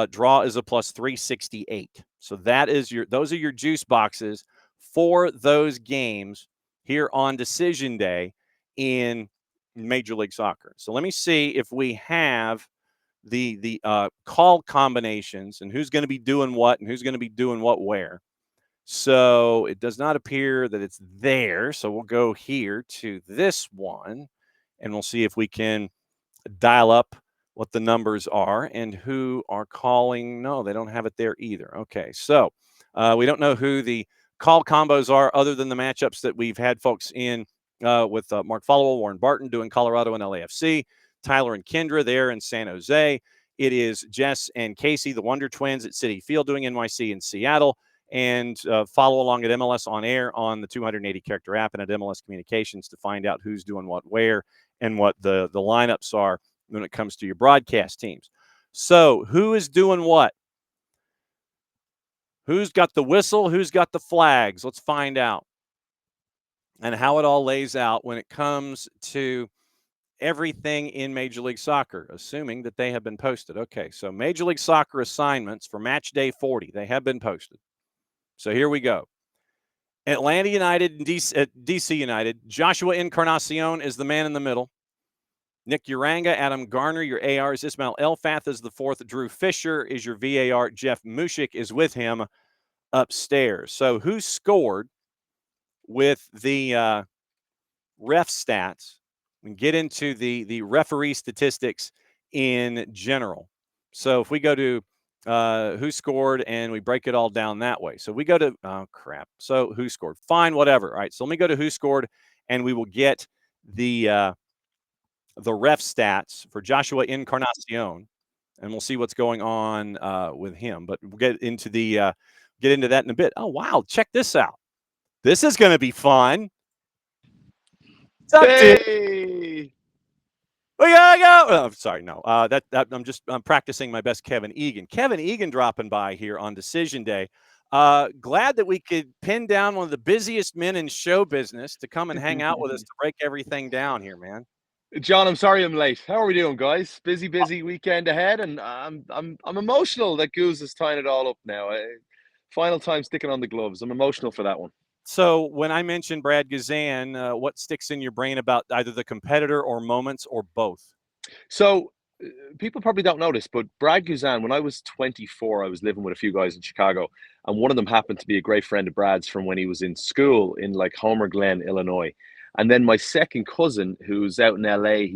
draw is a +368. So those are your juice boxes for those games here on Decision Day in Major League Soccer. So let me see if we have the call combinations and who's going to be doing what and who's going to be doing what where. So it does not appear that it's there. So we'll go here to this one and we'll see if we can dial up what the numbers are and who are calling. No, they don't have it there either. Okay, so we don't know who the call combos are, other than the matchups that we've had folks in with Mark Followill, Warren Barton doing Colorado and LAFC, Tyler and Kyndra there in San Jose. It is Jess and Kacey, the Wonder Twins at Citi Field doing NYC in Seattle. And follow along at MLS On Air on the 280 character app and at MLS Communications to find out who's doing what where and what the lineups are when it comes to your broadcast teams. So who is doing what? Who's got the whistle? Who's got the flags? Let's find out. And how it all lays out when it comes to everything in Major League Soccer, assuming that they have been posted. Okay, so Major League Soccer assignments for match day 40, they have been posted. So here we go. Atlanta United and DC United. Joshua Encarnacion is the man in the middle. Nick Uranga, Adam Garner, your ARs. Ismail Elfath is the fourth. Drew Fisher is your VAR. Jeff Mushik is with him upstairs. So who scored with the ref stats and get into the referee statistics in general? So if we go to who scored and we break it all down that way. So we go to, oh crap. So who scored? Fine, whatever. All right. So let me go to who scored and we will get the ref stats for Joshua Encarnacion and we'll see what's going on with him. But we'll get into that in a bit. Oh, wow. Check this out. This is going to be fun. What's up, dude? We gotta go. Oh, sorry, no. I'm practicing my best Kevin Egan. Kevin Egan dropping by here on Decision Day. Glad that we could pin down one of the busiest men in show business to come and hang out with us to break everything down here, man. John, I'm sorry I'm late. How are we doing, guys? Busy weekend ahead, and I'm emotional that Goose is tying it all up now. Final time sticking on the gloves. I'm emotional for that one. So when I mentioned Brad Guzan, what sticks in your brain about either the competitor or moments or both? So people probably don't notice, but Brad Guzan, when I was 24, I was living with a few guys in Chicago, and one of them happened to be a great friend of Brad's from when he was in school in like Homer Glen, Illinois. And then my second cousin, who's out in LA,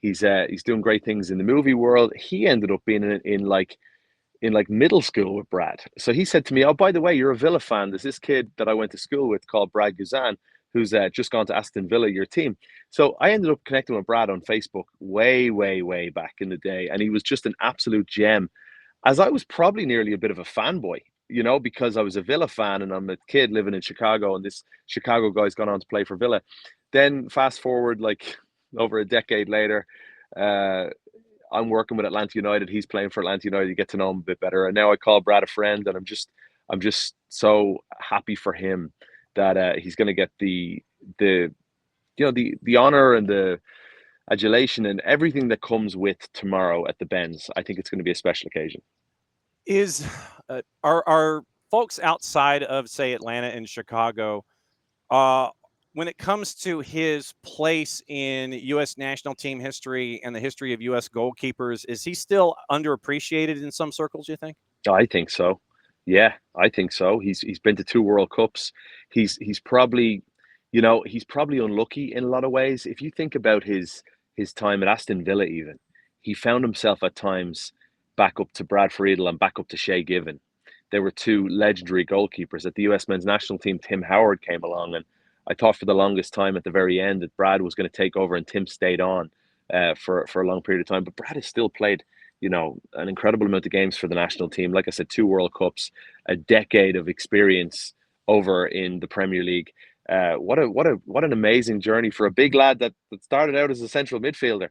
he's doing great things in the movie world. He ended up being in middle school with Brad. So he said to me, "Oh, by the way, you're a Villa fan. There's this kid that I went to school with called Brad Guzan, who's just gone to Aston Villa, your team." So I ended up connecting with Brad on Facebook way, way, way back in the day. And he was just an absolute gem, as I was probably nearly a bit of a fanboy, because I was a Villa fan and I'm a kid living in Chicago and this Chicago guy's gone on to play for Villa. Then fast forward like over a decade later, I'm working with Atlanta United. He's playing for Atlanta United. You get to know him a bit better. And now I call Brad a friend, and I'm just so happy for him that he's going to get the honor and the adulation and everything that comes with tomorrow at the Benz. I think it's going to be a special occasion. Are folks outside of, say, Atlanta and Chicago, when it comes to his place in U.S. national team history and the history of U.S. goalkeepers, is he still underappreciated in some circles, you think? I think so. Yeah, I think so. He's been to 2 World Cups. He's probably, he's probably unlucky in a lot of ways. If you think about his time at Aston Villa even, he found himself at times back up to Brad Friedel and back up to Shea Given. There were 2 legendary goalkeepers. At the U.S. men's national team, Tim Howard came along, and I thought for the longest time at the very end that Brad was going to take over and Tim stayed on for a long period of time. But Brad has still played, an incredible amount of games for the national team. Like I said, 2 World Cups, a decade of experience over in the Premier League. What an amazing journey for a big lad that started out as a central midfielder.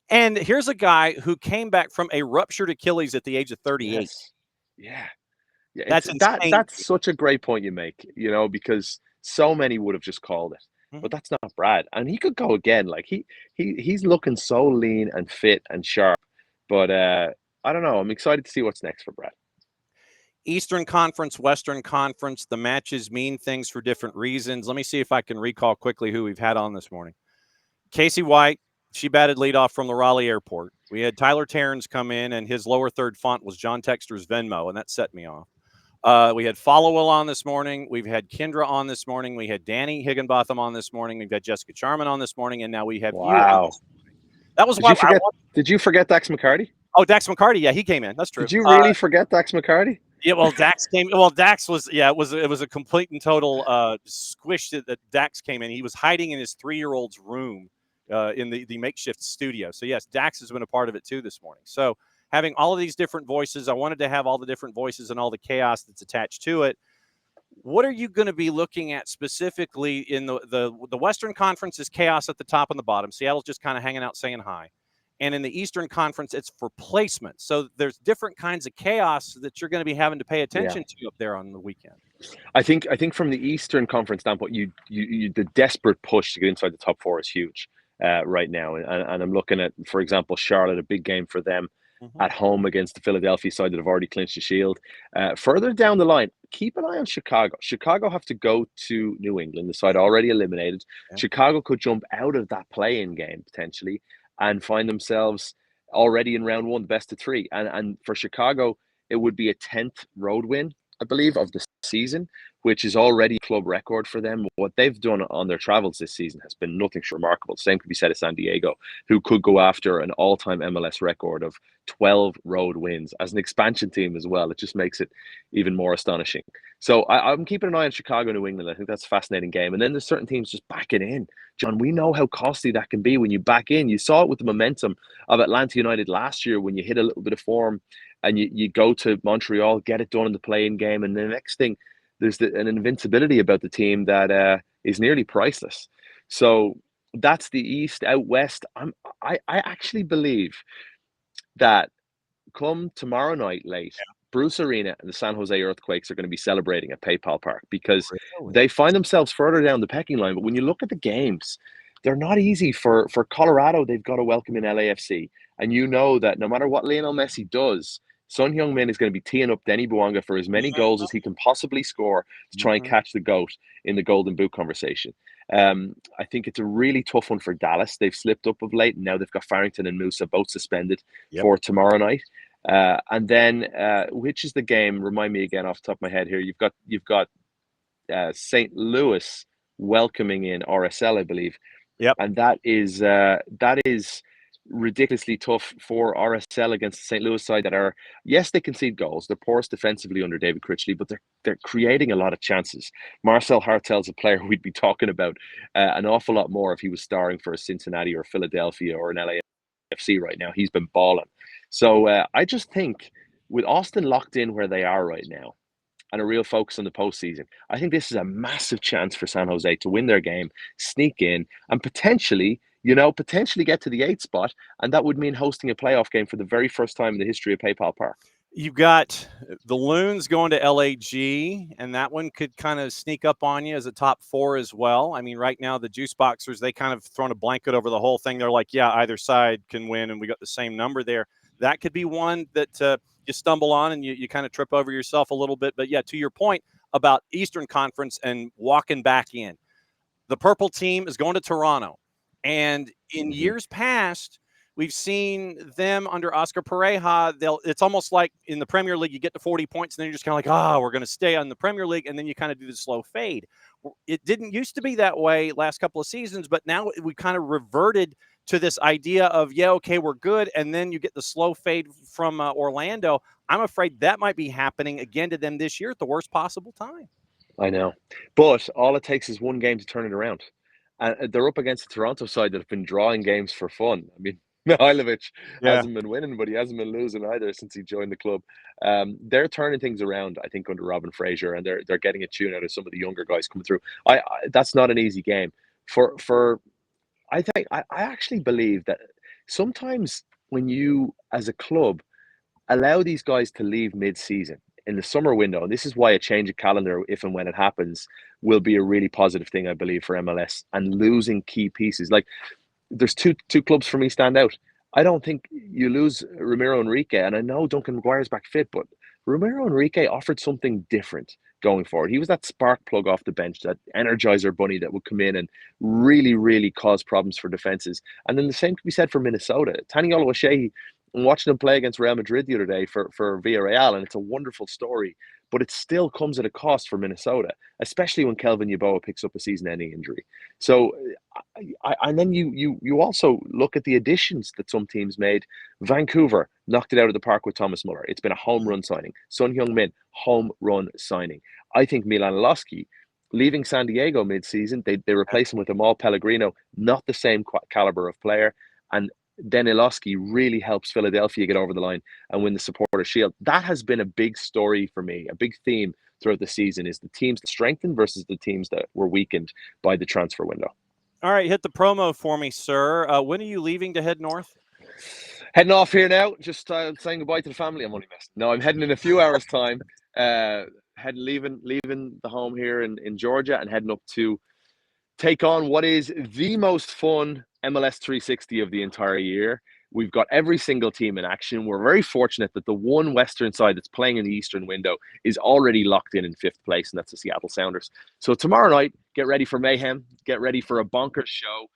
And here's a guy who came back from a ruptured Achilles at the age of 38. Yes. Yeah. That's such a great point you make, because so many would have just called it, but that's not Brad. And he could go again. Like he's looking so lean and fit and sharp, but I don't know. I'm excited to see what's next for Brad. Eastern Conference, Western Conference, the matches mean things for different reasons. Let me see if I can recall quickly who we've had on this morning. Kacey White, she batted leadoff from the Raleigh airport. We had Tyler Terens come in, and his lower third font was John Texter's Venmo, and that set me off. We had Followill on this morning. We've had Kyndra on this morning. We had Danny Higginbotham on this morning. We've got Jessica Charman on this morning, and now we have you on this morning. That was Did you forget Dax McCarty? Oh, Dax McCarty. Yeah, he came in. That's true. Did you really forget Dax McCarty? Yeah, well, Dax came. Well, Dax was. Yeah, it was a complete and total squish that Dax came in. He was hiding in his 3-year-old's room in the makeshift studio. So yes, Dax has been a part of it too this morning. So having all of these different voices, I wanted to have all the different voices and all the chaos that's attached to it. What are you going to be looking at specifically in the Western Conference? Is chaos at the top and the bottom. Seattle's just kind of hanging out saying hi. And in the Eastern Conference, it's for placement. So there's different kinds of chaos that you're going to be having to pay attention to up there on the weekend. I think from the Eastern Conference standpoint, you the desperate push to get inside the top 4 is huge right now. And I'm looking at, for example, Charlotte, a big game for them at home against the Philadelphia side that have already clinched the Shield. Further down the line, keep an eye on Chicago. Chicago have to go to New England, the side already eliminated. Yeah. Chicago could jump out of that play-in game potentially and find themselves already in round 1, the best of 3. And for Chicago, it would be a 10th road win, I believe, of the season, which is already a club record for them. What they've done on their travels this season has been nothing short remarkable. Same could be said of San Diego, who could go after an all-time MLS record of 12 road wins as an expansion team as well. It just makes it even more astonishing. So I'm keeping an eye on Chicago, New England. I think that's a fascinating game. And then there's certain teams just backing in. John, we know how costly that can be when you back in. You saw it with the momentum of Atlanta United last year when you hit a little bit of form and you go to Montreal, get it done in the play-in game, and the next thing, there's an invincibility about the team that is nearly priceless. So that's the East. Out West, I actually believe that come tomorrow night late, Bruce Arena and the San Jose Earthquakes are going to be celebrating at PayPal Park because they find themselves further down the pecking line. But when you look at the games, they're not easy. For Colorado, they've got to welcome in LAFC. And you know that no matter what Lionel Messi does, Son Heung-min is going to be teeing up Denny Bouanga for as many goals as he can possibly score to try and catch the GOAT in the Golden Boot conversation. I think it's a really tough one for Dallas. They've slipped up of late, and now they've got Farrington and Musa both suspended for tomorrow night. And then, which is the game? Remind me again off the top of my head here. You've got St. Louis welcoming in RSL, I believe. Yep. And that is ridiculously tough for RSL against the St. Louis side that are, yes, they concede goals. They're porous defensively under David Critchley, but they're creating a lot of chances. Marcel Hartel's a player we'd be talking about an awful lot more if he was starring for a Cincinnati or Philadelphia or an LAFC right now. He's been balling. So I just think with Austin locked in where they are right now and a real focus on the postseason, I think this is a massive chance for San Jose to win their game, sneak in, and potentially get to the 8th spot, and that would mean hosting a playoff game for the very first time in the history of PayPal Park. You've got the Loons going to LAG, and that one could kind of sneak up on you as a top 4 as well. I mean, right now, the Juice Boxers, they kind of thrown a blanket over the whole thing. They're like, yeah, either side can win, and we got the same number there. That could be one that you stumble on and you kind of trip over yourself a little bit. But, yeah, to your point about Eastern Conference and walking back in, the purple team is going to Toronto. And in years past, we've seen them under Oscar Pareja. It's almost like in the Premier League, you get to 40 points, and then you're just kind of like, we're going to stay on the Premier League, and then you kind of do the slow fade. It didn't used to be that way last couple of seasons, but now we kind of reverted to this idea of, okay, we're good, and then you get the slow fade from Orlando. I'm afraid that might be happening again to them this year at the worst possible time. I know. But all it takes is one game to turn it around. And they're up against the Toronto side that have been drawing games for fun. I mean, Mihailovic hasn't been winning, but he hasn't been losing either since he joined the club. They're turning things around, I think, under Robin Fraser, and they're getting a tune out of some of the younger guys coming through. That's not an easy game. I actually believe that sometimes when you, as a club, allow these guys to leave mid-season in the summer window, and this is why a change of calendar, if and when it happens, will be a really positive thing, I believe, for MLS, and losing key pieces. Like, there's two clubs for me stand out. I don't think you lose Ramiro Enrique, and I know Duncan McGuire's back fit, but Ramiro Enrique offered something different going forward. He was that spark plug off the bench, that energizer bunny that would come in and really, really cause problems for defenses. And then the same could be said for Minnesota. Tani Oluwaseyi, I'm watching him play against Real Madrid the other day for Villarreal, and it's a wonderful story, but it still comes at a cost for Minnesota, especially when Kelvin Yeboah picks up a season-ending injury. So, and then you also look at the additions that some teams made. Vancouver, knocked it out of the park with Thomas Muller. It's been a home run signing. Son Heung-min, home run signing. I think Milan Losky, leaving San Diego mid-season, they replace him with Amal Pellegrino, not the same caliber of player. And Danilovsky really helps Philadelphia get over the line and win the Supporter Shield. That has been a big story for me, a big theme throughout the season, is the teams that strengthened versus the teams that were weakened by the transfer window. All right, hit the promo for me, sir. When are you leaving to head north? Heading off here now, just saying goodbye to the family. I'm only messing. No, I'm heading in a few hours' time. Leaving the home here in Georgia and heading up to take on what is the most fun MLS 360 of the entire year. We've got every single team in action. We're very fortunate that the one Western side that's playing in the Eastern window is already locked in fifth place, and that's the Seattle Sounders. So tomorrow night, get ready for mayhem. Get ready for a bonkers show.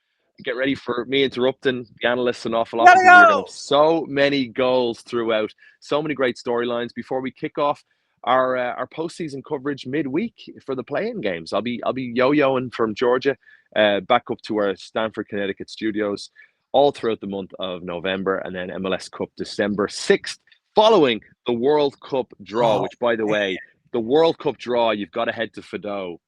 Get ready for me interrupting the analysts an awful lot, because we're going to have so many goals throughout, so many great storylines before we kick off our postseason coverage midweek for the play-in games. I'll be yo-yoing from Georgia back up to our Stamford, Connecticut studios all throughout the month of November, and then MLS Cup December 6th, following the World Cup draw, which, by the way, the World Cup draw, you've got to head to Fido,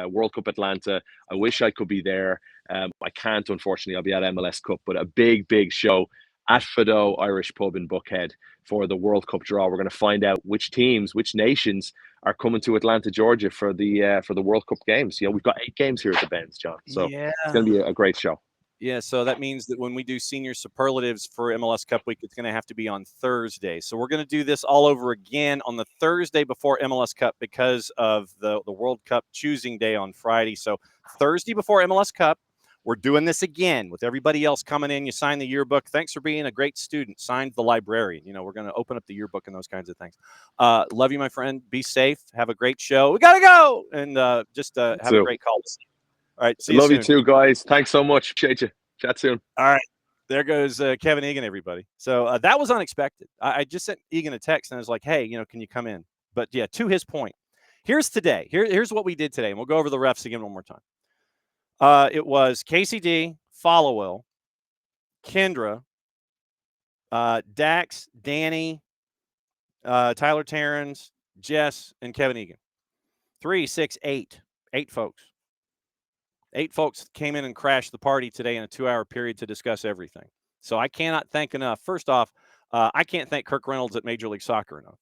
World Cup Atlanta. I wish I could be there. I can't, unfortunately. I'll be at MLS Cup, but a big show at Fido Irish Pub in Buckhead for the World Cup draw. We're going to find out which teams, which nations are coming to Atlanta, Georgia for the World Cup games. We've got 8 games here at the Benz, John. So it's going to be a great show. Yeah, so that means that when we do senior superlatives for MLS Cup Week, it's going to have to be on Thursday. So we're going to do this all over again on the Thursday before MLS Cup because of the World Cup choosing day on Friday. So Thursday before MLS Cup, we're doing this again with everybody else coming in. You sign the yearbook. Thanks for being a great student. Signed the librarian. We're going to open up the yearbook and those kinds of things. Love you, my friend. Be safe. Have a great show. We got to go. And just have a great call. All right. See you soon. Love you too, guys. Thanks so much. Appreciate you. Chat soon. All right. There goes Kevin Egan, everybody. So that was unexpected. I just sent Egan a text and I was like, hey, can you come in? But yeah, to his point, here's today. Here's what we did today. And we'll go over the refs again one more time. It was Kacey D, Followill, Kyndra, Dax, Danny, Tyler Terens, Jess, and Kevin Egan. 3, 6, 8. 8 folks. 8 folks came in and crashed the party today in a 2-hour period to discuss everything. So I cannot thank enough. First off, I can't thank Kirk Reynolds at Major League Soccer enough,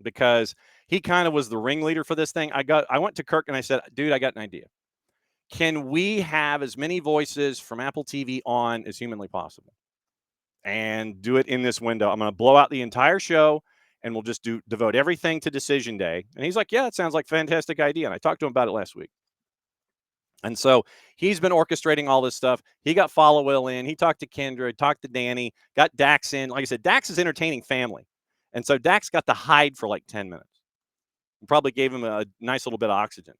because he kind of was the ringleader for this thing. I went to Kirk and I said, dude, I got an idea. Can we have as many voices from Apple TV on as humanly possible and do it in this window? I'm going to blow out the entire show and we'll just devote everything to decision day. And he's like, yeah, it sounds like a fantastic idea. And I talked to him about it last week. And so he's been orchestrating all this stuff. He got Followill in. He talked to Kyndra, talked to Danny, got Dax in. Like I said, Dax is entertaining family. And so Dax got to hide for like 10 minutes. Probably gave him a nice little bit of oxygen.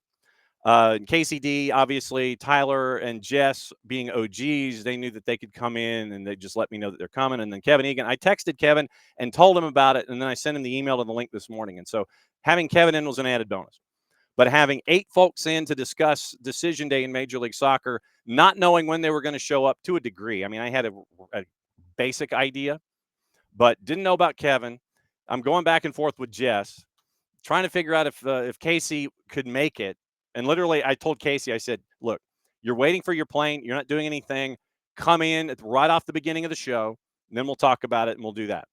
Kacey D, obviously, Tyler and Jess being OGs, they knew that they could come in and they just let me know that they're coming. And then Kevin Egan, I texted Kevin and told him about it. And then I sent him the email and the link this morning. And so having Kevin in was an added bonus. But having 8 folks in to discuss decision day in Major League Soccer, not knowing when they were going to show up to a degree. I mean, I had a basic idea, but didn't know about Kevin. I'm going back and forth with Jess, trying to figure out if Kacey could make it. And literally, I told Kacey, I said, look, you're waiting for your plane. You're not doing anything. Come in right off the beginning of the show, and then we'll talk about it, and we'll do that.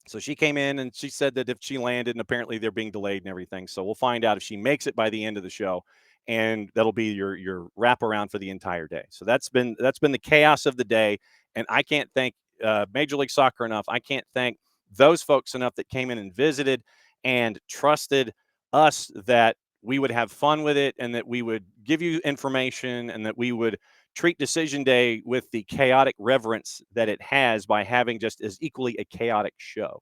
So she came in, and she said that if she landed, and apparently they're being delayed and everything. So we'll find out if she makes it by the end of the show, and that'll be your wraparound for the entire day. So that's been the chaos of the day, and I can't thank Major League Soccer enough. I can't thank those folks enough that came in and visited and trusted us that we would have fun with it and that we would give you information and that we would treat decision day with the chaotic reverence that it has by having just as equally a chaotic show,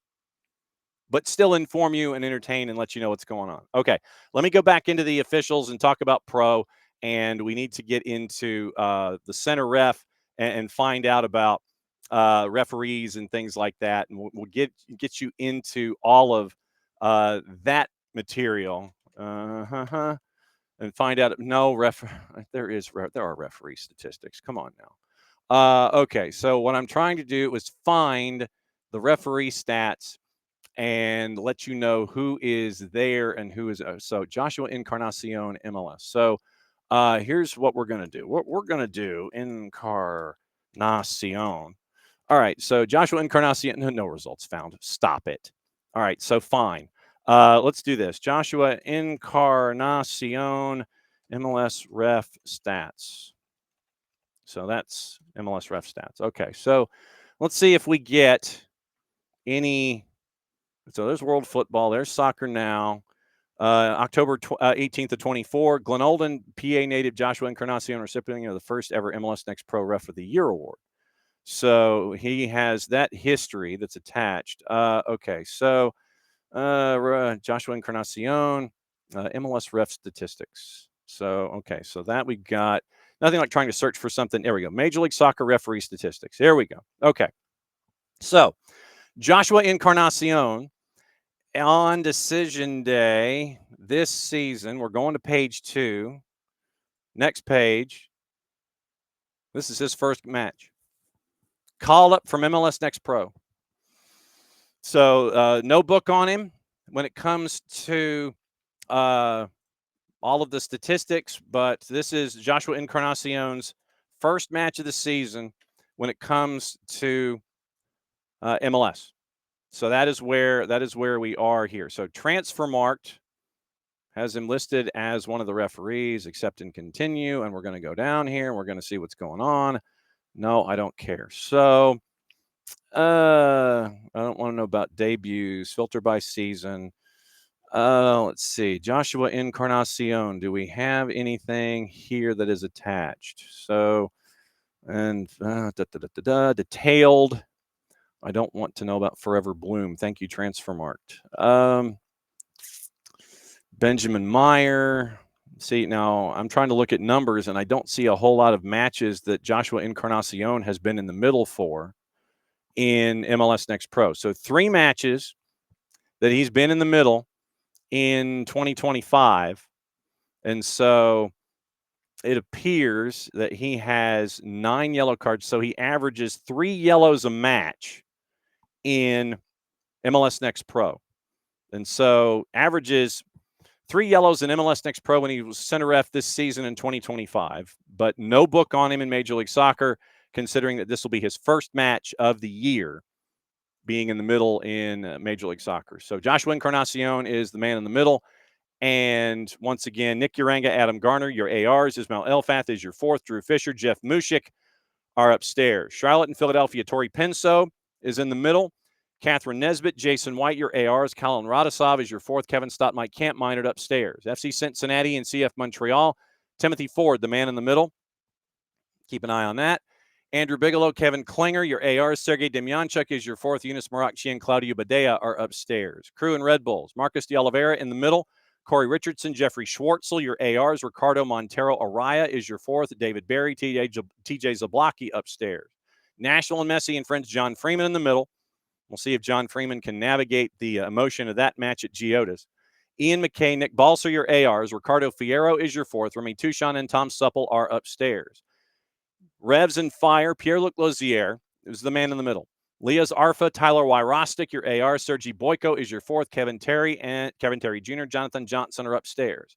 but still inform you and entertain and let you know what's going on. Okay, let me go back into the officials and talk about pro, and we need to get into the center ref and find out about referees and things like that, and we'll get you into all of that material. And find out there are referee statistics. Come on now. Okay, so what I'm trying to do is find the referee stats and let you know who is there and who is. So Joshua Encarnacion, MLS. So here's what we're going to do. What we're going to do, Encarnacion. All right. So Joshua Encarnacion, no results found. Stop it. All right. So fine. Let's do this. Joshua Encarnacion, MLS ref stats. So that's MLS ref stats. Okay. So let's see if we get any. So there's World Football. There's Soccer Now. October 18th to 24. Glen Olden, PA native Joshua Encarnacion, recipient of the first ever MLS Next Pro Ref of the Year award. So he has that history that's attached. Okay, so Joshua Encarnacion, MLS ref statistics. So, okay, so that we got. Nothing like trying to search for something. There we go. Major League Soccer referee statistics. There we go. Okay. So, Joshua Encarnacion on decision day this season, we're going to page 2. Next page. This is his first match. Call up from MLS Next Pro. So no book on him when it comes to all of the statistics, but this is Joshua Encarnacion's first match of the season when it comes to MLS. So that is where we are here. So transfer marked has him listed as one of the referees, accept and continue. And we're going to go down here and we're going to see what's going on. No, I don't care. So I don't want to know about debuts, filter by season. Let's see. Joshua Encarnacion. Do we have anything here that is attached? So, and detailed. I don't want to know about Forever Bloom. Thank you, transfer marked. Benjamin Meyer. See, now I'm trying to look at numbers, and I don't see a whole lot of matches that Joshua Encarnacion has been in the middle for in MLS Next Pro. So 3 matches that he's been in the middle in 2025. And so it appears that he has 9 yellow cards. So he averages 3 yellows a match in MLS Next Pro. And so averages 3 yellows in MLS Next Pro when he was center ref this season in 2025, but no book on him in Major League Soccer, considering that this will be his first match of the year being in the middle in Major League Soccer. So Joshua Encarnacion is the man in the middle. And once again, Nick Uranga, Adam Garner, your ARs. Ismail Elfath is your 4th. Drew Fisher, Jeff Mushik are upstairs. Charlotte and Philadelphia, Tori Penso is in the middle. Catherine Nesbitt, Jason White, your ARs. Colin Radosov is your 4th. Kevin Stott, Mike Campminert upstairs. FC Cincinnati and CF Montreal. Timothy Ford, the man in the middle. Keep an eye on that. Andrew Bigelow, Kevin Klinger, your ARs. Sergei Demyanchuk is your 4th. Eunice Marakchi and Claudio Badea are upstairs. Crew and Red Bulls. Marcus de Oliveira in the middle. Corey Richardson, Jeffrey Schwartzel, your ARs. Ricardo Montero Araya is your 4th. David Berry, TJ Zablocki upstairs. Nashville and Messi and friends, John Freeman in the middle. We'll see if John Freeman can navigate the emotion of that match at Geodis. Ian McKay, Nick Balser, your ARs. Ricardo Fierro is your 4th. Remy Tuchon and Tom Supple are upstairs. Revs and Fire, Pierre-Luc Lozier is the man in the middle. Leah's Arfa, Tyler Wyrostic, your AR. Sergi Boyko is your 4th. Kevin Terry Jr., Jonathan Johnson are upstairs.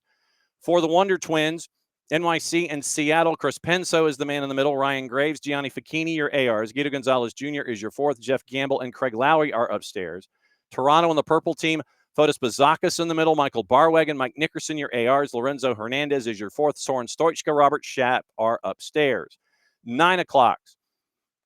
For the Wonder Twins, NYC and Seattle, Chris Penso is the man in the middle. Ryan Graves, Gianni Facchini, your ARs. Guido Gonzalez Jr. is your 4th. Jeff Gamble and Craig Lowry are upstairs. Toronto and the Purple Team, Fotis Bazakis in the middle. Michael Barwagon, Mike Nickerson, your ARs. Lorenzo Hernandez is your 4th. Soren Stoichka, Robert Schapp are upstairs. 9 o'clock.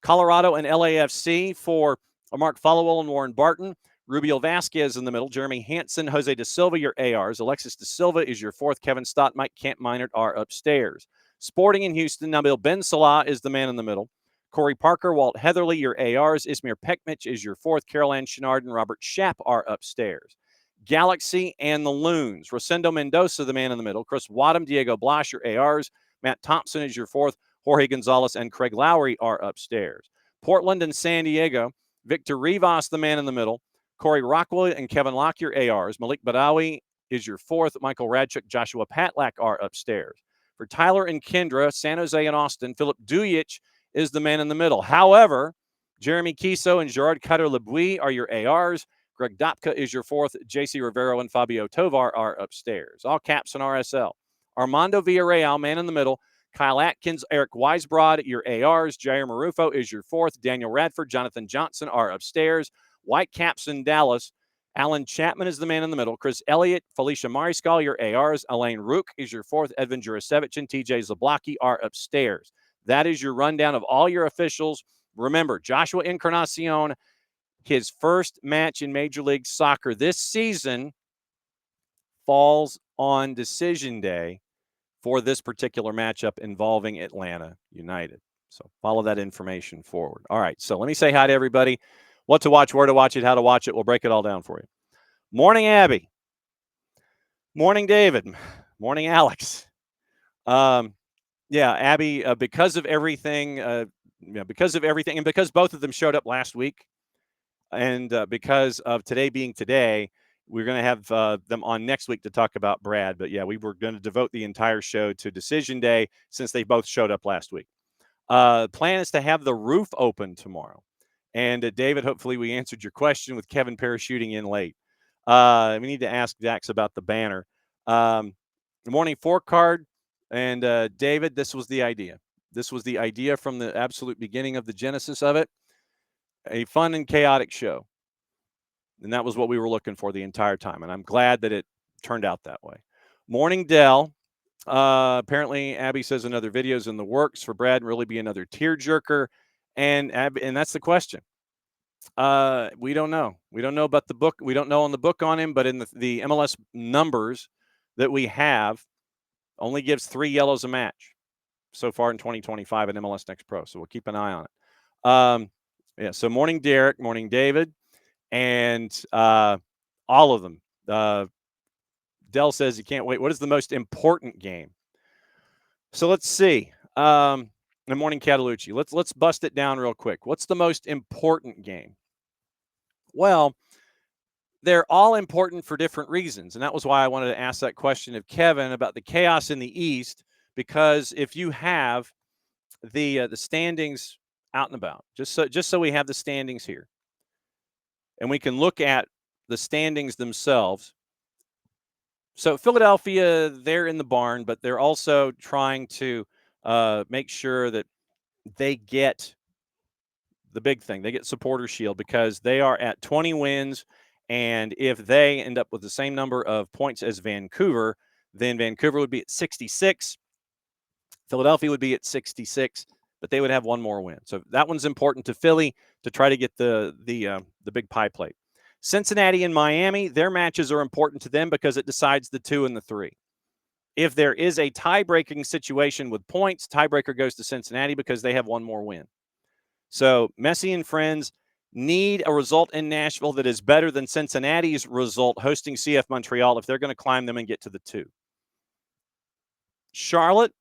Colorado and LAFC for Mark Followill and Warren Barton. Rubio Vasquez in the middle. Jeremy Hansen, Jose De Silva, your ARs. Alexis De Silva is your 4th. Kevin Stott, Mike Campminert are upstairs. Sporting in Houston, Nabil Ben Salah is the man in the middle. Corey Parker, Walt Heatherly, your ARs. Ismir Pekmich is your 4th. Carol Ann Chenard and Robert Schapp are upstairs. Galaxy and the Loons. Rosendo Mendoza, the man in the middle. Chris Wadham, Diego Blas, your ARs. Matt Thompson is your 4th. Jorge Gonzalez and Craig Lowry are upstairs. Portland and San Diego. Victor Rivas, the man in the middle. Corey Rockwell and Kevin Locke, your ARs. Malik Badawi is your 4th. Michael Radchuk, Joshua Patlak are upstairs. For Tyler and Kyndra, San Jose and Austin, Philip Duyich is the man in the middle. However, Jeremy Kiso and Gerard Cutter-Lebuy are your ARs. Greg Dopka is your fourth. JC Rivero and Fabio Tovar are upstairs. All caps and RSL. Armando Villarreal, man in the middle. Kyle Atkins, Eric Weisbrod, your ARs. Jair Marufo is your fourth. Daniel Radford, Jonathan Johnson are upstairs. White caps in Dallas. Alan Chapman is the man in the middle. Chris Elliott, Felicia Mariscal, your ARs. Elaine Rook is your fourth. Edvin Jurasevich and TJ Zablocki are upstairs. That is your rundown of all your officials. Remember, Joshua Encarnacion, his first match in Major League Soccer this season falls on decision day for this particular matchup involving Atlanta United. So follow that information forward. All right, so let me say hi to everybody. What to watch, where to watch it, how to watch it. We'll break it all down for you. Morning, Abby. Morning, David. Morning, Alex. Yeah, Abby, because of everything, and because both of them showed up last week, and because of today being today, we're going to have them on next week to talk about Brad. But yeah, we were going to devote the entire show to Decision Day since they both showed up last week. Plan is to have the roof open tomorrow. And David, hopefully we answered your question with Kevin parachuting in late. We need to ask Dax about the banner. The morning four card. And David, this was the idea. This was the idea from the absolute beginning of the genesis of it. A fun and chaotic show. And that was what we were looking for the entire time. And I'm glad that it turned out that way. Morning, Dell. Apparently, Abby says another video's in the works for Brad and really be another tearjerker. And that's the question. We don't know. We don't know about the book. We don't know on the book on him, but in the MLS numbers that we have, only gives 3 yellows a match so far in 2025 in MLS Next Pro. So we'll keep an eye on it. Yeah. So morning, Derek. Morning, David. And all of them. Dell says he can't wait. What is the most important game? So let's see. Good morning, Catalucci. Let's bust it down real quick. What's the most important game? Well, they're all important for different reasons. And that was why I wanted to ask that question of Kevin about the chaos in the East, because if you have the standings out and about, just so we have the standings here, and we can look at the standings themselves. So Philadelphia, they're in the barn, but they're also trying to make sure that they get the big thing. They get supporter shield because they are at 20 wins. And if they end up with the same number of points as Vancouver, then Vancouver would be at 66. Philadelphia would be at 66, but they would have one more win. So that one's important to Philly to try to get the big pie plate. Cincinnati and Miami, their matches are important to them because it decides the 2 and the 3. If there is a tie-breaking situation with points, tiebreaker goes to Cincinnati because they have one more win. So Messi and friends need a result in Nashville that is better than Cincinnati's result hosting CF Montreal if they're going to climb them and get to the 2. Charlotte,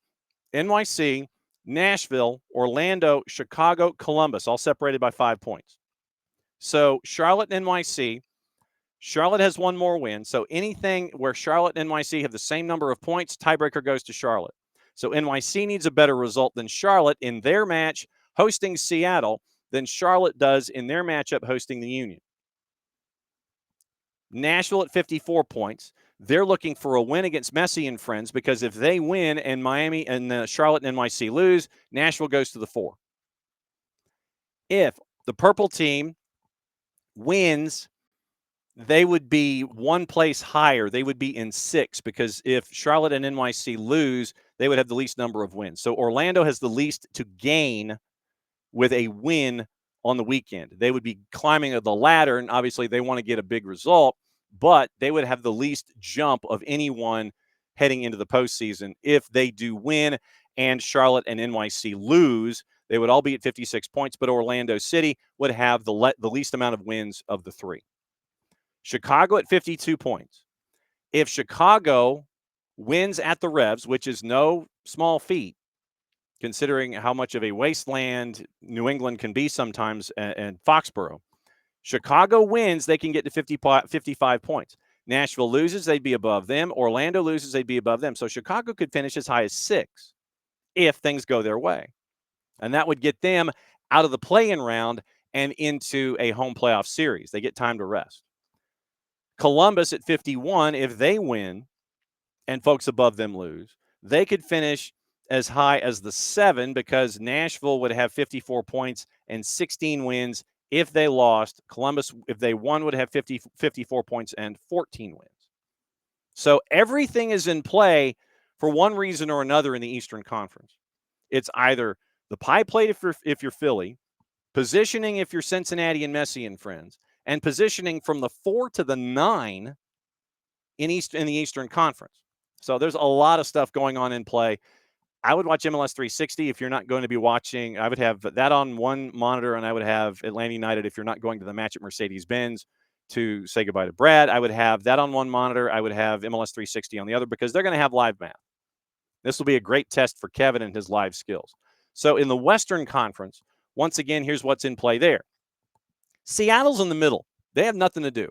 NYC, Nashville, Orlando, Chicago, Columbus, all separated by 5 points. So Charlotte and NYC, Charlotte has one more win. So anything where Charlotte and NYC have the same number of points, tiebreaker goes to Charlotte. So NYC needs a better result than Charlotte in their match hosting Seattle than Charlotte does in their matchup hosting the Union. Nashville at 54 points. They're looking for a win against Messi and friends because if they win and Miami and Charlotte and NYC lose, Nashville goes to the 4. If the purple team wins, they would be one place higher. They would be in 6 because if Charlotte and NYC lose, they would have the least number of wins. So Orlando has the least to gain with a win on the weekend. They would be climbing the ladder, and obviously they want to get a big result, but they would have the least jump of anyone heading into the postseason. If they do win and Charlotte and NYC lose, they would all be at 56 points, but Orlando City would have the least amount of wins of the 3. Chicago at 52 points. If Chicago wins at the Revs, which is no small feat, considering how much of a wasteland New England can be sometimes and Foxborough. Chicago wins, they can get to 55 points. Nashville loses, they'd be above them. Orlando loses, they'd be above them. So Chicago could finish as high as 6 if things go their way. And that would get them out of the play-in round and into a home playoff series. They get time to rest. Columbus at 51, if they win and folks above them lose, they could finish as high as the 7 because Nashville would have 54 points and 16 wins if they lost. Columbus, if they won, would have 54 points and 14 wins. So everything is in play for one reason or another in the Eastern Conference. It's either the pie plate if you're Philly, positioning if you're Cincinnati and Messi and friends, and positioning from the 4 to the 9 in the Eastern Conference. So there's a lot of stuff going on in play. I would watch MLS 360 if you're not going to be watching. I would have that on one monitor, and I would have Atlanta United if you're not going to the match at Mercedes-Benz to say goodbye to Brad. I would have that on one monitor. I would have MLS 360 on the other because they're going to have live math. This will be a great test for Kevin and his live skills. So in the Western Conference, once again, here's what's in play there. Seattle's in the middle. They have nothing to do.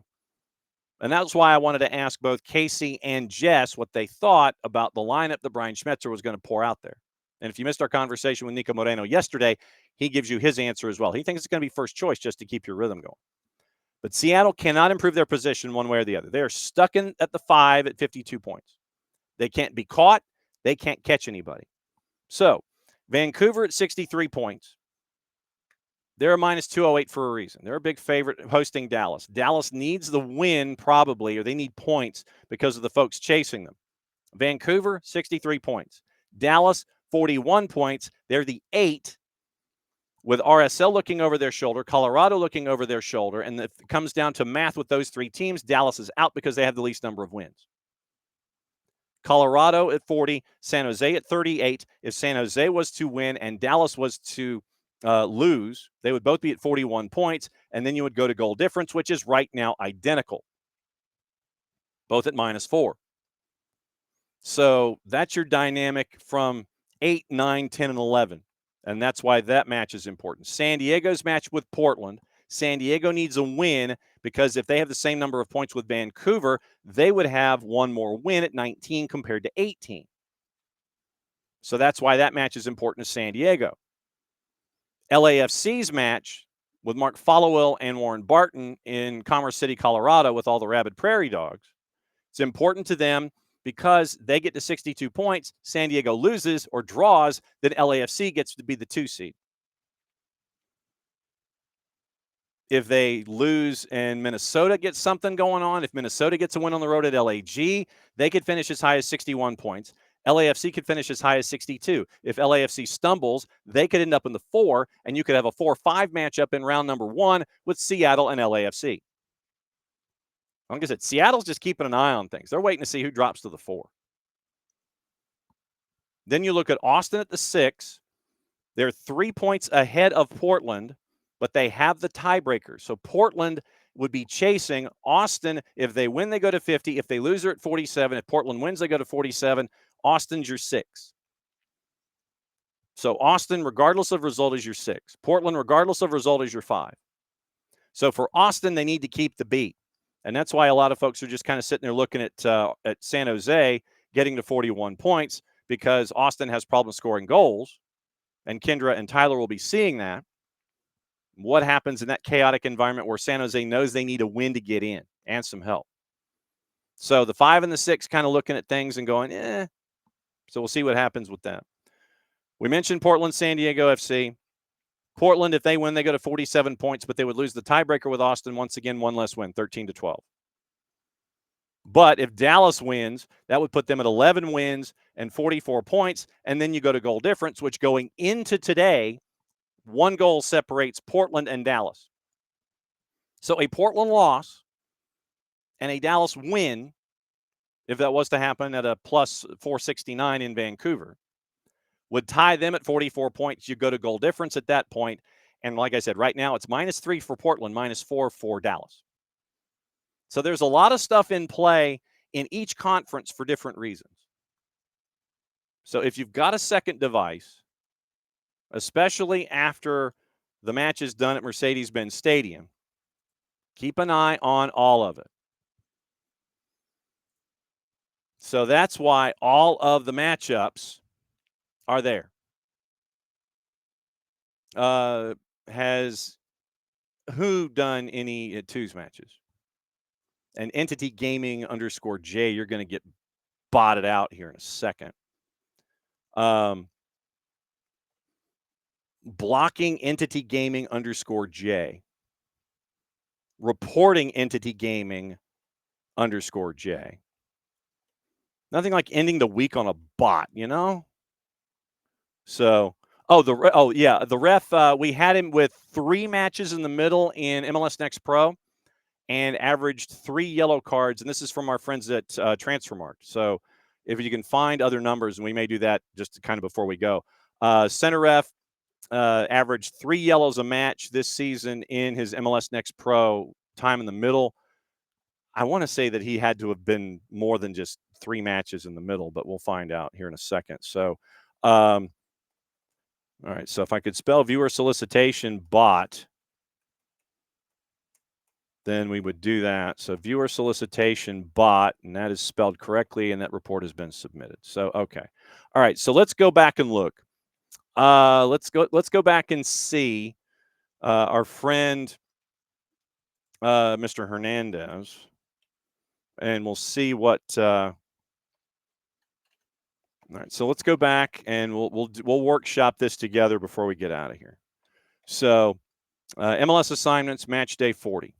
And that's why I wanted to ask both Kacey and Jess what they thought about the lineup that Brian Schmetzer was going to pour out there. And if you missed our conversation with Nico Moreno yesterday, he gives you his answer as well. He thinks it's going to be first choice just to keep your rhythm going. But Seattle cannot improve their position one way or the other. They are stuck at the 5 at 52 points. They can't be caught. They can't catch anybody. So Vancouver at 63 points. They're a minus 208 for a reason. They're a big favorite hosting Dallas. Dallas needs the win probably, or they need points because of the folks chasing them. Vancouver, 63 points. Dallas, 41 points. They're the 8 with RSL looking over their shoulder, Colorado looking over their shoulder, and if it comes down to math with those 3 teams, Dallas is out because they have the least number of wins. Colorado at 40, San Jose at 38. If San Jose was to win and Dallas was to lose, they would both be at 41 points, and then you would go to goal difference, which is right now identical, both at minus 4. So that's your dynamic from 8, 9, 10, and 11, and that's why that match is important. San Diego's match with Portland. San Diego needs a win because if they have the same number of points with Vancouver, they would have one more win at 19 compared to 18. So that's why that match is important to San Diego. LAFC's match with Mark Followill and Warren Barton in Commerce City, Colorado, with all the rabid prairie dogs. It's important to them because they get to 62 points. San Diego loses or draws, then LAFC gets to be the 2 seed. If they lose and Minnesota gets something going on, if Minnesota gets a win on the road at LAG, they could finish as high as 61 points. LAFC could finish as high as 62. If LAFC stumbles, they could end up in the 4, and you could have a 4-5 matchup in round number 1 with Seattle and LAFC. Like I said, Seattle's just keeping an eye on things. They're waiting to see who drops to the 4. Then you look at Austin at the 6. They're 3 points ahead of Portland, but they have the tiebreaker. So Portland would be chasing Austin. If they win, they go to 50. If they lose, they're at 47. If Portland wins, they go to 47. Austin's your 6. So Austin, regardless of result, is your 6. Portland, regardless of result, is your 5. So for Austin, they need to keep the beat. And that's why a lot of folks are just kind of sitting there looking at San Jose getting to 41 points because Austin has problems scoring goals. And Kyndra and Tyler will be seeing that. What happens in that chaotic environment where San Jose knows they need a win to get in and some help? So the 5 and the 6 kind of looking at things and going, So we'll see what happens with that. We mentioned Portland, San Diego FC. Portland, if they win, they go to 47 points, but they would lose the tiebreaker with Austin. Once again, one less win, 13-12. But if Dallas wins, that would put them at 11 wins and 44 points. And then you go to goal difference, which going into today, 1 goal separates Portland and Dallas. So a Portland loss and a Dallas win, if that was to happen at a plus 469 in Vancouver, would tie them at 44 points. You go to goal difference at that point. And like I said, right now it's -3 for Portland, -4 for Dallas. So there's a lot of stuff in play in each conference for different reasons. So if you've got a second device, especially after the match is done at Mercedes-Benz Stadium, keep an eye on all of it. So that's why all of the matchups are there. Has who done any twos matches? And Entity Gaming _J, you're going to get botted out here in a second. Blocking Entity Gaming _J. Reporting Entity Gaming _J. Nothing like ending the week on a bot, you know? So, the ref, we had him with 3 matches in the middle in MLS Next Pro and averaged 3 yellow cards. And this is from our friends at Transfermarkt. So if you can find other numbers, and we may do that just kind of before we go. Center ref averaged 3 yellows a match this season in his MLS Next Pro time in the middle. I want to say that he had to have been more than just 3 matches in the middle, but we'll find out here in a second. So, all right. So if I could spell viewer solicitation bot, then we would do that. So viewer solicitation bot, and that is spelled correctly, and that report has been submitted. So, okay. All right. So let's go back and look. Let's go back and see our friend Mr. Hernandez, and we'll see what. All right, so let's go back and we'll workshop this together before we get out of here. So, MLS assignments, match day 40.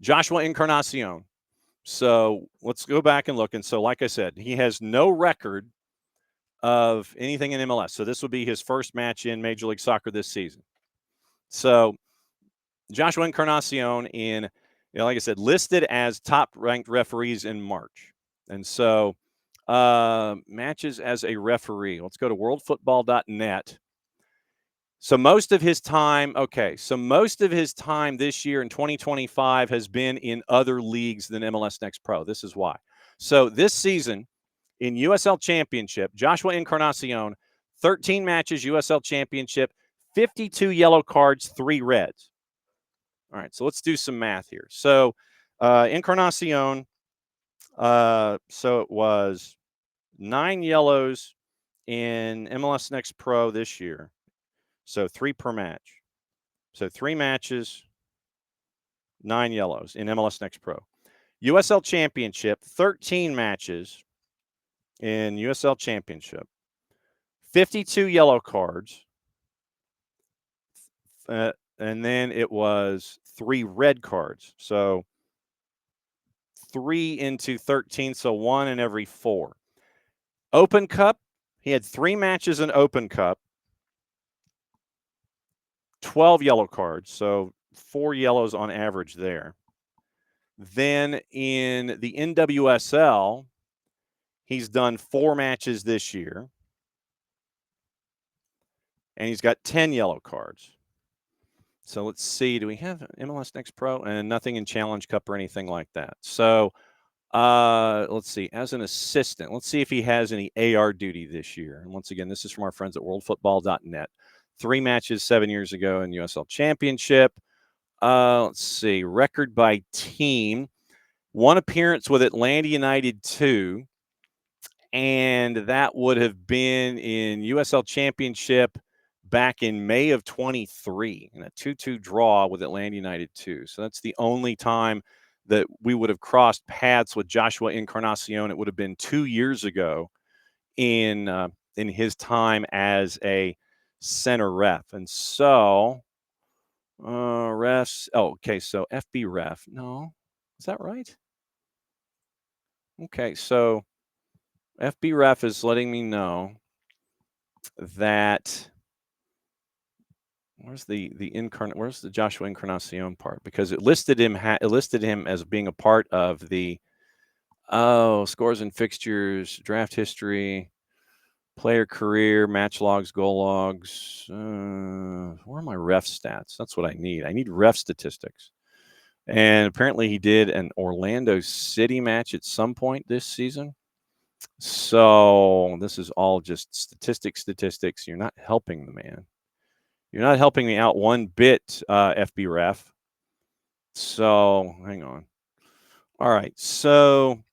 Joshua Encarnacion. So let's go back and look. And so, like I said, he has no record of anything in MLS. So this will be his first match in Major League Soccer this season. So Joshua Encarnacion like I said, listed as top-ranked referees in March. And so matches as a referee. Let's go to worldfootball.net. So most of his time this year in 2025 has been in other leagues than MLS Next Pro. This is why. So this season in USL Championship, Joshua Encarnacion, 13 matches, USL Championship, 52 yellow cards, 3 reds. All right, so let's do some math here. So Encarnacion, so it was 9 yellows in MLS Next Pro this year. So 3 per match. So 3 matches, 9 yellows in MLS Next Pro. USL Championship, 13 matches in USL Championship. 52 yellow cards. And then it was 3 red cards. So 3 into 13, so 1 in every 4. Open Cup, he had 3 matches in Open Cup. 12 yellow cards, so 4 yellows on average there. Then in the NWSL, he's done 4 matches this year. And he's got 10 yellow cards. So let's see, do we have MLS Next Pro? And nothing in Challenge Cup or anything like that. So let's see, as an assistant, let's see if he has any AR duty this year. And once again, this is from our friends at worldfootball.net. 3 matches 7 years ago in USL Championship. Let's see, record by team. 1 appearance with Atlanta United 2. And that would have been in USL Championship back in May of 23 in a 2-2 draw with Atlanta United 2. So that's the only time that we would have crossed paths with Joshua Encarnacion. It would have been 2 years ago in his time as a center ref. And so refs, okay, so FB ref. No, is that right? Okay, so FB ref is letting me know that where's the Joshua Encarnacion part? Because it listed him as being a part of the scores and fixtures, draft history, player career, match logs, goal logs. Where are my ref stats? That's what I need. I need ref statistics. And apparently he did an Orlando City match at some point this season. So this is all just statistics. You're not helping the man. You're not helping me out one bit, FB ref. So hang on. All right. So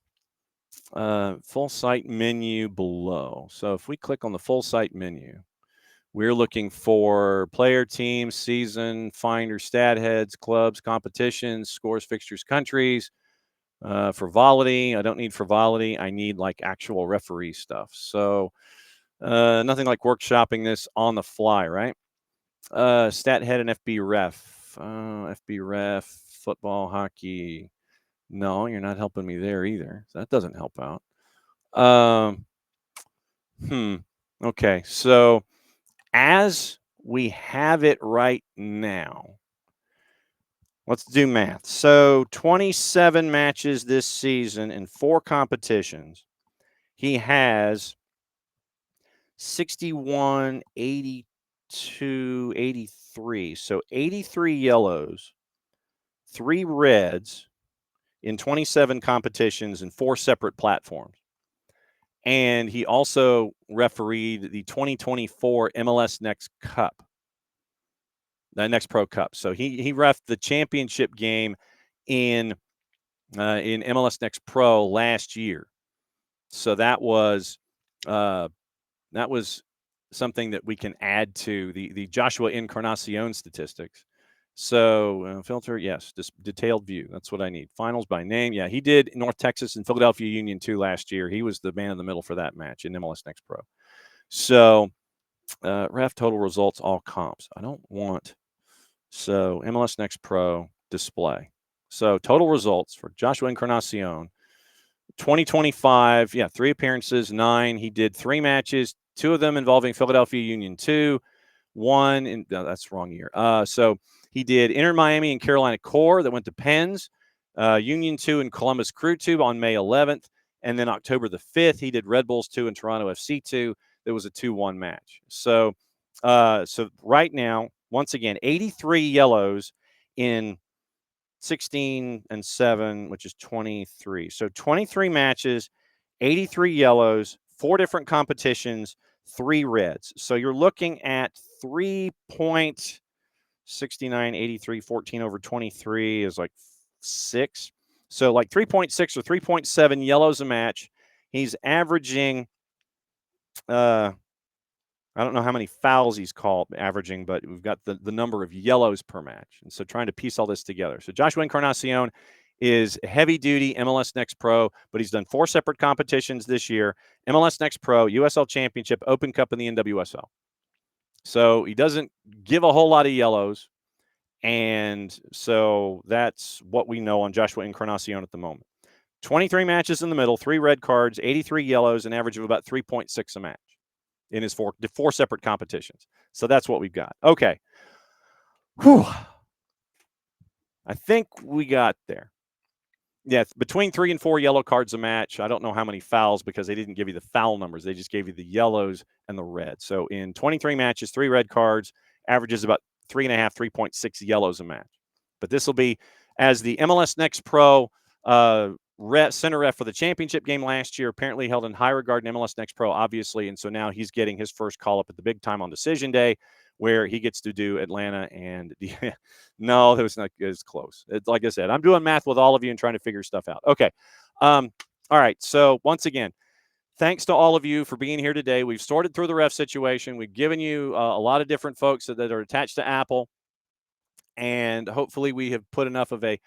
full site menu below. So if we click on the full site menu, We're looking for player, team, season, finder, stat heads, clubs, competitions, scores, fixtures, countries. Frivolity. I don't need frivolity. I need like actual referee stuff. So nothing like workshopping this on the fly, right? Stat head and FB ref. FB ref, football, hockey. No, you're not helping me there either. So that doesn't help out. Okay. So as we have it right now, let's do math. So 27 matches this season in 4 competitions. He has 61, 82, 83. So 83 yellows, 3 reds in 27 competitions and 4 separate platforms. And he also refereed the 2024 MLS Next Cup, the Next Pro Cup. So he reffed the championship game in MLS Next Pro last year. So that was something that we can add to the Joshua Encarnacion statistics. So filter, yes, just detailed view. That's what I need. Finals by name. Yeah, he did North Texas and Philadelphia Union 2 last year. He was the man in the middle for that match in MLS Next Pro. So ref total results, all comps. I don't want. So MLS Next Pro display. So total results for Joshua Encarnacion. 2025, 3 appearances, 9. He did 3 matches, 2 of them involving Philadelphia Union 2, 1 in that's wrong year. So he did Inter Miami and Carolina Core that went to Pens, Union 2 and Columbus Crew 2 on May 11th, and then October the 5th he did Red Bulls 2 and Toronto FC 2. There was a 2-1 match. So right now, once again, 83 yellows in 16 and 7, which is 23. So 23 matches, 83 yellows, 4 different competitions, 3 reds. So you're looking at 3.69, 83, 14 over 23 is like 6. So like 3.6 or 3.7 yellows a match. He's averaging, I don't know how many fouls he's averaging, but we've got the number of yellows per match. And so trying to piece all this together. So Joshua Encarnacion is heavy-duty MLS Next Pro, but he's done 4 separate competitions this year: MLS Next Pro, USL Championship, Open Cup, and the NWSL. So he doesn't give a whole lot of yellows. And so that's what we know on Joshua Encarnacion at the moment. 23 matches in the middle, 3 red cards, 83 yellows, an average of about 3.6 a match in his 4 separate competitions. So that's what we've got. Okay. Whew. I think we got there. Yeah, between 3 and 4 yellow cards a match. I don't know how many fouls because they didn't give you the foul numbers. They just gave you the yellows and the red. So in 23 matches, 3 red cards, averages about 3.5, 3.6 yellows a match. But this will be as the MLS Next Pro center ref for the championship game last year, apparently held in high regard in MLS Next Pro, obviously. And so now he's getting his first call up at the big time on decision day, where he gets to do Atlanta and no, that was not as close. It's like I said, I'm doing math with all of you and trying to figure stuff out. Okay. All right. So once again, thanks to all of you for being here today. We've sorted through the ref situation. We've given you a lot of different folks that are attached to Apple. And hopefully we have put enough of a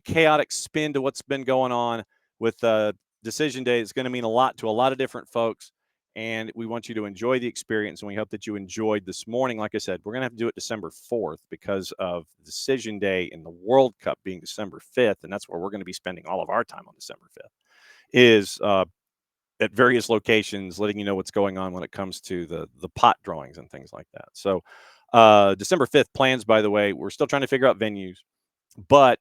chaotic spin to what's been going on with decision day. It's going to mean a lot to a lot of different folks. And we want you to enjoy the experience. And we hope that you enjoyed this morning. Like I said, we're going to have to do it December 4th because of decision day in the World Cup being December 5th. And that's where we're going to be spending all of our time on December 5th is at various locations, letting you know what's going on when it comes to the pot drawings and things like that. So December 5th plans, by the way, we're still trying to figure out venues, but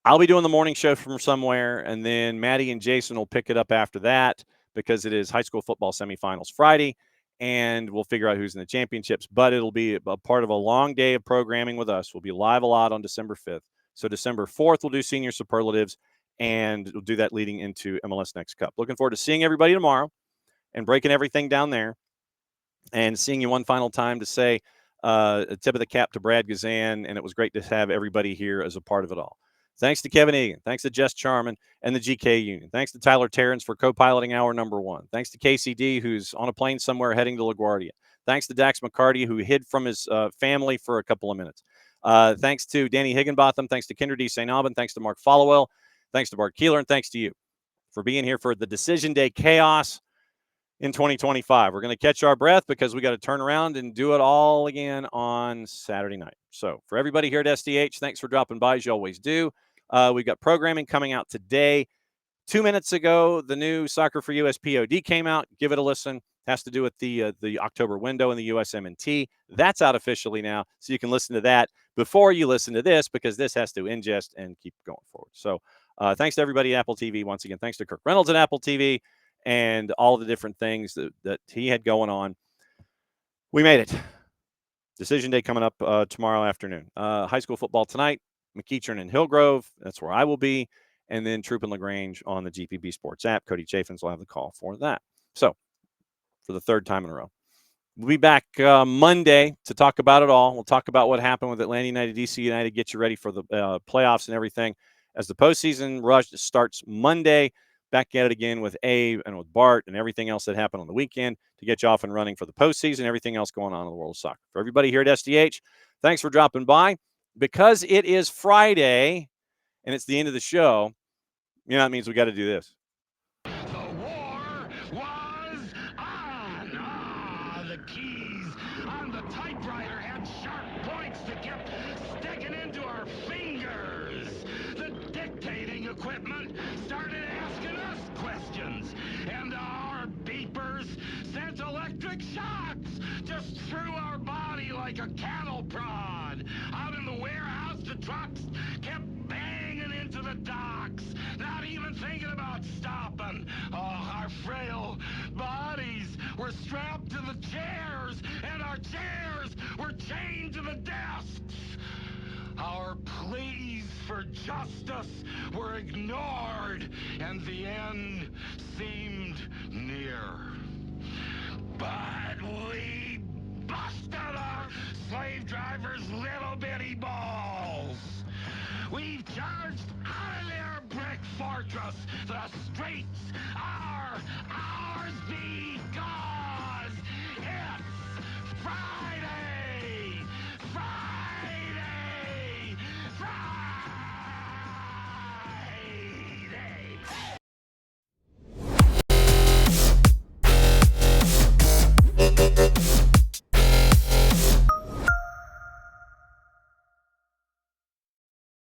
I'll be doing the morning show from somewhere, and then Maddie and Jason will pick it up after that because it is high school football semifinals Friday, and we'll figure out who's in the championships. But it'll be a part of a long day of programming with us. We'll be live a lot on December 5th. So December 4th, we'll do senior superlatives, and we'll do that leading into MLS Next Cup. Looking forward to seeing everybody tomorrow and breaking everything down there and seeing you one final time to say a tip of the cap to Brad Gazan, and it was great to have everybody here as a part of it all. Thanks to Kevin Egan. Thanks to Jess Charman and the GK Union. Thanks to Tyler Terens for co-piloting hour number 1. Thanks to KCD, who's on a plane somewhere heading to LaGuardia. Thanks to Dax McCarty, who hid from his family for a couple of minutes. Thanks to Danny Higginbotham. Thanks to Kyndra de St. Aubin. Thanks to Mark Followill. Thanks to Bart Keeler. And thanks to you for being here for the Decision Day chaos in 2025. We're going to catch our breath because we got to turn around and do it all again on Saturday night. So for everybody here at SDH, thanks for dropping by as you always do. We've got programming coming out today. 2 minutes ago, the new Soccer for US POD came out. Give it a listen. Has to do with the October window in the USMNT. That's out officially now, so you can listen to that before you listen to this, because this has to ingest and keep going forward. So thanks to everybody at Apple TV. Once again, thanks to Kirk Reynolds at Apple TV and all the different things that he had going on. We made it. Decision Day coming up tomorrow afternoon. High school football tonight, McEachern and Hillgrove. That's where I will be. And then Troop and LaGrange on the GPB Sports app. Cody Chaffins will have the call for that. So for the third time in a row. We'll be back Monday to talk about it all. We'll talk about what happened with Atlanta United, DC United, get you ready for the playoffs and everything. As the postseason rush starts Monday, back at it again with Abe and with Bart and everything else that happened on the weekend to get you off and running for the postseason, everything else going on in the world of soccer. For everybody here at SDH, thanks for dropping by. Because it is Friday and it's the end of the show, you know, that means we got to do this. The war was on. The keys on the typewriter had sharp points that kept sticking into our fingers. The dictating equipment started asking us questions, and our beepers sent electric shocks just through our body like a cattle prod. Out in the warehouse, the trucks kept banging into the docks, not even thinking about stopping. Oh, our frail bodies were strapped to the chairs, and our chairs were chained to the desks. Our pleas for justice were ignored, and the end seemed near. But we busted our slave drivers' little bitty balls. We've charged out of their brick fortress. The streets are ours, be